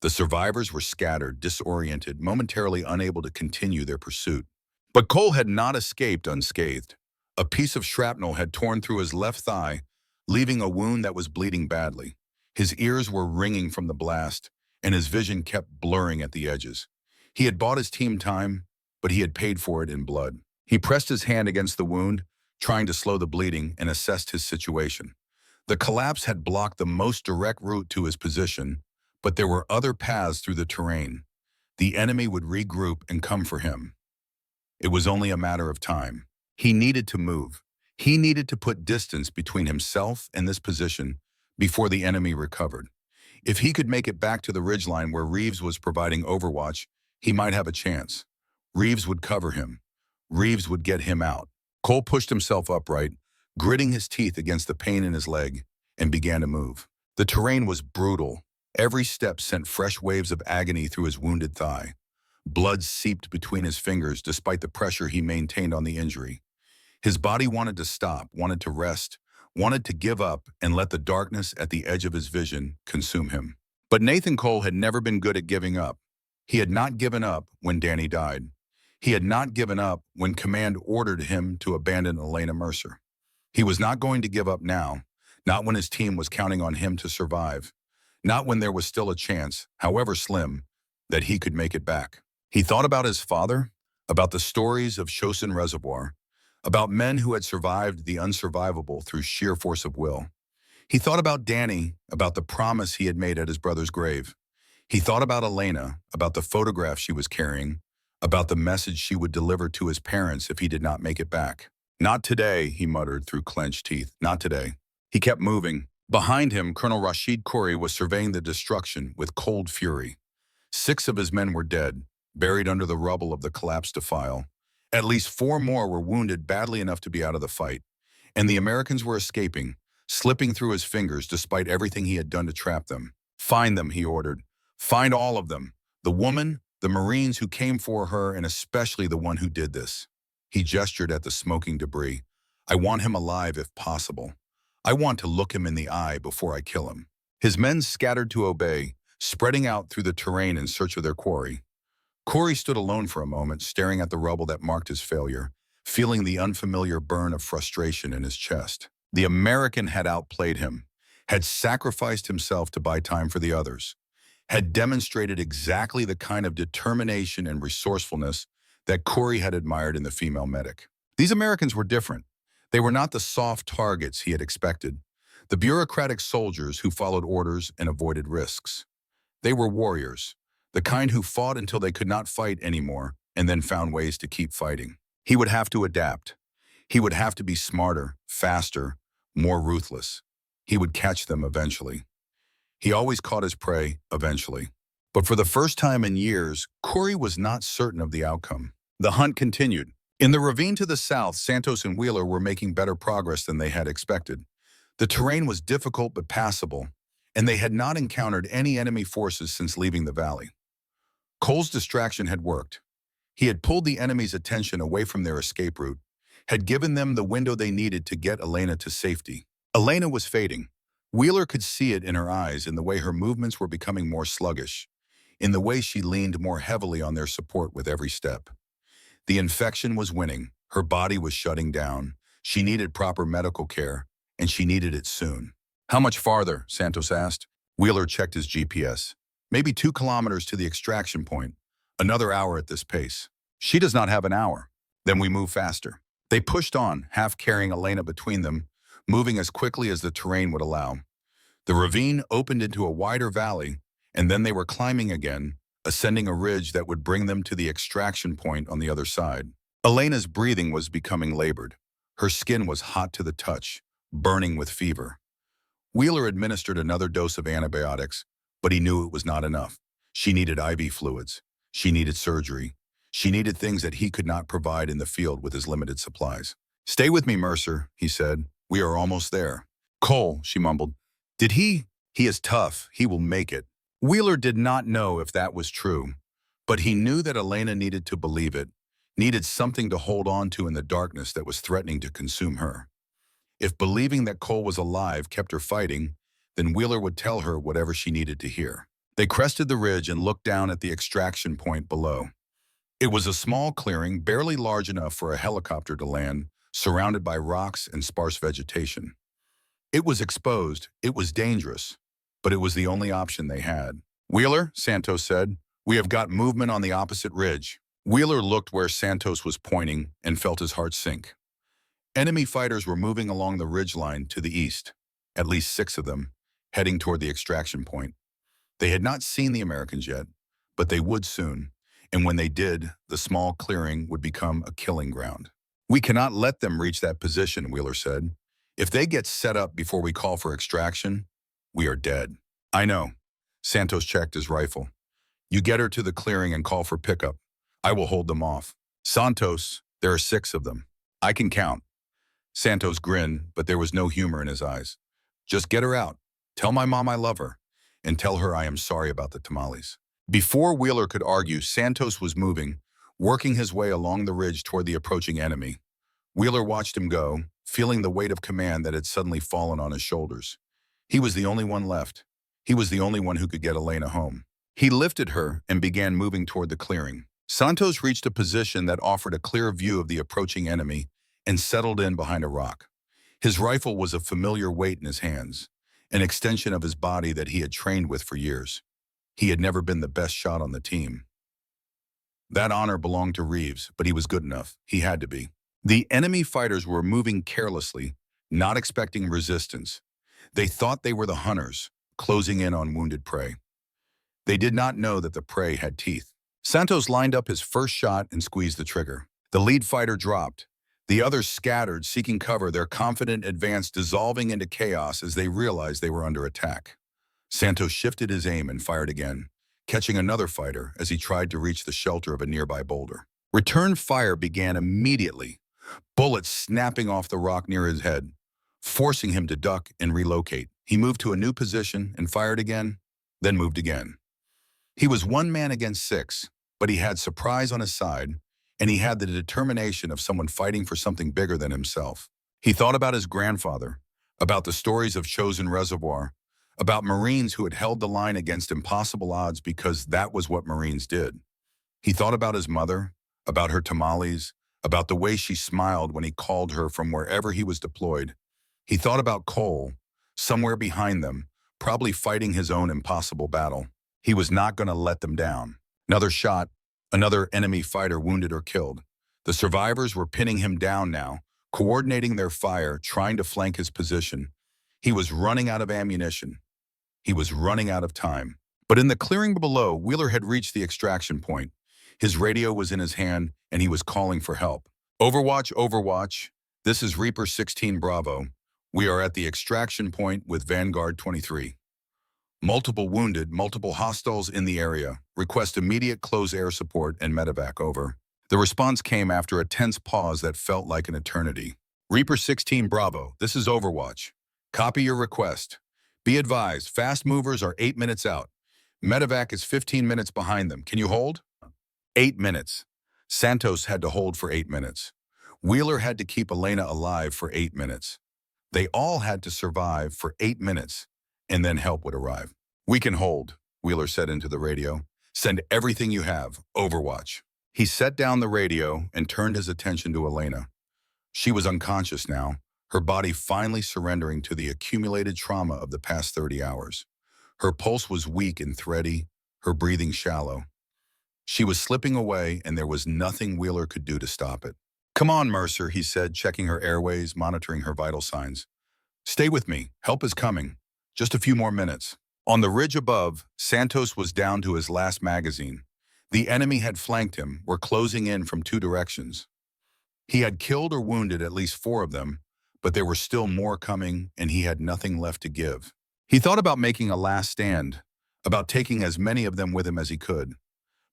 The survivors were scattered, disoriented, momentarily unable to continue their pursuit. But Cole had not escaped unscathed. A piece of shrapnel had torn through his left thigh, leaving a wound that was bleeding badly. His ears were ringing from the blast, and his vision kept blurring at the edges. He had bought his team time, but he had paid for it in blood. He pressed his hand against the wound, trying to slow the bleeding, and assessed his situation. The collapse had blocked the most direct route to his position, but there were other paths through the terrain. The enemy would regroup and come for him. It was only a matter of time. He needed to move. He needed to put distance between himself and this position before the enemy recovered. If he could make it back to the ridgeline where Reeves was providing overwatch, he might have a chance. Reeves would cover him. Reeves would get him out. Cole pushed himself upright, gritting his teeth against the pain in his leg, and began to move. The terrain was brutal. Every step sent fresh waves of agony through his wounded thigh. Blood seeped between his fingers despite the pressure he maintained on the injury. His body wanted to stop, wanted to rest, wanted to give up and let the darkness at the edge of his vision consume him. But Nathan Cole had never been good at giving up. He had not given up when Danny died. He had not given up when command ordered him to abandon Elena Mercer. He was not going to give up now, not when his team was counting on him to survive, not when there was still a chance, however slim, that he could make it back. He thought about his father, about the stories of Chosin Reservoir, about men who had survived the unsurvivable through sheer force of will. He thought about Danny, about the promise he had made at his brother's grave. He thought about Elena, about the photograph she was carrying, about the message she would deliver to his parents if he did not make it back. "Not today," he muttered through clenched teeth. "Not today." He kept moving. Behind him, Colonel Rashid Khoury was surveying the destruction with cold fury. 6 of his men were dead, buried under the rubble of the collapsed defile. At least 4 more were wounded badly enough to be out of the fight. And the Americans were escaping, slipping through his fingers despite everything he had done to trap them. "Find them," he ordered. "Find all of them. The woman, the Marines who came for her, and especially the one who did this." He gestured at the smoking debris. "I want him alive if possible. I want to look him in the eye before I kill him." His men scattered to obey, spreading out through the terrain in search of their quarry. Khoury stood alone for a moment, staring at the rubble that marked his failure, feeling the unfamiliar burn of frustration in his chest. The American had outplayed him, had sacrificed himself to buy time for the others, had demonstrated exactly the kind of determination and resourcefulness that Khoury had admired in the female medic. These Americans were different. They were not the soft targets he had expected, the bureaucratic soldiers who followed orders and avoided risks. They were warriors, the kind who fought until they could not fight anymore and then found ways to keep fighting. He would have to adapt. He would have to be smarter, faster, more ruthless. He would catch them eventually. He always caught his prey eventually. But for the first time in years, Khoury was not certain of the outcome. The hunt continued. In the ravine to the south, Santos and Wheeler were making better progress than they had expected. The terrain was difficult but passable, and they had not encountered any enemy forces since leaving the valley. Cole's distraction had worked. He had pulled the enemy's attention away from their escape route, had given them the window they needed to get Elena to safety. Elena was fading. Wheeler could see it in her eyes, in the way her movements were becoming more sluggish, in the way she leaned more heavily on their support with every step. The infection was winning. Her body was shutting down. She needed proper medical care, and she needed it soon. "How much farther?" Santos asked. Wheeler checked his GPS. "Maybe 2 kilometers to the extraction point. Another hour at this pace." "She does not have an hour." "Then we move faster." They pushed on, half carrying Elena between them, moving as quickly as the terrain would allow. The ravine opened into a wider valley, and then they were climbing again, ascending a ridge that would bring them to the extraction point on the other side. Elena's breathing was becoming labored. Her skin was hot to the touch, burning with fever. Wheeler administered another dose of antibiotics, but he knew it was not enough. She needed IV fluids. She needed surgery. She needed things that he could not provide in the field with his limited supplies. "Stay with me, Mercer," he said. "We are almost there." "Cole," she mumbled. "Did he? He is tough. He will make it." Wheeler did not know if that was true, but he knew that Elena needed to believe it, needed something to hold on to in the darkness that was threatening to consume her. If believing that Cole was alive kept her fighting, then Wheeler would tell her whatever she needed to hear. They crested the ridge and looked down at the extraction point below. It was a small clearing, barely large enough for a helicopter to land, surrounded by rocks and sparse vegetation. It was exposed, it was dangerous, but it was the only option they had. "Wheeler," Santos said, "we have got movement on the opposite ridge." Wheeler looked where Santos was pointing and felt his heart sink. Enemy fighters were moving along the ridgeline to the east, at least 6 of them, heading toward the extraction point. They had not seen the Americans yet, but they would soon, and when they did, the small clearing would become a killing ground. "We cannot let them reach that position," Wheeler said. "If they get set up before we call for extraction, We are dead. I know. Santos checked his rifle. You get her to the clearing and call for pickup. I will hold them off. Santos, there are 6 of them. I can count. Santos grinned, but there was no humor in his eyes. Just get her out. Tell my mom I love her. And tell her I am sorry about the tamales. Before Wheeler could argue, Santos was moving, working his way along the ridge toward the approaching enemy. Wheeler watched him go, feeling the weight of command that had suddenly fallen on his shoulders. He was the only one left. He was the only one who could get Elena home. He lifted her and began moving toward the clearing. Santos reached a position that offered a clear view of the approaching enemy and settled in behind a rock. His rifle was a familiar weight in his hands, an extension of his body that he had trained with for years. He had never been the best shot on the team. That honor belonged to Reeves, but he was good enough. He had to be. The enemy fighters were moving carelessly, not expecting resistance. They thought they were the hunters, closing in on wounded prey. They did not know that the prey had teeth. Santos lined up his first shot and squeezed the trigger. The lead fighter dropped. The others scattered, seeking cover, their confident advance dissolving into chaos as they realized they were under attack. Santos shifted his aim and fired again, catching another fighter as he tried to reach the shelter of a nearby boulder. Return fire began immediately, bullets snapping off the rock near his head, forcing him to duck and relocate. He moved to a new position and fired again, then moved again. He was 1 man against 6, but he had surprise on his side, and he had the determination of someone fighting for something bigger than himself. He thought about his grandfather, about the stories of Chosin Reservoir, about Marines who had held the line against impossible odds because that was what Marines did. He thought about his mother, about her tamales, about the way she smiled when he called her from wherever he was deployed. He thought about Cole, somewhere behind them, probably fighting his own impossible battle. He was not going to let them down. Another shot, another enemy fighter wounded or killed. The survivors were pinning him down now, coordinating their fire, trying to flank his position. He was running out of ammunition. He was running out of time. But in the clearing below, Wheeler had reached the extraction point. His radio was in his hand, and he was calling for help. Overwatch, Overwatch. This is Reaper 16 Bravo. We are at the extraction point with Vanguard 23. Multiple wounded, multiple hostiles in the area. Request immediate close air support and medevac, over. The response came after a tense pause that felt like an eternity. Reaper 16 Bravo, this is Overwatch. Copy your request. Be advised, fast movers are 8 minutes out. Medevac is 15 minutes behind them. Can you hold? 8 minutes. Santos had to hold for 8 minutes. Wheeler had to keep Elena alive for 8 minutes. They all had to survive for 8 minutes, and then help would arrive. We can hold, Wheeler said into the radio. Send everything you have, Overwatch. He set down the radio and turned his attention to Elena. She was unconscious now, her body finally surrendering to the accumulated trauma of the past 30 hours. Her pulse was weak and thready, her breathing shallow. She was slipping away, and there was nothing Wheeler could do to stop it. Come on, Mercer, he said, checking her airways, monitoring her vital signs. Stay with me. Help is coming. Just a few more minutes. On the ridge above, Santos was down to his last magazine. The enemy had flanked him, were closing in from 2 directions. He had killed or wounded at least 4 of them, but there were still more coming, and he had nothing left to give. He thought about making a last stand, about taking as many of them with him as he could.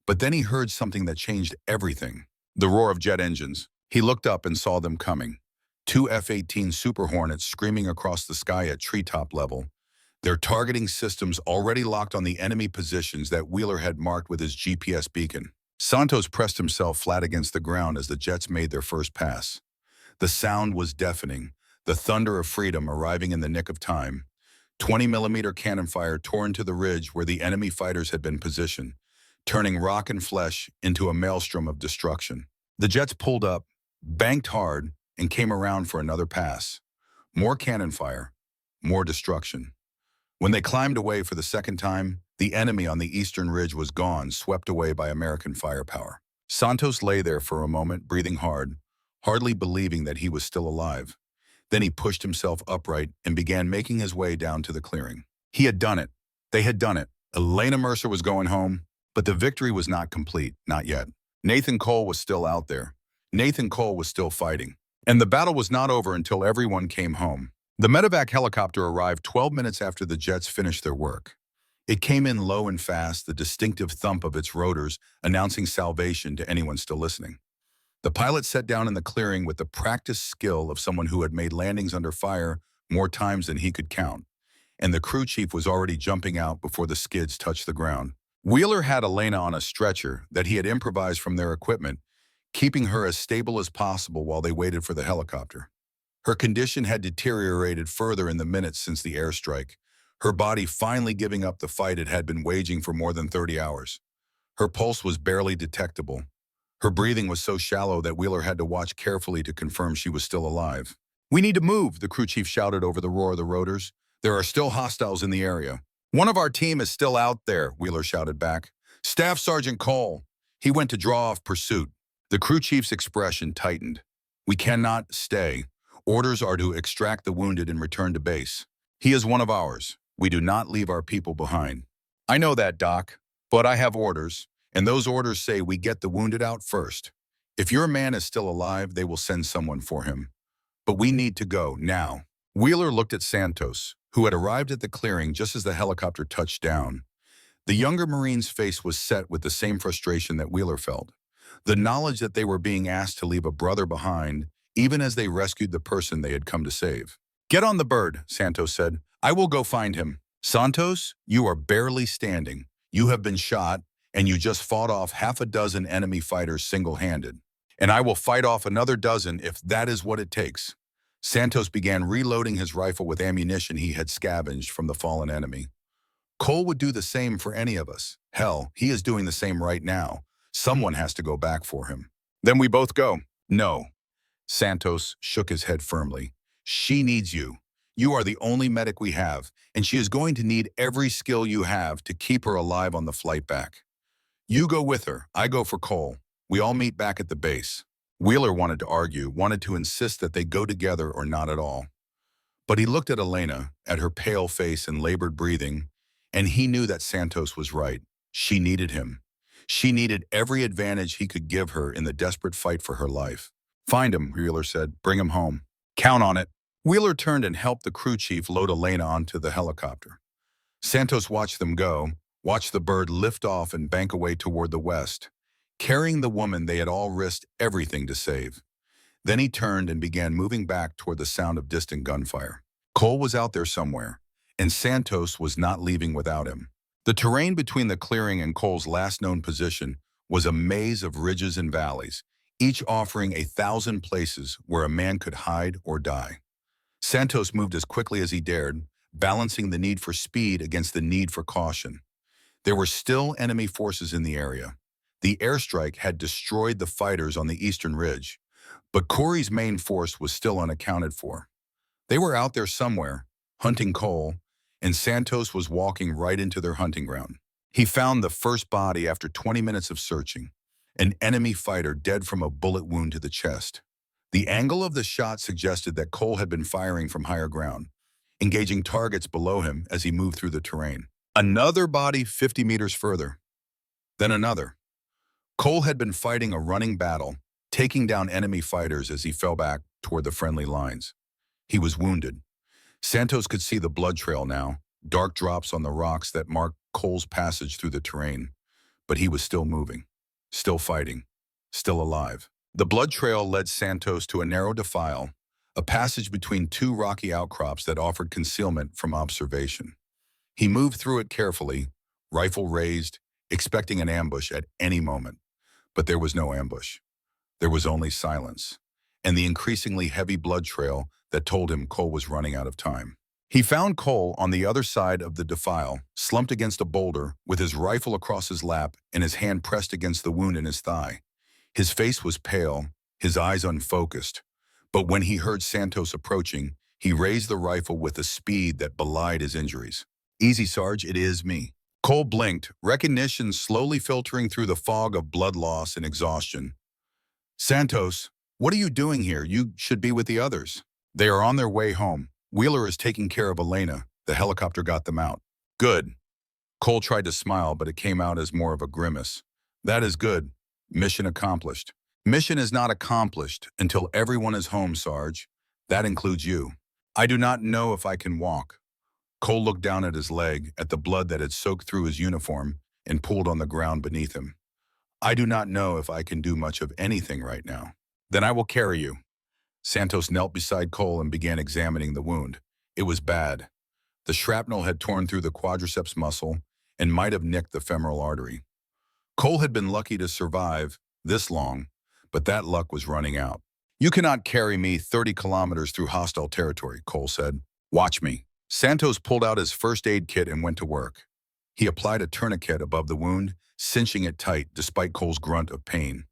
But then he heard something that changed everything. The roar of jet engines. He looked up and saw them coming. 2 F-18 Super Hornets screaming across the sky at treetop level, their targeting systems already locked on the enemy positions that Wheeler had marked with his GPS beacon. Santos pressed himself flat against the ground as the jets made their first pass. The sound was deafening, the thunder of freedom arriving in the nick of time. 20-millimeter cannon fire tore into the ridge where the enemy fighters had been positioned, turning rock and flesh into a maelstrom of destruction. The jets pulled up, banked hard, and came around for another pass. More cannon fire, more destruction. When they climbed away for the second time, the enemy on the eastern ridge was gone, swept away by American firepower. Santos lay there for a moment, breathing hard, hardly believing that he was still alive. Then he pushed himself upright and began making his way down to the clearing. He had done it. They had done it. Elena Mercer was going home, but the victory was not complete, not yet. Nathan Cole was still out there. Nathan Cole was still fighting. And the battle was not over until everyone came home. The medevac helicopter arrived 12 minutes after the jets finished their work. It came in low and fast, the distinctive thump of its rotors announcing salvation to anyone still listening. The pilot sat down in the clearing with the practiced skill of someone who had made landings under fire more times than he could count, and the crew chief was already jumping out before the skids touched the ground. Wheeler had Elena on a stretcher that he had improvised from their equipment, keeping her as stable as possible while they waited for the helicopter. Her condition had deteriorated further in the minutes since the airstrike, her body finally giving up the fight it had been waging for more than 30 hours. Her pulse was barely detectable. Her breathing was so shallow that Wheeler had to watch carefully to confirm she was still alive. "We need to move," the crew chief shouted over the roar of the rotors. "There are still hostiles in the area." "One of our team is still out there," Wheeler shouted back. "Staff Sergeant Cole. He went to draw off pursuit." The crew chief's expression tightened. "We cannot stay. Orders are to extract the wounded and return to base. He is one of ours. We do not leave our people behind." "I know that, Doc, but I have orders, and those orders say we get the wounded out first. If your man is still alive, they will send someone for him. But we need to go, now." Wheeler looked at Santos, who had arrived at the clearing just as the helicopter touched down. The younger Marine's face was set with the same frustration that Wheeler felt. The knowledge that they were being asked to leave a brother behind, even as they rescued the person they had come to save. "Get on the bird," Santos said. "I will go find him." "Santos, you are barely standing. You have been shot, and you just fought off half a dozen enemy fighters single-handed. And I will fight off another dozen if that is what it takes." Santos began reloading his rifle with ammunition he had scavenged from the fallen enemy. "Cole would do the same for any of us. Hell, he is doing the same right now. Someone has to go back for him." "Then we both go." "No." Santos shook his head firmly. "She needs you. You are the only medic we have, and she is going to need every skill you have to keep her alive on the flight back. You go with her. I go for Cole. We all meet back at the base." Wheeler wanted to argue, wanted to insist that they go together or not at all. But he looked at Elena, at her pale face and labored breathing, and he knew that Santos was right. She needed him. She needed every advantage he could give her in the desperate fight for her life. "Find him," Wheeler said. "Bring him home." "Count on it." Wheeler turned and helped the crew chief load Elena onto the helicopter. Santos watched them go, watched the bird lift off and bank away toward the west, carrying the woman they had all risked everything to save. Then he turned and began moving back toward the sound of distant gunfire. Cole was out there somewhere, and Santos was not leaving without him. The terrain between the clearing and Cole's last known position was a maze of ridges and valleys, each offering 1,000 places where a man could hide or die. Santos moved as quickly as he dared, balancing the need for speed against the need for caution. There were still enemy forces in the area. The airstrike had destroyed the fighters on the eastern ridge, but Corey's main force was still unaccounted for. They were out there somewhere, hunting Cole, and Santos was walking right into their hunting ground. He found the first body after 20 minutes of searching, an enemy fighter dead from a bullet wound to the chest. The angle of the shot suggested that Cole had been firing from higher ground, engaging targets below him as he moved through the terrain. Another body 50 meters further. Then another. Cole had been fighting a running battle, taking down enemy fighters as he fell back toward the friendly lines. He was wounded. Santos could see the blood trail now, dark drops on the rocks that marked Cole's passage through the terrain. But he was still moving, still fighting, still alive. The blood trail led Santos to a narrow defile, a passage between two rocky outcrops that offered concealment from observation. He moved through it carefully, rifle raised, expecting an ambush at any moment. But there was no ambush. There was only silence, and the increasingly heavy blood trail that told him Cole was running out of time. He found Cole on the other side of the defile, slumped against a boulder, with his rifle across his lap and his hand pressed against the wound in his thigh. His face was pale, his eyes unfocused, but when he heard Santos approaching, he raised the rifle with a speed that belied his injuries. "Easy, Sarge, it is me." Cole blinked, recognition slowly filtering through the fog of blood loss and exhaustion. "Santos, what are you doing here? You should be with the others." "They are on their way home. Wheeler is taking care of Elena. The helicopter got them out." "Good." Cole tried to smile, but it came out as more of a grimace. "That is good. Mission accomplished." "Mission is not accomplished until everyone is home, Sarge. That includes you." I do not know if I can walk. Cole looked down at his leg, at the blood that had soaked through his uniform and pooled on the ground beneath him. I do not know if I can do much of anything right now. Then I will carry you. Santos knelt beside Cole and began examining the wound. It was bad. The shrapnel had torn through the quadriceps muscle and might have nicked the femoral artery. Cole had been lucky to survive this long, but that luck was running out. You cannot carry me 30 kilometers through hostile territory, Cole said. Watch me. Santos pulled out his first aid kit and went to work. He applied a tourniquet above the wound, cinching it tight despite Cole's grunt of pain.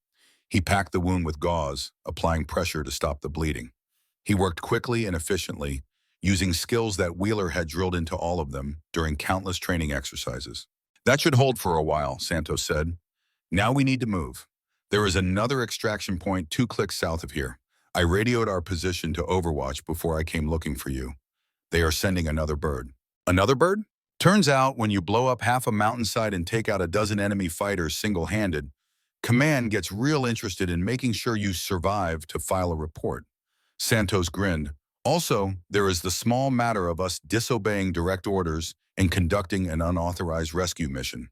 He packed the wound with gauze, applying pressure to stop the bleeding. He worked quickly and efficiently, using skills that Wheeler had drilled into all of them during countless training exercises. That should hold for a while, Santos said. Now we need to move. There is another extraction point 2 clicks south of here. I radioed our position to Overwatch before I came looking for you. They are sending another bird. Another bird? Turns out when you blow up half a mountainside and take out a dozen enemy fighters single-handed, Command gets real interested in making sure you survive to file a report. Santos grinned. Also, there is the small matter of us disobeying direct orders and conducting an unauthorized rescue mission.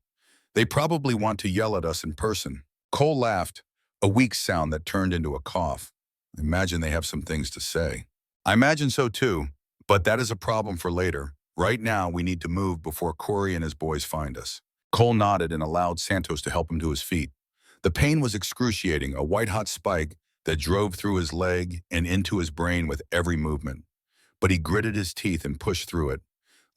They probably want to yell at us in person. Cole laughed, a weak sound that turned into a cough. Imagine they have some things to say. I imagine so too, but that is a problem for later. Right now, we need to move before Corey and his boys find us. Cole nodded and allowed Santos to help him to his feet. The pain was excruciating, a white-hot spike that drove through his leg and into his brain with every movement. But he gritted his teeth and pushed through it,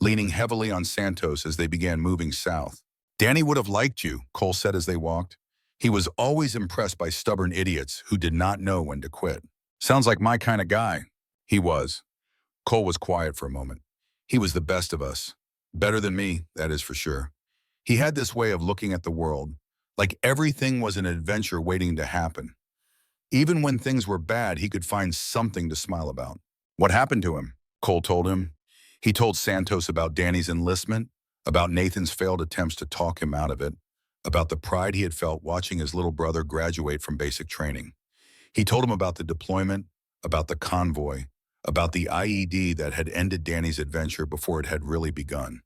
leaning heavily on Santos as they began moving south. Danny would have liked you, Cole said as they walked. He was always impressed by stubborn idiots who did not know when to quit. Sounds like my kind of guy. He was. Cole was quiet for a moment. He was the best of us. Better than me, that is for sure. He had this way of looking at the world, like everything was an adventure waiting to happen. Even when things were bad, he could find something to smile about. What happened to him? Cole told him. He told Santos about Danny's enlistment, about Nathan's failed attempts to talk him out of it, about the pride he had felt watching his little brother graduate from basic training. He told him about the deployment, about the convoy, about the IED that had ended Danny's adventure before it had really begun.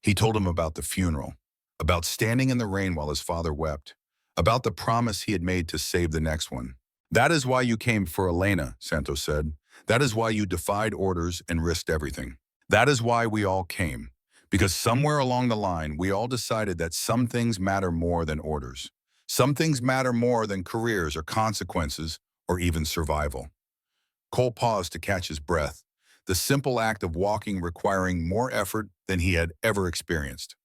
He told him about the funeral, about standing in the rain while his father wept, about the promise he had made to save the next one. That is why you came for Elena, Santos said. That is why you defied orders and risked everything. That is why we all came. Because somewhere along the line, we all decided that some things matter more than orders. Some things matter more than careers or consequences or even survival. Cole paused to catch his breath, the simple act of walking requiring more effort than he had ever experienced.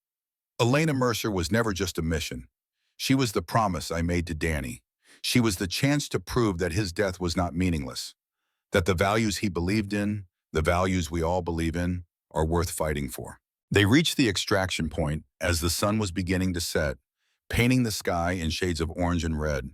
Elena Mercer was never just a mission. She was the promise I made to Danny. She was the chance to prove that his death was not meaningless, that the values he believed in, the values we all believe in, are worth fighting for. They reached the extraction point as the sun was beginning to set, painting the sky in shades of orange and red.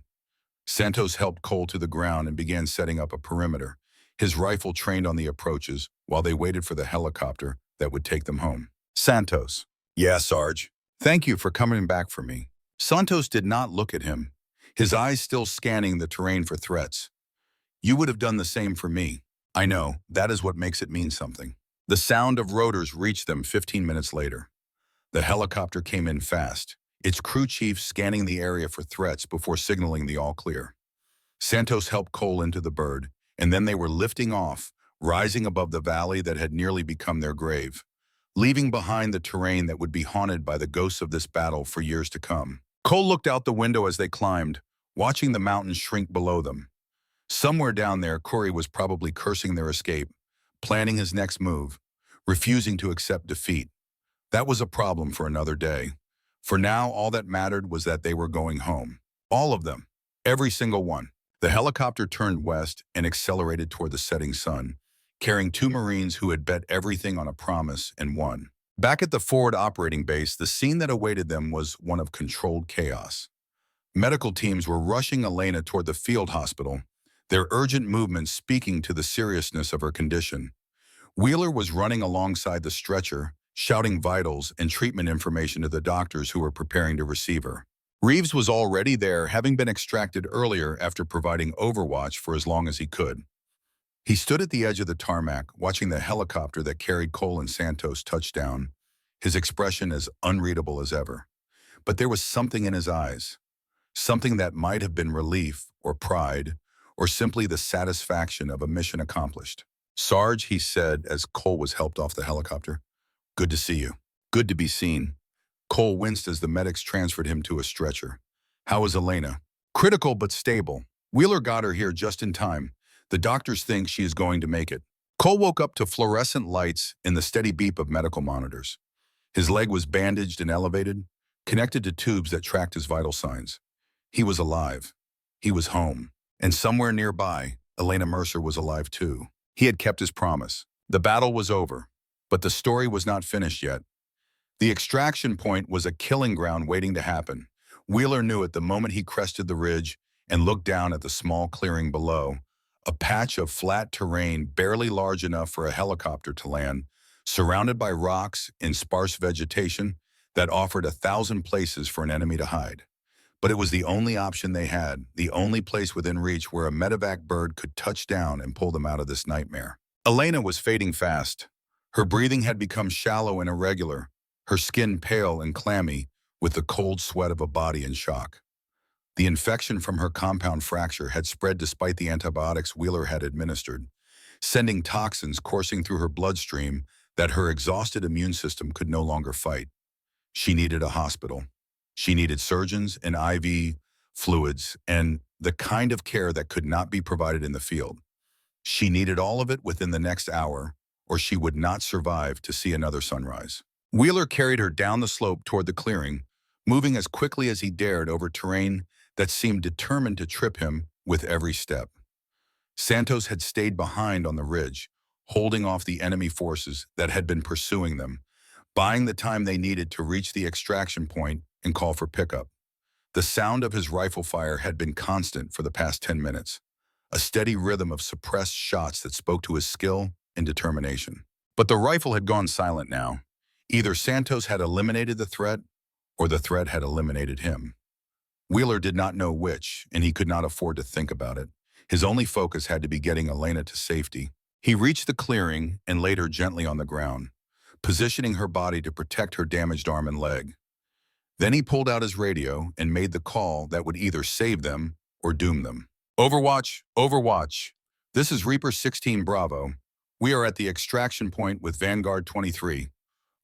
Santos helped Cole to the ground and began setting up a perimeter, his rifle trained on the approaches while they waited for the helicopter that would take them home. Santos. Yeah, Sarge. Thank you for coming back for me. Santos did not look at him, his eyes still scanning the terrain for threats. You would have done the same for me. I know, that is what makes it mean something. The sound of rotors reached them 15 minutes later. The helicopter came in fast, its crew chief scanning the area for threats before signaling the all-clear. Santos helped Cole into the bird, and then they were lifting off, rising above the valley that had nearly become their grave, leaving behind the terrain that would be haunted by the ghosts of this battle for years to come. Cole looked out the window as they climbed, watching the mountains shrink below them. Somewhere down there, Corey was probably cursing their escape, planning his next move, refusing to accept defeat. That was a problem for another day. For now, all that mattered was that they were going home. All of them. Every single one. The helicopter turned west and accelerated toward the setting sun, carrying 2 Marines who had bet everything on a promise and won. Back at the forward operating base, the scene that awaited them was one of controlled chaos. Medical teams were rushing Elena toward the field hospital, their urgent movements speaking to the seriousness of her condition. Wheeler was running alongside the stretcher, shouting vitals and treatment information to the doctors who were preparing to receive her. Reeves was already there, having been extracted earlier after providing overwatch for as long as he could. He stood at the edge of the tarmac, watching the helicopter that carried Cole and Santos touch down, his expression as unreadable as ever. But there was something in his eyes, something that might have been relief or pride, or simply the satisfaction of a mission accomplished. "Sarge," he said as Cole was helped off the helicopter, "good to see you. Good to be seen." Cole winced as the medics transferred him to a stretcher. "How is Elena?" "Critical but stable. Wheeler got her here just in time. The doctors think she is going to make it." Cole woke up to fluorescent lights and the steady beep of medical monitors. His leg was bandaged and elevated, connected to tubes that tracked his vital signs. He was alive. He was home. And somewhere nearby, Elena Mercer was alive too. He had kept his promise. The battle was over, but the story was not finished yet. The extraction point was a killing ground waiting to happen. Wheeler knew it the moment he crested the ridge and looked down at the small clearing below, a patch of flat terrain barely large enough for a helicopter to land, surrounded by rocks and sparse vegetation that offered 1,000 places for an enemy to hide. But it was the only option they had, the only place within reach where a medevac bird could touch down and pull them out of this nightmare. Elena was fading fast. Her breathing had become shallow and irregular, her skin pale and clammy with the cold sweat of a body in shock. The infection from her compound fracture had spread despite the antibiotics Wheeler had administered, sending toxins coursing through her bloodstream that her exhausted immune system could no longer fight. She needed a hospital. She needed surgeons and IV fluids and the kind of care that could not be provided in the field. She needed all of it within the next hour, or she would not survive to see another sunrise. Wheeler carried her down the slope toward the clearing, moving as quickly as he dared over terrain that seemed determined to trip him with every step. Santos had stayed behind on the ridge, holding off the enemy forces that had been pursuing them, buying the time they needed to reach the extraction point and call for pickup. The sound of his rifle fire had been constant for the past 10 minutes, a steady rhythm of suppressed shots that spoke to his skill and determination. But the rifle had gone silent now. Either Santos had eliminated the threat, or the threat had eliminated him. Wheeler did not know which, and he could not afford to think about it. His only focus had to be getting Elena to safety. He reached the clearing and laid her gently on the ground, positioning her body to protect her damaged arm and leg. Then he pulled out his radio and made the call that would either save them or doom them. "Overwatch, Overwatch. This is Reaper 16 Bravo. We are at the extraction point with Vanguard 23.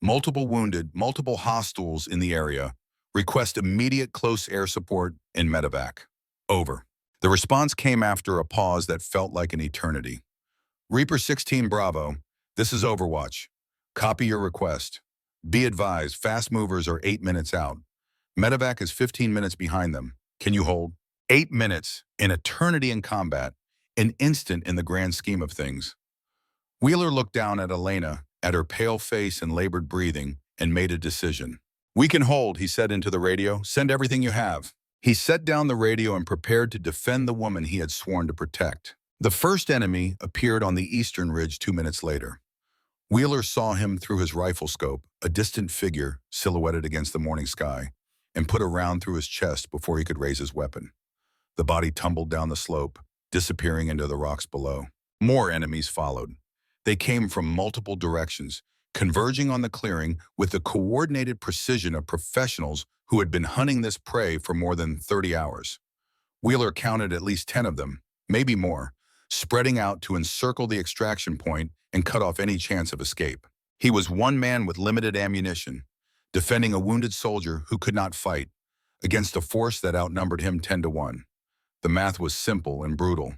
Multiple wounded, multiple hostiles in the area. Request immediate close air support and medevac. Over." The response came after a pause that felt like an eternity. "Reaper 16 Bravo, this is Overwatch. Copy your request. Be advised, fast movers are 8 minutes out. Medevac is 15 minutes behind them. Can you hold?" 8 minutes, an eternity in combat, an instant in the grand scheme of things. Wheeler looked down at Elena, at her pale face and labored breathing, and made a decision. "We can hold," he said into the radio. "Send everything you have." He set down the radio and prepared to defend the woman he had sworn to protect. The first enemy appeared on the eastern ridge 2 minutes later. Wheeler saw him through his rifle scope, a distant figure silhouetted against the morning sky, and put a round through his chest before he could raise his weapon. The body tumbled down the slope, disappearing into the rocks below. More enemies followed. They came from multiple directions, converging on the clearing with the coordinated precision of professionals who had been hunting this prey for more than 30 hours. Wheeler counted at least 10 of them, maybe more, spreading out to encircle the extraction point and cut off any chance of escape. He was one man with limited ammunition, defending a wounded soldier who could not fight, against a force that outnumbered him 10 to 1. The math was simple and brutal.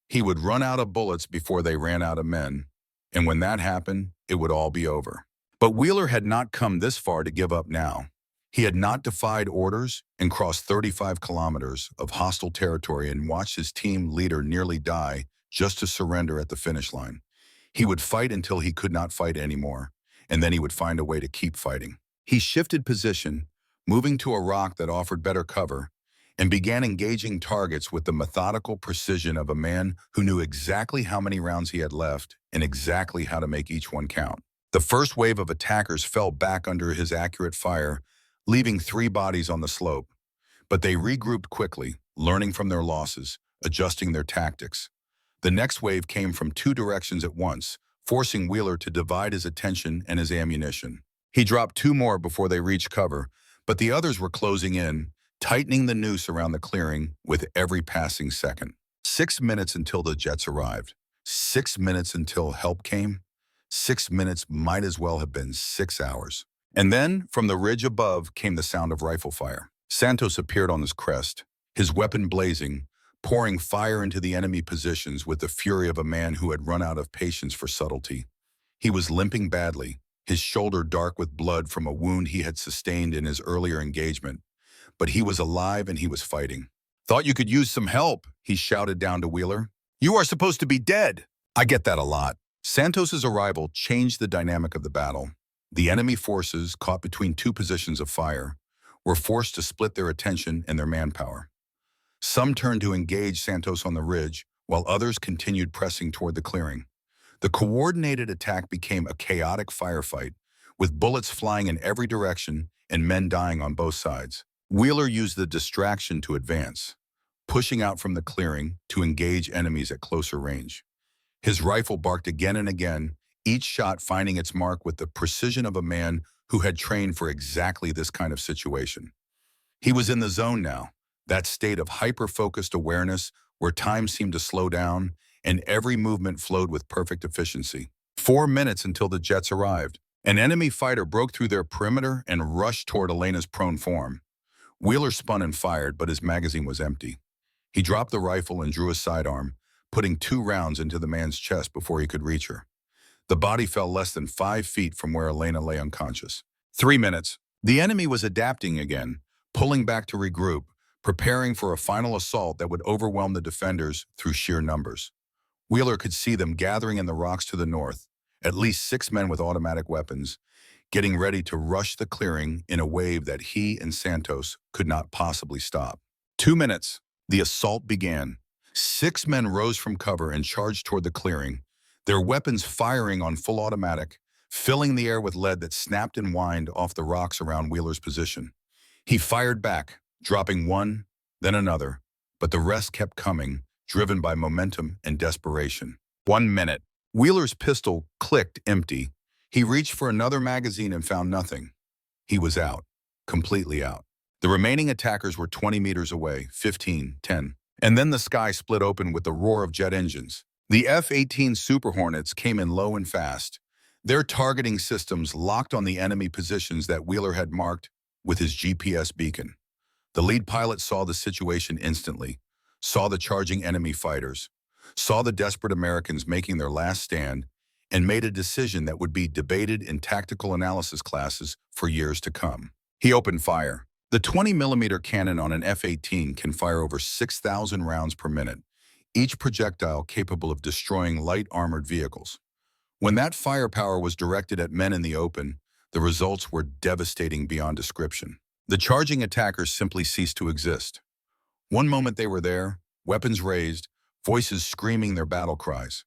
He would run out of bullets before they ran out of men, and when that happened, it would all be over. But Wheeler had not come this far to give up now. He had not defied orders and crossed 35 kilometers of hostile territory and watched his team leader nearly die just to surrender at the finish line. He would fight until he could not fight anymore, and then he would find a way to keep fighting. He shifted position, moving to a rock that offered better cover, and began engaging targets with the methodical precision of a man who knew exactly how many rounds he had left and exactly how to make each one count. The first wave of attackers fell back under his accurate fire, leaving 3 bodies on the slope. But they regrouped quickly, learning from their losses, adjusting their tactics. The next wave came from two directions at once, forcing Wheeler to divide his attention and his ammunition. He dropped two more before they reached cover, but the others were closing in, tightening the noose around the clearing with every passing second. 6 minutes until the jets arrived. 6 minutes until help came. 6 minutes might as well have been 6 hours. And then, from the ridge above, came the sound of rifle fire. Santos appeared on his crest, his weapon blazing, pouring fire into the enemy positions with the fury of a man who had run out of patience for subtlety. He was limping badly, his shoulder dark with blood from a wound he had sustained in his earlier engagement. But he was alive and he was fighting. "Thought you could use some help," he shouted down to Wheeler. "You are supposed to be dead." I get that a lot. Santos's arrival changed the dynamic of the battle. The enemy forces, caught between two positions of fire, were forced to split their attention and their manpower. Some turned to engage Santos on the ridge, while others continued pressing toward the clearing. The coordinated attack became a chaotic firefight, with bullets flying in every direction and men dying on both sides. Wheeler used the distraction to advance, pushing out from the clearing to engage enemies at closer range. His rifle barked again and again, each shot finding its mark with the precision of a man who had trained for exactly this kind of situation. He was in the zone now, that state of hyper-focused awareness where time seemed to slow down and every movement flowed with perfect efficiency. 4 minutes until the jets arrived. An enemy fighter broke through their perimeter and rushed toward Elena's prone form. Wheeler spun and fired, but his magazine was empty. He dropped the rifle and drew his sidearm, putting 2 rounds into the man's chest before he could reach her. The body fell less than 5 feet from where Elena lay unconscious. 3 minutes. The enemy was adapting again, pulling back to regroup, preparing for a final assault that would overwhelm the defenders through sheer numbers. Wheeler could see them gathering in the rocks to the north, at least 6 men with automatic weapons, getting ready to rush the clearing in a wave that he and Santos could not possibly stop. 2 minutes. The assault began. 6 men rose from cover and charged toward the clearing, their weapons firing on full automatic, filling the air with lead that snapped and whined off the rocks around Wheeler's position. He fired back, dropping one, then another, but the rest kept coming, driven by momentum and desperation. 1 minute. Wheeler's pistol clicked empty. He reached for another magazine and found nothing. He was out, completely out. The remaining attackers were 20 meters away, 15, 10. And then the sky split open with the roar of jet engines. The F-18 Super Hornets came in low and fast, their targeting systems locked on the enemy positions that Wheeler had marked with his GPS beacon. The lead pilot saw the situation instantly, saw the charging enemy fighters, saw the desperate Americans making their last stand, and made a decision that would be debated in tactical analysis classes for years to come. He opened fire. The 20mm cannon on an F-18 can fire over 6,000 rounds per minute, each projectile capable of destroying light armored vehicles. When that firepower was directed at men in the open, the results were devastating beyond description. The charging attackers simply ceased to exist. One moment they were there, weapons raised, voices screaming their battle cries.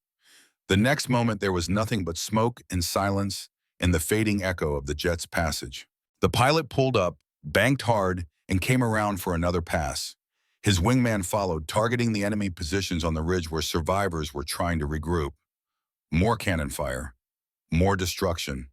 The next moment there was nothing but smoke and silence and the fading echo of the jet's passage. The pilot pulled up, banked hard, and came around for another pass. His wingman followed, targeting the enemy positions on the ridge where survivors were trying to regroup. More cannon fire, more destruction.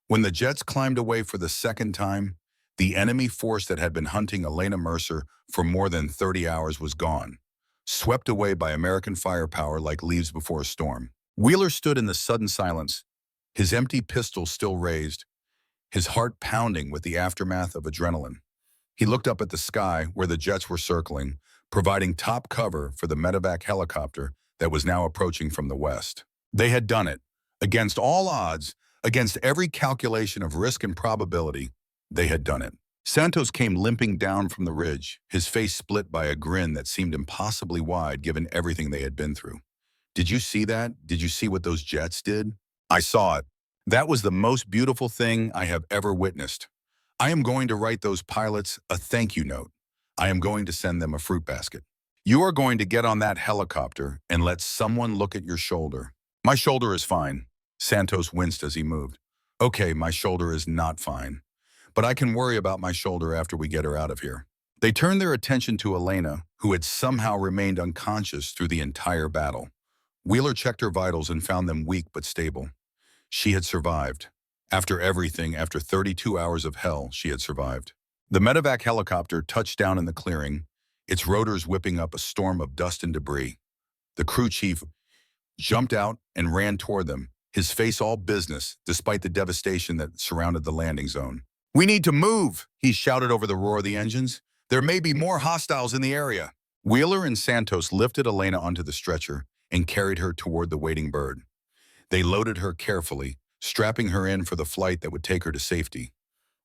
When the jets climbed away for the second time, the enemy force that had been hunting Elena Mercer for more than 30 hours was gone, swept away by American firepower like leaves before a storm. Wheeler stood in the sudden silence, his empty pistol still raised, his heart pounding with the aftermath of adrenaline. He looked up at the sky where the jets were circling, providing top cover for the medevac helicopter that was now approaching from the west. They had done it. Against all odds, against every calculation of risk and probability, they had done it. Santos came limping down from the ridge, his face split by a grin that seemed impossibly wide given everything they had been through. "Did you see that? Did you see what those jets did?" "I saw it. That was the most beautiful thing I have ever witnessed. I am going to write those pilots a thank you note. I am going to send them a fruit basket. You are going to get on that helicopter and let someone look at your shoulder." "My shoulder is fine." Santos winced as he moved. "Okay, my shoulder is not fine. But I can worry about my shoulder after we get her out of here." They turned their attention to Elena, who had somehow remained unconscious through the entire battle. Wheeler checked her vitals and found them weak but stable. She had survived. After everything, after 32 hours of hell, she had survived. The medevac helicopter touched down in the clearing, its rotors whipping up a storm of dust and debris. The crew chief jumped out and ran toward them, his face all business, despite the devastation that surrounded the landing zone. "We need to move," he shouted over the roar of the engines. "There may be more hostiles in the area." Wheeler and Santos lifted Elena onto the stretcher and carried her toward the waiting bird. They loaded her carefully, strapping her in for the flight that would take her to safety.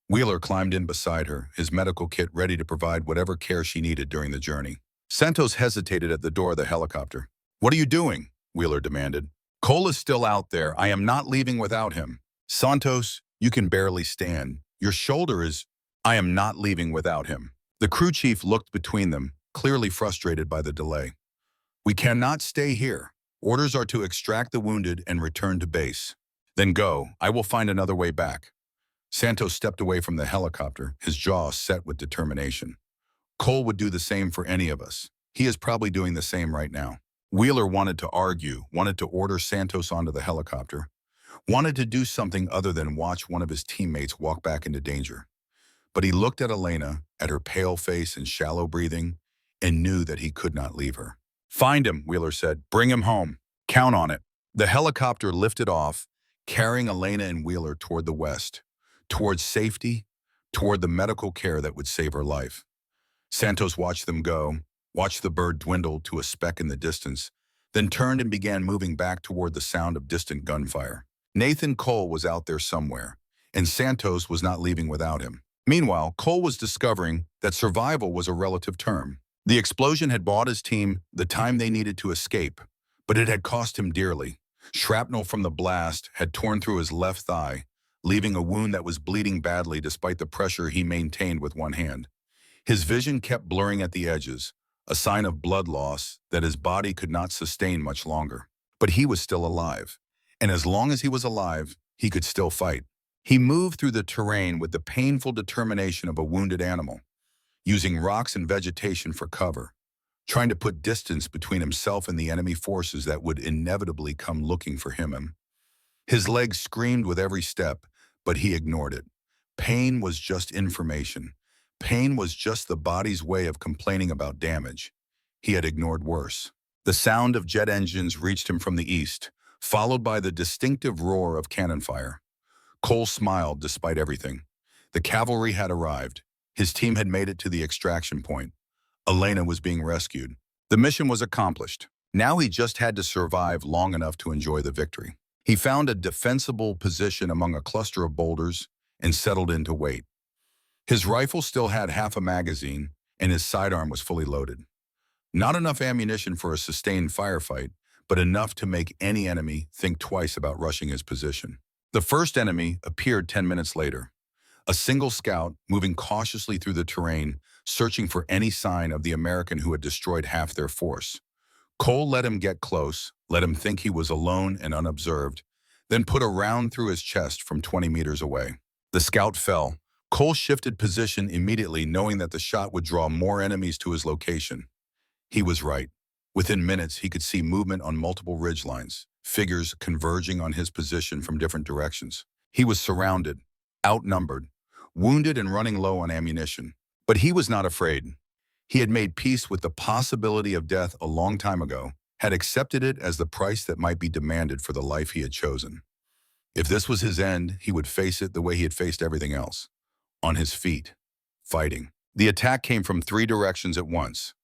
Wheeler climbed in beside her, his medical kit ready to provide whatever care she needed during the journey. Santos hesitated at the door of the helicopter. "What are you doing?" Wheeler demanded. "Cole is still out there. I am not leaving without him." "Santos, you can barely stand. Your shoulder is—" "I am not leaving without him." The crew chief looked between them, clearly frustrated by the delay. "We cannot stay here. Orders are to extract the wounded and return to base." "Then go. I will find another way back." Santos stepped away from the helicopter, his jaw set with determination. "Cole would do the same for any of us. He is probably doing the same right now." Wheeler wanted to argue, wanted to order Santos onto the helicopter, wanted to do something other than watch one of his teammates walk back into danger. But he looked at Elena, at her pale face and shallow breathing, and knew that he could not leave her. "Find him," Wheeler said. "Bring him home. Count on it." The helicopter lifted off, carrying Elena and Wheeler toward the west, towards safety, toward the medical care that would save her life. Santos watched them go, watched the bird dwindle to a speck in the distance, then turned and began moving back toward the sound of distant gunfire. Nathan Cole was out there somewhere, and Santos was not leaving without him. Meanwhile, Cole was discovering that survival was a relative term. The explosion had bought his team the time they needed to escape, but it had cost him dearly. Shrapnel from the blast had torn through his left thigh, leaving a wound that was bleeding badly despite the pressure he maintained with one hand. His vision kept blurring at the edges, a sign of blood loss that his body could not sustain much longer. But he was still alive, and as long as he was alive, he could still fight. He moved through the terrain with the painful determination of a wounded animal, using rocks and vegetation for cover, trying to put distance between himself and the enemy forces that would inevitably come looking for him. His legs screamed with every step, but he ignored it. Pain was just information. Pain was just the body's way of complaining about damage. He had ignored worse. The sound of jet engines reached him from the east, followed by the distinctive roar of cannon fire. Cole smiled despite everything. The cavalry had arrived. His team had made it to the extraction point. Elena was being rescued. The mission was accomplished. Now he just had to survive long enough to enjoy the victory. He found a defensible position among a cluster of boulders and settled in to wait. His rifle still had half a magazine, and his sidearm was fully loaded. Not enough ammunition for a sustained firefight, but enough to make any enemy think twice about rushing his position. The first enemy appeared 10 minutes later. A single scout moving cautiously through the terrain, searching for any sign of the American who had destroyed half their force. Cole let him get close, let him think he was alone and unobserved, then put a round through his chest from 20 meters away. The scout fell. Cole shifted position immediately, knowing that the shot would draw more enemies to his location. He was right. Within minutes, he could see movement on multiple ridgelines, figures converging on his position from different directions. He was surrounded, outnumbered, wounded and running low on ammunition. But he was not afraid. He had made peace with the possibility of death a long time ago, had accepted it as the price that might be demanded for the life he had chosen. If this was his end, he would face it the way he had faced everything else. On his feet, fighting. The attack came from 3 directions at once.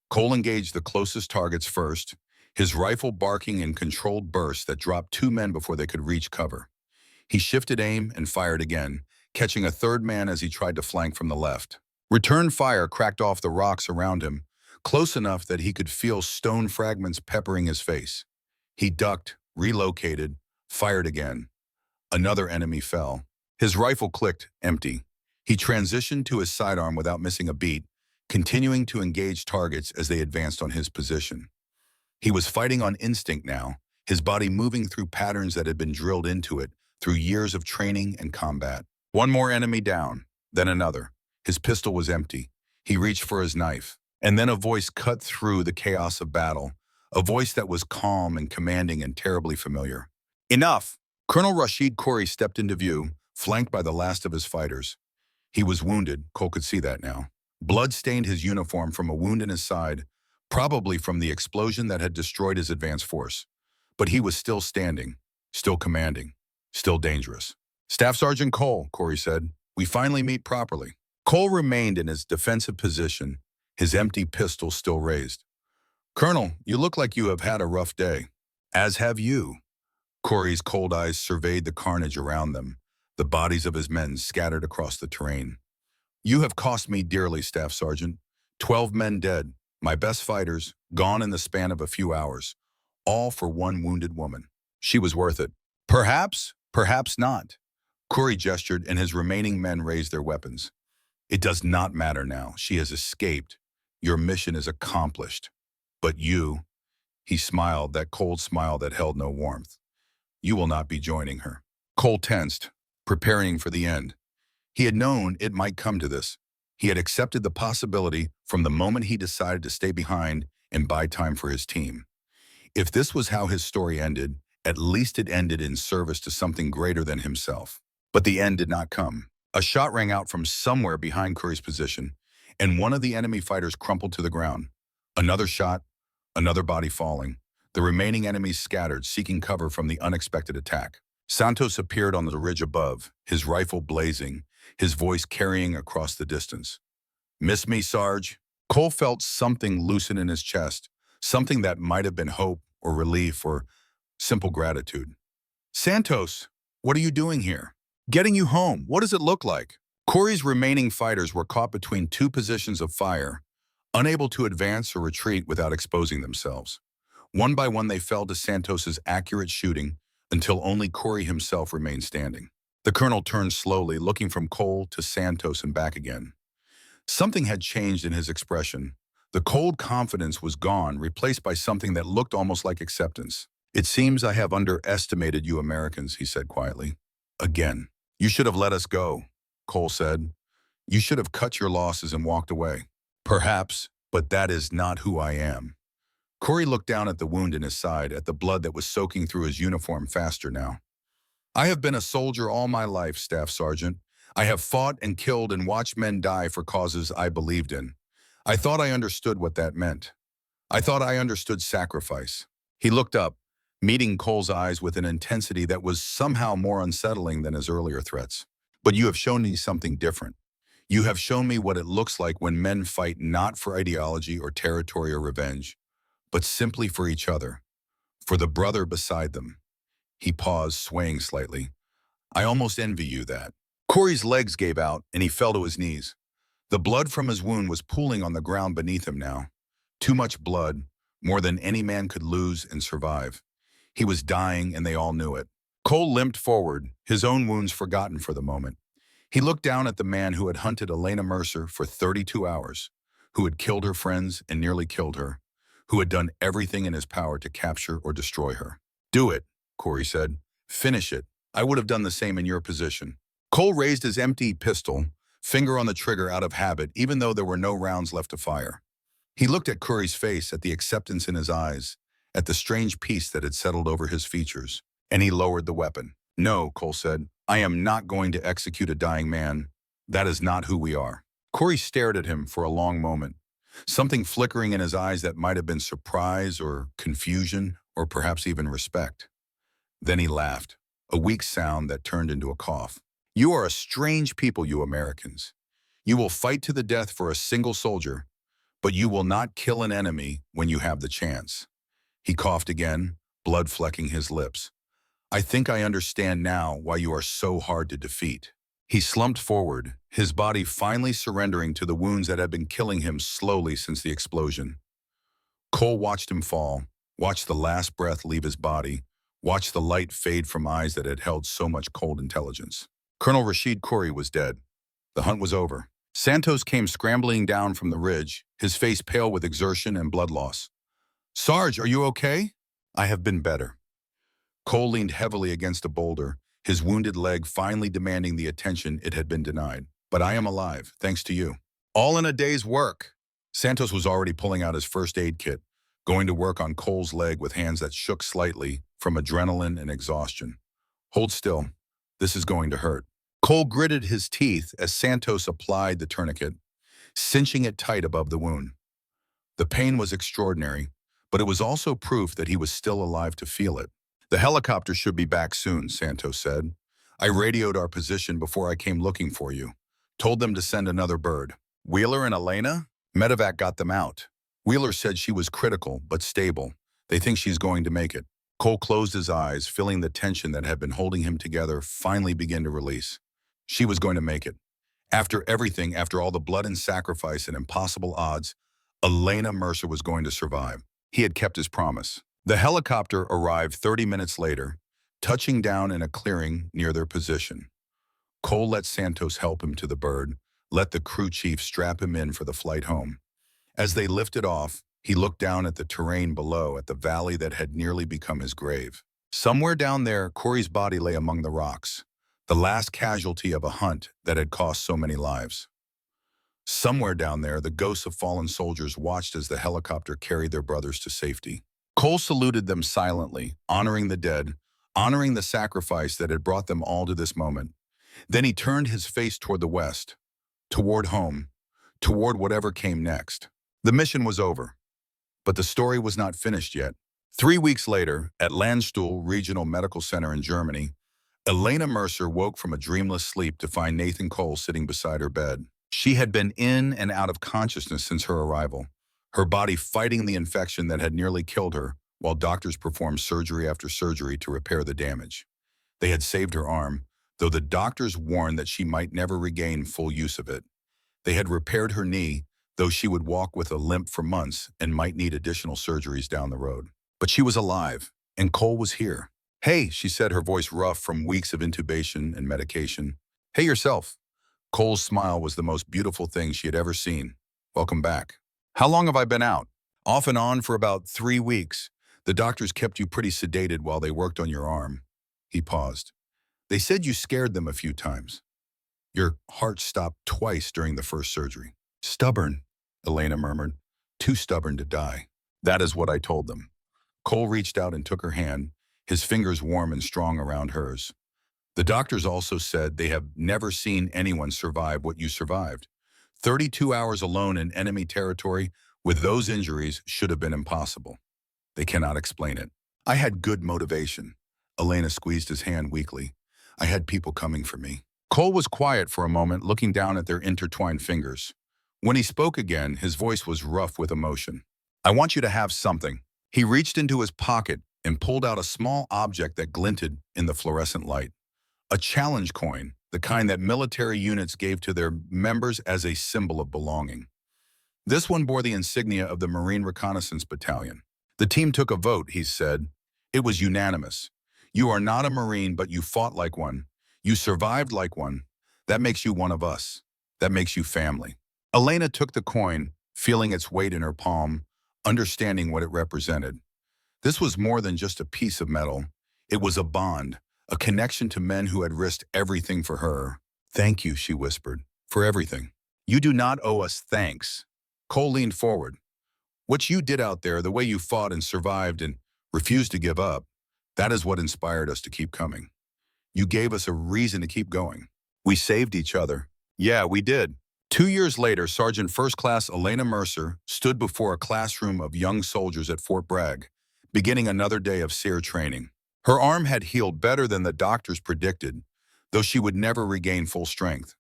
Cole engaged the closest targets first, his rifle barking in controlled bursts that dropped 2 men before they could reach cover. He shifted aim and fired again, catching a 3rd man as he tried to flank from the left. Return fire cracked off the rocks around him, close enough that he could feel stone fragments peppering his face. He ducked, relocated, fired again. Another enemy fell. His rifle clicked, empty. He transitioned to his sidearm without missing a beat, continuing to engage targets as they advanced on his position. He was fighting on instinct now, his body moving through patterns that had been drilled into it through years of training and combat. One more enemy down, then another. His pistol was empty. He reached for his knife, and then a voice cut through the chaos of battle, a voice that was calm and commanding and terribly familiar. Enough! Colonel Rashid Corey stepped into view, flanked by the last of his fighters. He was wounded, Cole could see that now. Blood stained his uniform from a wound in his side, probably from the explosion that had destroyed his advance force. But he was still standing, still commanding, still dangerous. Staff Sergeant Cole, Corey said, we finally meet properly. Cole remained in his defensive position, his empty pistol still raised. Colonel, you look like you have had a rough day. As have you. Corey's cold eyes surveyed the carnage around them, the bodies of his men scattered across the terrain. You have cost me dearly, Staff Sergeant. 12 men dead, my best fighters, gone in the span of a few hours, all for one wounded woman. She was worth it. Perhaps, perhaps not. Corey gestured, and his remaining men raised their weapons. It does not matter now. She has escaped. Your mission is accomplished. But you, he smiled, that cold smile that held no warmth. You will not be joining her. Cole tensed, preparing for the end. He had known it might come to this. He had accepted the possibility from the moment he decided to stay behind and buy time for his team. If this was how his story ended, at least it ended in service to something greater than himself. But the end did not come. A shot rang out from somewhere behind Curry's position, and one of the enemy fighters crumpled to the ground. Another shot, another body falling. The remaining enemies scattered, seeking cover from the unexpected attack. Santos appeared on the ridge above, his rifle blazing, his voice carrying across the distance. Miss me, Sarge? Cole felt something loosen in his chest, something that might have been hope or relief or simple gratitude. Santos, what are you doing here? Getting you home. What does it look like? Corey's remaining fighters were caught between two positions of fire, unable to advance or retreat without exposing themselves. One by one, they fell to Santos's accurate shooting until only Corey himself remained standing. The colonel turned slowly, looking from Cole to Santos and back again. Something had changed in his expression. The cold confidence was gone, replaced by something that looked almost like acceptance. It seems I have underestimated you Americans, he said quietly. Again. You should have let us go, Cole said. You should have cut your losses and walked away. Perhaps, but that is not who I am. Corey looked down at the wound in his side, at the blood that was soaking through his uniform faster now. I have been a soldier all my life, Staff Sergeant. I have fought and killed and watched men die for causes I believed in. I thought I understood what that meant. I thought I understood sacrifice. He looked up, meeting Cole's eyes with an intensity that was somehow more unsettling than his earlier threats. But you have shown me something different. You have shown me what it looks like when men fight not for ideology or territory or revenge, but simply for each other, for the brother beside them. He paused, swaying slightly. I almost envy you that. Corey's legs gave out, and he fell to his knees. The blood from his wound was pooling on the ground beneath him now. Too much blood, more than any man could lose and survive. He was dying, and they all knew it. Cole limped forward, his own wounds forgotten for the moment. He looked down at the man who had hunted Elena Mercer for 32 hours, who had killed her friends and nearly killed her, who had done everything in his power to capture or destroy her. Do it, Corey said. Finish it. I would have done the same in your position. Cole raised his empty pistol, finger on the trigger out of habit, even though there were no rounds left to fire. He looked at Curry's face, at the acceptance in his eyes, at the strange peace that had settled over his features, and he lowered the weapon. No, Cole said, I am not going to execute a dying man. That is not who we are. Corey stared at him for a long moment, something flickering in his eyes that might have been surprise or confusion or perhaps even respect. Then he laughed, a weak sound that turned into a cough. You are a strange people, you Americans. You will fight to the death for a single soldier, but you will not kill an enemy when you have the chance. He coughed again, blood flecking his lips. I think I understand now why you are so hard to defeat. He slumped forward, his body finally surrendering to the wounds that had been killing him slowly since the explosion. Cole watched him fall, watched the last breath leave his body, watched the light fade from eyes that had held so much cold intelligence. Colonel Rashid Corey was dead. The hunt was over. Santos came scrambling down from the ridge, his face pale with exertion and blood loss. Sarge, are you okay? I have been better. Cole leaned heavily against a boulder, his wounded leg finally demanding the attention it had been denied. But I am alive, thanks to you. All in a day's work. Santos was already pulling out his first aid kit, going to work on Cole's leg with hands that shook slightly from adrenaline and exhaustion. Hold still. This is going to hurt. Cole gritted his teeth as Santos applied the tourniquet, cinching it tight above the wound. The pain was extraordinary, but it was also proof that he was still alive to feel it. The helicopter should be back soon, Santos said. I radioed our position before I came looking for you. Told them to send another bird. Wheeler and Elena? Medevac got them out. Wheeler said she was critical, but stable. They think she's going to make it. Cole closed his eyes, feeling the tension that had been holding him together finally begin to release. She was going to make it. After everything, after all the blood and sacrifice and impossible odds, Elena Mercer was going to survive. He had kept his promise. The helicopter arrived 30 minutes later, touching down in a clearing near their position. Cole let Santos help him to the bird, let the crew chief strap him in for the flight home. As they lifted off, he looked down at the terrain below, at the valley that had nearly become his grave. Somewhere down there, Corey's body lay among the rocks, the last casualty of a hunt that had cost so many lives. Somewhere down there, the ghosts of fallen soldiers watched as the helicopter carried their brothers to safety. Cole saluted them silently, honoring the dead, honoring the sacrifice that had brought them all to this moment. Then he turned his face toward the west, toward home, toward whatever came next. The mission was over, but the story was not finished yet. 3 weeks later, at Landstuhl Regional Medical Center in Germany, Elena Mercer woke from a dreamless sleep to find Nathan Cole sitting beside her bed. She had been in and out of consciousness since her arrival, her body fighting the infection that had nearly killed her, while doctors performed surgery after surgery to repair the damage. They had saved her arm, though the doctors warned that she might never regain full use of it. They had repaired her knee, though she would walk with a limp for months and might need additional surgeries down the road. But she was alive, and Cole was here. Hey, she said, her voice rough from weeks of intubation and medication. Hey yourself. Cole's smile was the most beautiful thing she had ever seen. Welcome back. How long have I been out? Off and on for about 3 weeks. The doctors kept you pretty sedated while they worked on your arm. He paused. They said you scared them a few times. Your heart stopped twice during the first surgery. Stubborn, Elena murmured. Too stubborn to die. That is what I told them. Cole reached out and took her hand, his fingers warm and strong around hers. The doctors also said they have never seen anyone survive what you survived. 32 hours alone in enemy territory with those injuries should have been impossible. They cannot explain it. I had good motivation. Elena squeezed his hand weakly. I had people coming for me. Cole was quiet for a moment, looking down at their intertwined fingers. When he spoke again, his voice was rough with emotion. I want you to have something. He reached into his pocket and pulled out a small object that glinted in the fluorescent light. A challenge coin, the kind that military units gave to their members as a symbol of belonging. This one bore the insignia of the Marine Reconnaissance Battalion. The team took a vote, he said. It was unanimous. You are not a Marine, but you fought like one. You survived like one. That makes you one of us. That makes you family. Elena took the coin, feeling its weight in her palm, understanding what it represented. This was more than just a piece of metal. It was a bond, a connection to men who had risked everything for her. Thank you, she whispered, for everything. You do not owe us thanks. Cole leaned forward. What you did out there, the way you fought and survived and refused to give up, that is what inspired us to keep coming. You gave us a reason to keep going. We saved each other. Yeah, we did. 2 years later, Sergeant First Class Elena Mercer stood before a classroom of young soldiers at Fort Bragg, beginning another day of SEER training. Her arm had healed better than the doctors predicted, though she would never regain full strength.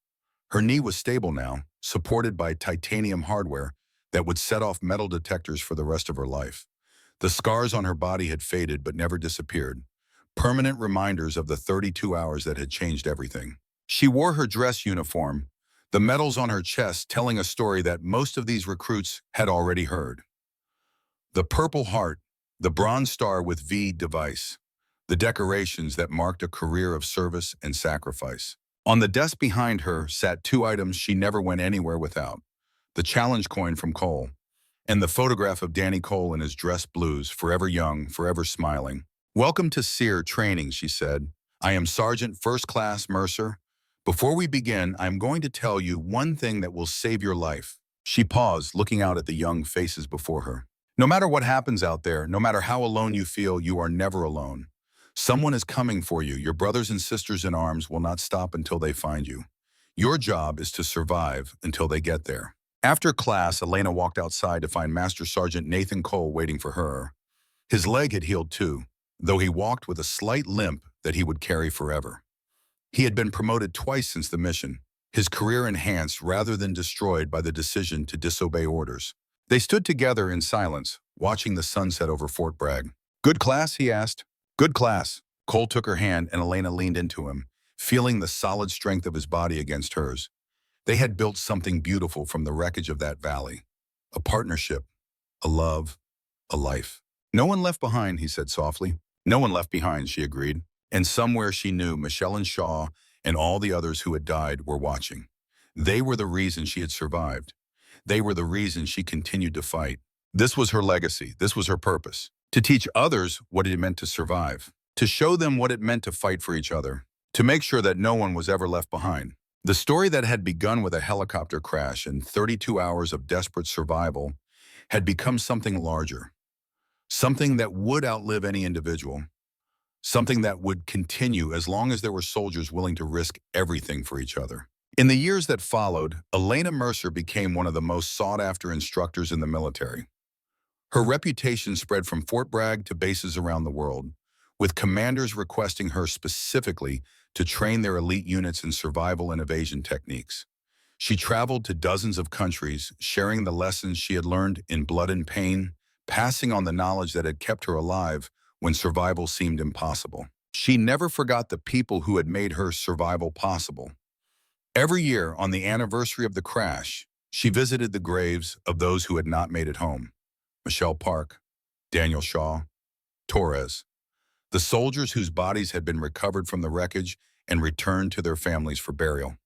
Her knee was stable now, supported by titanium hardware that would set off metal detectors for the rest of her life. The scars on her body had faded but never disappeared, permanent reminders of the 32 hours that had changed everything. She wore her dress uniform, the medals on her chest telling a story that most of these recruits had already heard. The Purple Heart, the Bronze Star with V device, the decorations that marked a career of service and sacrifice. On the desk behind her sat 2 items she never went anywhere without: the challenge coin from Cole, and the photograph of Danny Cole in his dress blues, forever young, forever smiling. Welcome to SEER training, she said. I am Sergeant First Class Mercer. Before we begin, I am going to tell you one thing that will save your life. She paused, looking out at the young faces before her. No matter what happens out there, no matter how alone you feel, you are never alone. Someone is coming for you. Your brothers and sisters in arms will not stop until they find you. Your job is to survive until they get there. After class, Elena walked outside to find Master Sergeant Nathan Cole waiting for her. His leg had healed too, though he walked with a slight limp that he would carry forever. He had been promoted twice since the mission, his career enhanced rather than destroyed by the decision to disobey orders. They stood together in silence, watching the sunset over Fort Bragg. "Good class?" he asked. "Good class." Cole took her hand and Elena leaned into him, feeling the solid strength of his body against hers. They had built something beautiful from the wreckage of that valley. A partnership, a love, a life. "No one left behind," he said softly. "No one left behind," she agreed. And somewhere she knew Michelle and Shaw and all the others who had died were watching. They were the reason she had survived. They were the reason she continued to fight. This was her legacy. This was her purpose. To teach others what it meant to survive. To show them what it meant to fight for each other. To make sure that no one was ever left behind. The story that had begun with a helicopter crash and 32 hours of desperate survival had become something larger. Something that would outlive any individual. Something that would continue as long as there were soldiers willing to risk everything for each other. In the years that followed, Elena Mercer became one of the most sought-after instructors in the military. Her reputation spread from Fort Bragg to bases around the world, with commanders requesting her specifically to train their elite units in survival and evasion techniques. She traveled to dozens of countries, sharing the lessons she had learned in blood and pain, passing on the knowledge that had kept her alive when survival seemed impossible. She never forgot the people who had made her survival possible. Every year, on the anniversary of the crash, she visited the graves of those who had not made it home. Michelle Park, Daniel Shaw, Torres, the soldiers whose bodies had been recovered from the wreckage and returned to their families for burial.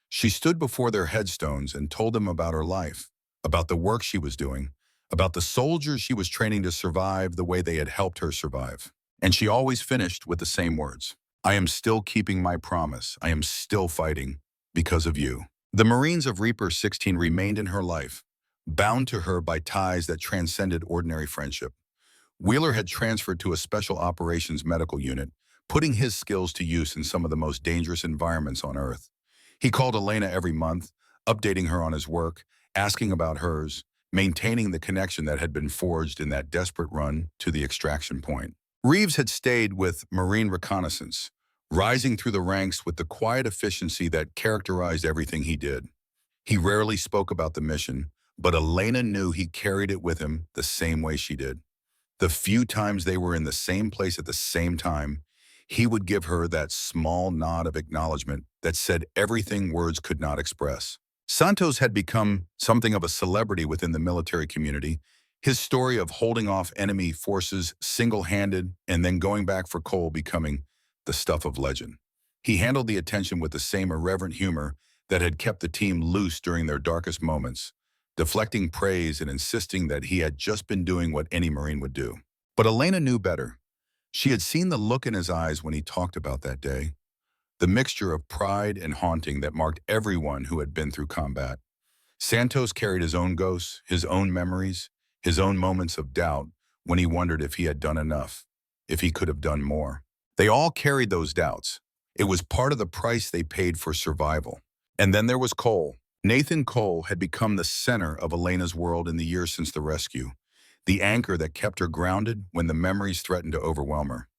She stood before their headstones and told them about her life, about the work she was doing, about the soldiers she was training to survive the way they had helped her survive. And she always finished with the same words: "I am still keeping my promise. I am still fighting because of you." The Marines of Reaper 16 remained in her life, bound to her by ties that transcended ordinary friendship. Wheeler had transferred to a special operations medical unit, putting his skills to use in some of the most dangerous environments on Earth. He called Elena every month, updating her on his work, asking about hers, maintaining the connection that had been forged in that desperate run to the extraction point. Reeves had stayed with Marine Reconnaissance, rising through the ranks with the quiet efficiency that characterized everything he did. He rarely spoke about the mission, but Elena knew he carried it with him the same way she did. The few times they were in the same place at the same time, he would give her that small nod of acknowledgement that said everything words could not express. Santos had become something of a celebrity within the military community, his story of holding off enemy forces single-handed and then going back for Cole becoming the stuff of legend. He handled the attention with the same irreverent humor that had kept the team loose during their darkest moments, deflecting praise and insisting that he had just been doing what any Marine would do. But Elena knew better. She had seen the look in his eyes when he talked about that day, the mixture of pride and haunting that marked everyone who had been through combat. Santos carried his own ghosts, his own memories, his own moments of doubt when he wondered if he had done enough, if he could have done more. They all carried those doubts. It was part of the price they paid for survival. And then there was Cole. Nathan Cole had become the center of Elena's world in the years since the rescue, the anchor that kept her grounded when the memories threatened to overwhelm her.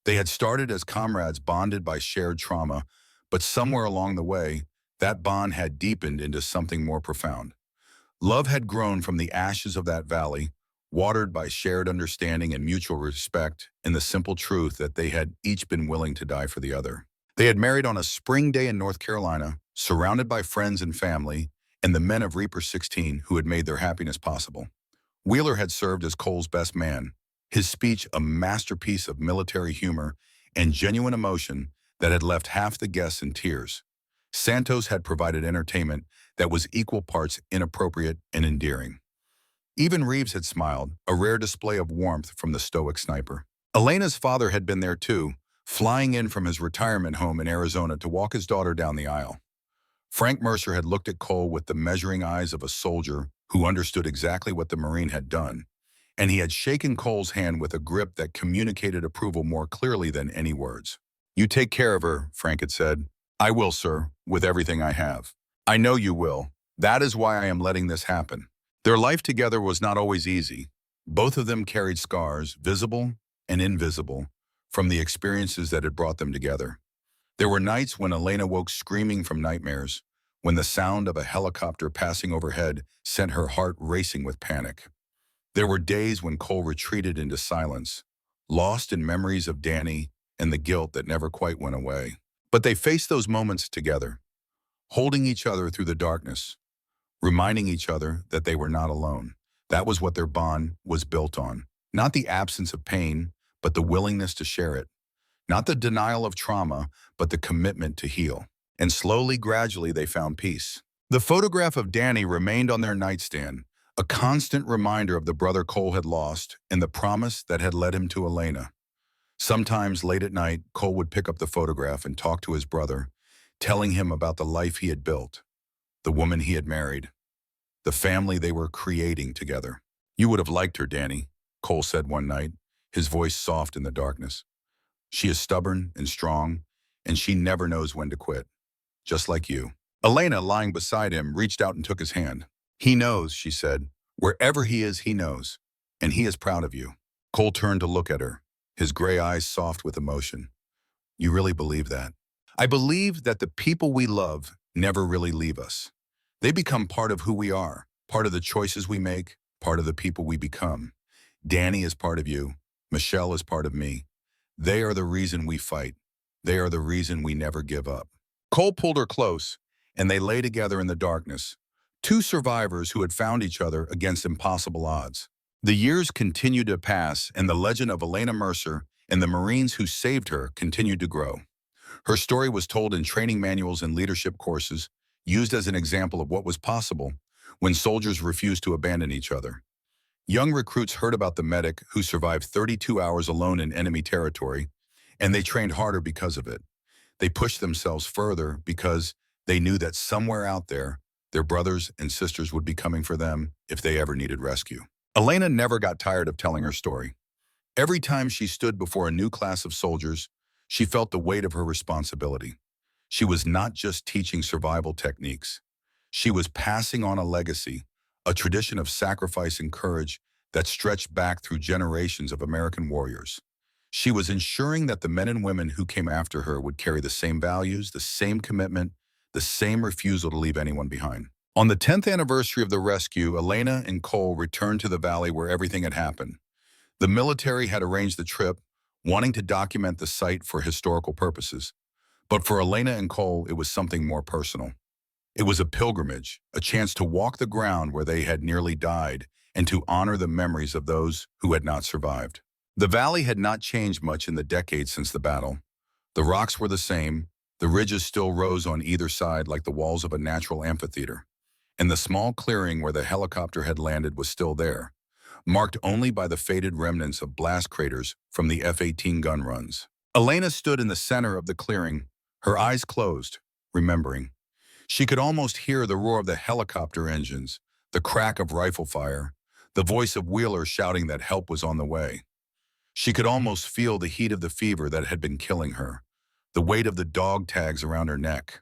They had started as comrades bonded by shared trauma, but somewhere along the way, that bond had deepened into something more profound. Love had grown from the ashes of that valley, watered by shared understanding and mutual respect in the simple truth that they had each been willing to die for the other. They had married on a spring day in North Carolina, surrounded by friends and family, and the men of Reaper 16 who had made their happiness possible. Wheeler had served as Cole's best man, his speech a masterpiece of military humor and genuine emotion that had left half the guests in tears. Santos had provided entertainment that was equal parts inappropriate and endearing. Even Reeves had smiled, a rare display of warmth from the stoic sniper. Elena's father had been there too, flying in from his retirement home in Arizona to walk his daughter down the aisle. Frank Mercer had looked at Cole with the measuring eyes of a soldier who understood exactly what the Marine had done, and he had shaken Cole's hand with a grip that communicated approval more clearly than any words. "You take care of her," Frank had said. "I will, sir, with everything I have." "I know you will. That is why I am letting this happen." Their life together was not always easy. Both of them carried scars, visible and invisible, from the experiences that had brought them together. There were nights when Elena woke screaming from nightmares, when the sound of a helicopter passing overhead sent her heart racing with panic. There were days when Cole retreated into silence, lost in memories of Danny and the guilt that never quite went away. But they faced those moments together, holding each other through the darkness, reminding each other that they were not alone. That was what their bond was built on. Not the absence of pain, but the willingness to share it. Not the denial of trauma, but the commitment to heal. And slowly, gradually, they found peace. The photograph of Danny remained on their nightstand, a constant reminder of the brother Cole had lost and the promise that had led him to Elena. Sometimes late at night, Cole would pick up the photograph and talk to his brother, telling him about the life he had built, the woman he had married, the family they were creating together. "You would have liked her, Danny," Cole said one night, his voice soft in the darkness. "She is stubborn and strong, and she never knows when to quit. Just like you." Elena, lying beside him, reached out and took his hand. "He knows," she said. "Wherever he is, he knows. And he is proud of you." Cole turned to look at her, his gray eyes soft with emotion. "You really believe that?" "I believe that the people we love never really leave us. They become part of who we are, part of the choices we make, part of the people we become. Danny is part of you. Michelle is part of me. They are the reason we fight. They are the reason we never give up." Cole pulled her close, and they lay together in the darkness, two survivors who had found each other against impossible odds. The years continued to pass, and the legend of Elena Mercer and the Marines who saved her continued to grow. Her story was told in training manuals and leadership courses, used as an example of what was possible when soldiers refused to abandon each other. Young recruits heard about the medic who survived 32 hours alone in enemy territory, and they trained harder because of it. They pushed themselves further because they knew that somewhere out there, their brothers and sisters would be coming for them if they ever needed rescue. Elena never got tired of telling her story. Every time she stood before a new class of soldiers, she felt the weight of her responsibility. She was not just teaching survival techniques. She was passing on a legacy, a tradition of sacrifice and courage that stretched back through generations of American warriors. She was ensuring that the men and women who came after her would carry the same values, the same commitment, the same refusal to leave anyone behind. On the 10th anniversary of the rescue, Elena and Cole returned to the valley where everything had happened. The military had arranged the trip, wanting to document the site for historical purposes. But for Elena and Cole, it was something more personal. It was a pilgrimage, a chance to walk the ground where they had nearly died and to honor the memories of those who had not survived. The valley had not changed much in the decades since the battle. The rocks were the same, the ridges still rose on either side like the walls of a natural amphitheater, and the small clearing where the helicopter had landed was still there, marked only by the faded remnants of blast craters from the F-18 gun runs. Elena stood in the center of the clearing, her eyes closed, remembering. She could almost hear the roar of the helicopter engines, the crack of rifle fire, the voice of Wheeler shouting that help was on the way. She could almost feel the heat of the fever that had been killing her, the weight of the dog tags around her neck,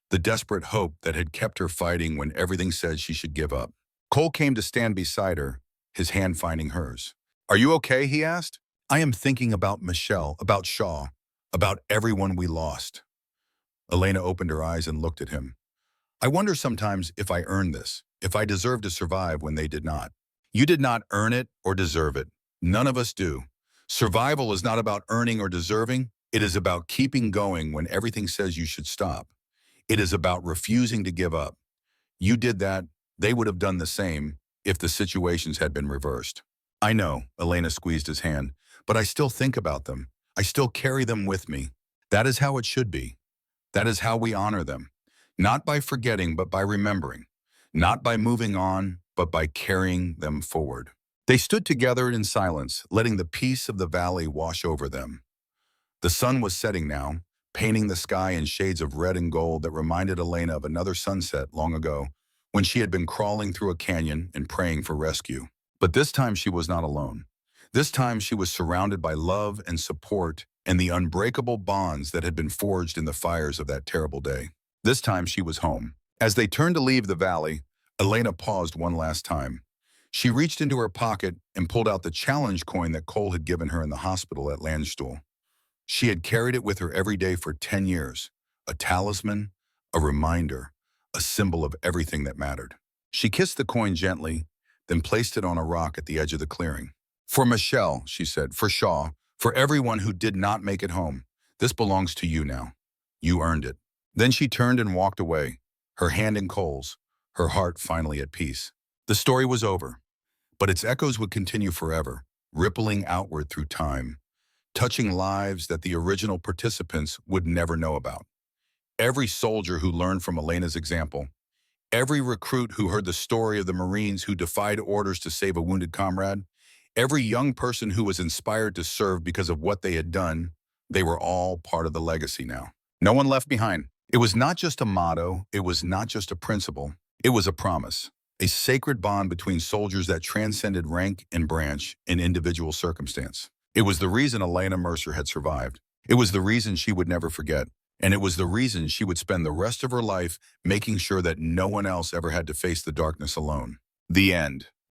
the desperate hope that had kept her fighting when everything said she should give up. Cole came to stand beside her, his hand finding hers. "Are you okay?" he asked. "I am thinking about Michelle, about Shaw, about everyone we lost." Elena opened her eyes and looked at him. "I wonder sometimes if I earned this, if I deserved to survive when they did not." "You did not earn it or deserve it. None of us do. Survival is not about earning or deserving. It is about keeping going when everything says you should stop. It is about refusing to give up. You did that. They would have done the same if the situations had been reversed." "I know," Elena squeezed his hand, "but I still think about them. I still carry them with me. That is how it should be. That is how we honor them. Not by forgetting, but by remembering. Not by moving on, but by carrying them forward." They stood together in silence, letting the peace of the valley wash over them. The sun was setting now, painting the sky in shades of red and gold that reminded Elena of another sunset long ago, when she had been crawling through a canyon and praying for rescue. But this time she was not alone. This time she was surrounded by love and support and the unbreakable bonds that had been forged in the fires of that terrible day. This time she was home. As they turned to leave the valley, Elena paused one last time. She reached into her pocket and pulled out the challenge coin that Cole had given her in the hospital at Landstuhl. She had carried it with her every day for 10 years, a talisman, a reminder, a symbol of everything that mattered. She kissed the coin gently, then placed it on a rock at the edge of the clearing. For Michelle, she said, for Shaw, for everyone who did not make it home, this belongs to you now. You earned it. Then she turned and walked away, her hand in Cole's, her heart finally at peace. The story was over, but its echoes would continue forever, rippling outward through time, touching lives that the original participants would never know about. Every soldier who learned from Elena's example, every recruit who heard the story of the Marines who defied orders to save a wounded comrade, every young person who was inspired to serve because of what they had done, they were all part of the legacy now. No one left behind. It was not just a motto, it was not just a principle, it was a promise. A sacred bond between soldiers that transcended rank and branch and individual circumstance. It was the reason Elena Mercer had survived. It was the reason she would never forget. And it was the reason she would spend the rest of her life making sure that no one else ever had to face the darkness alone. The end.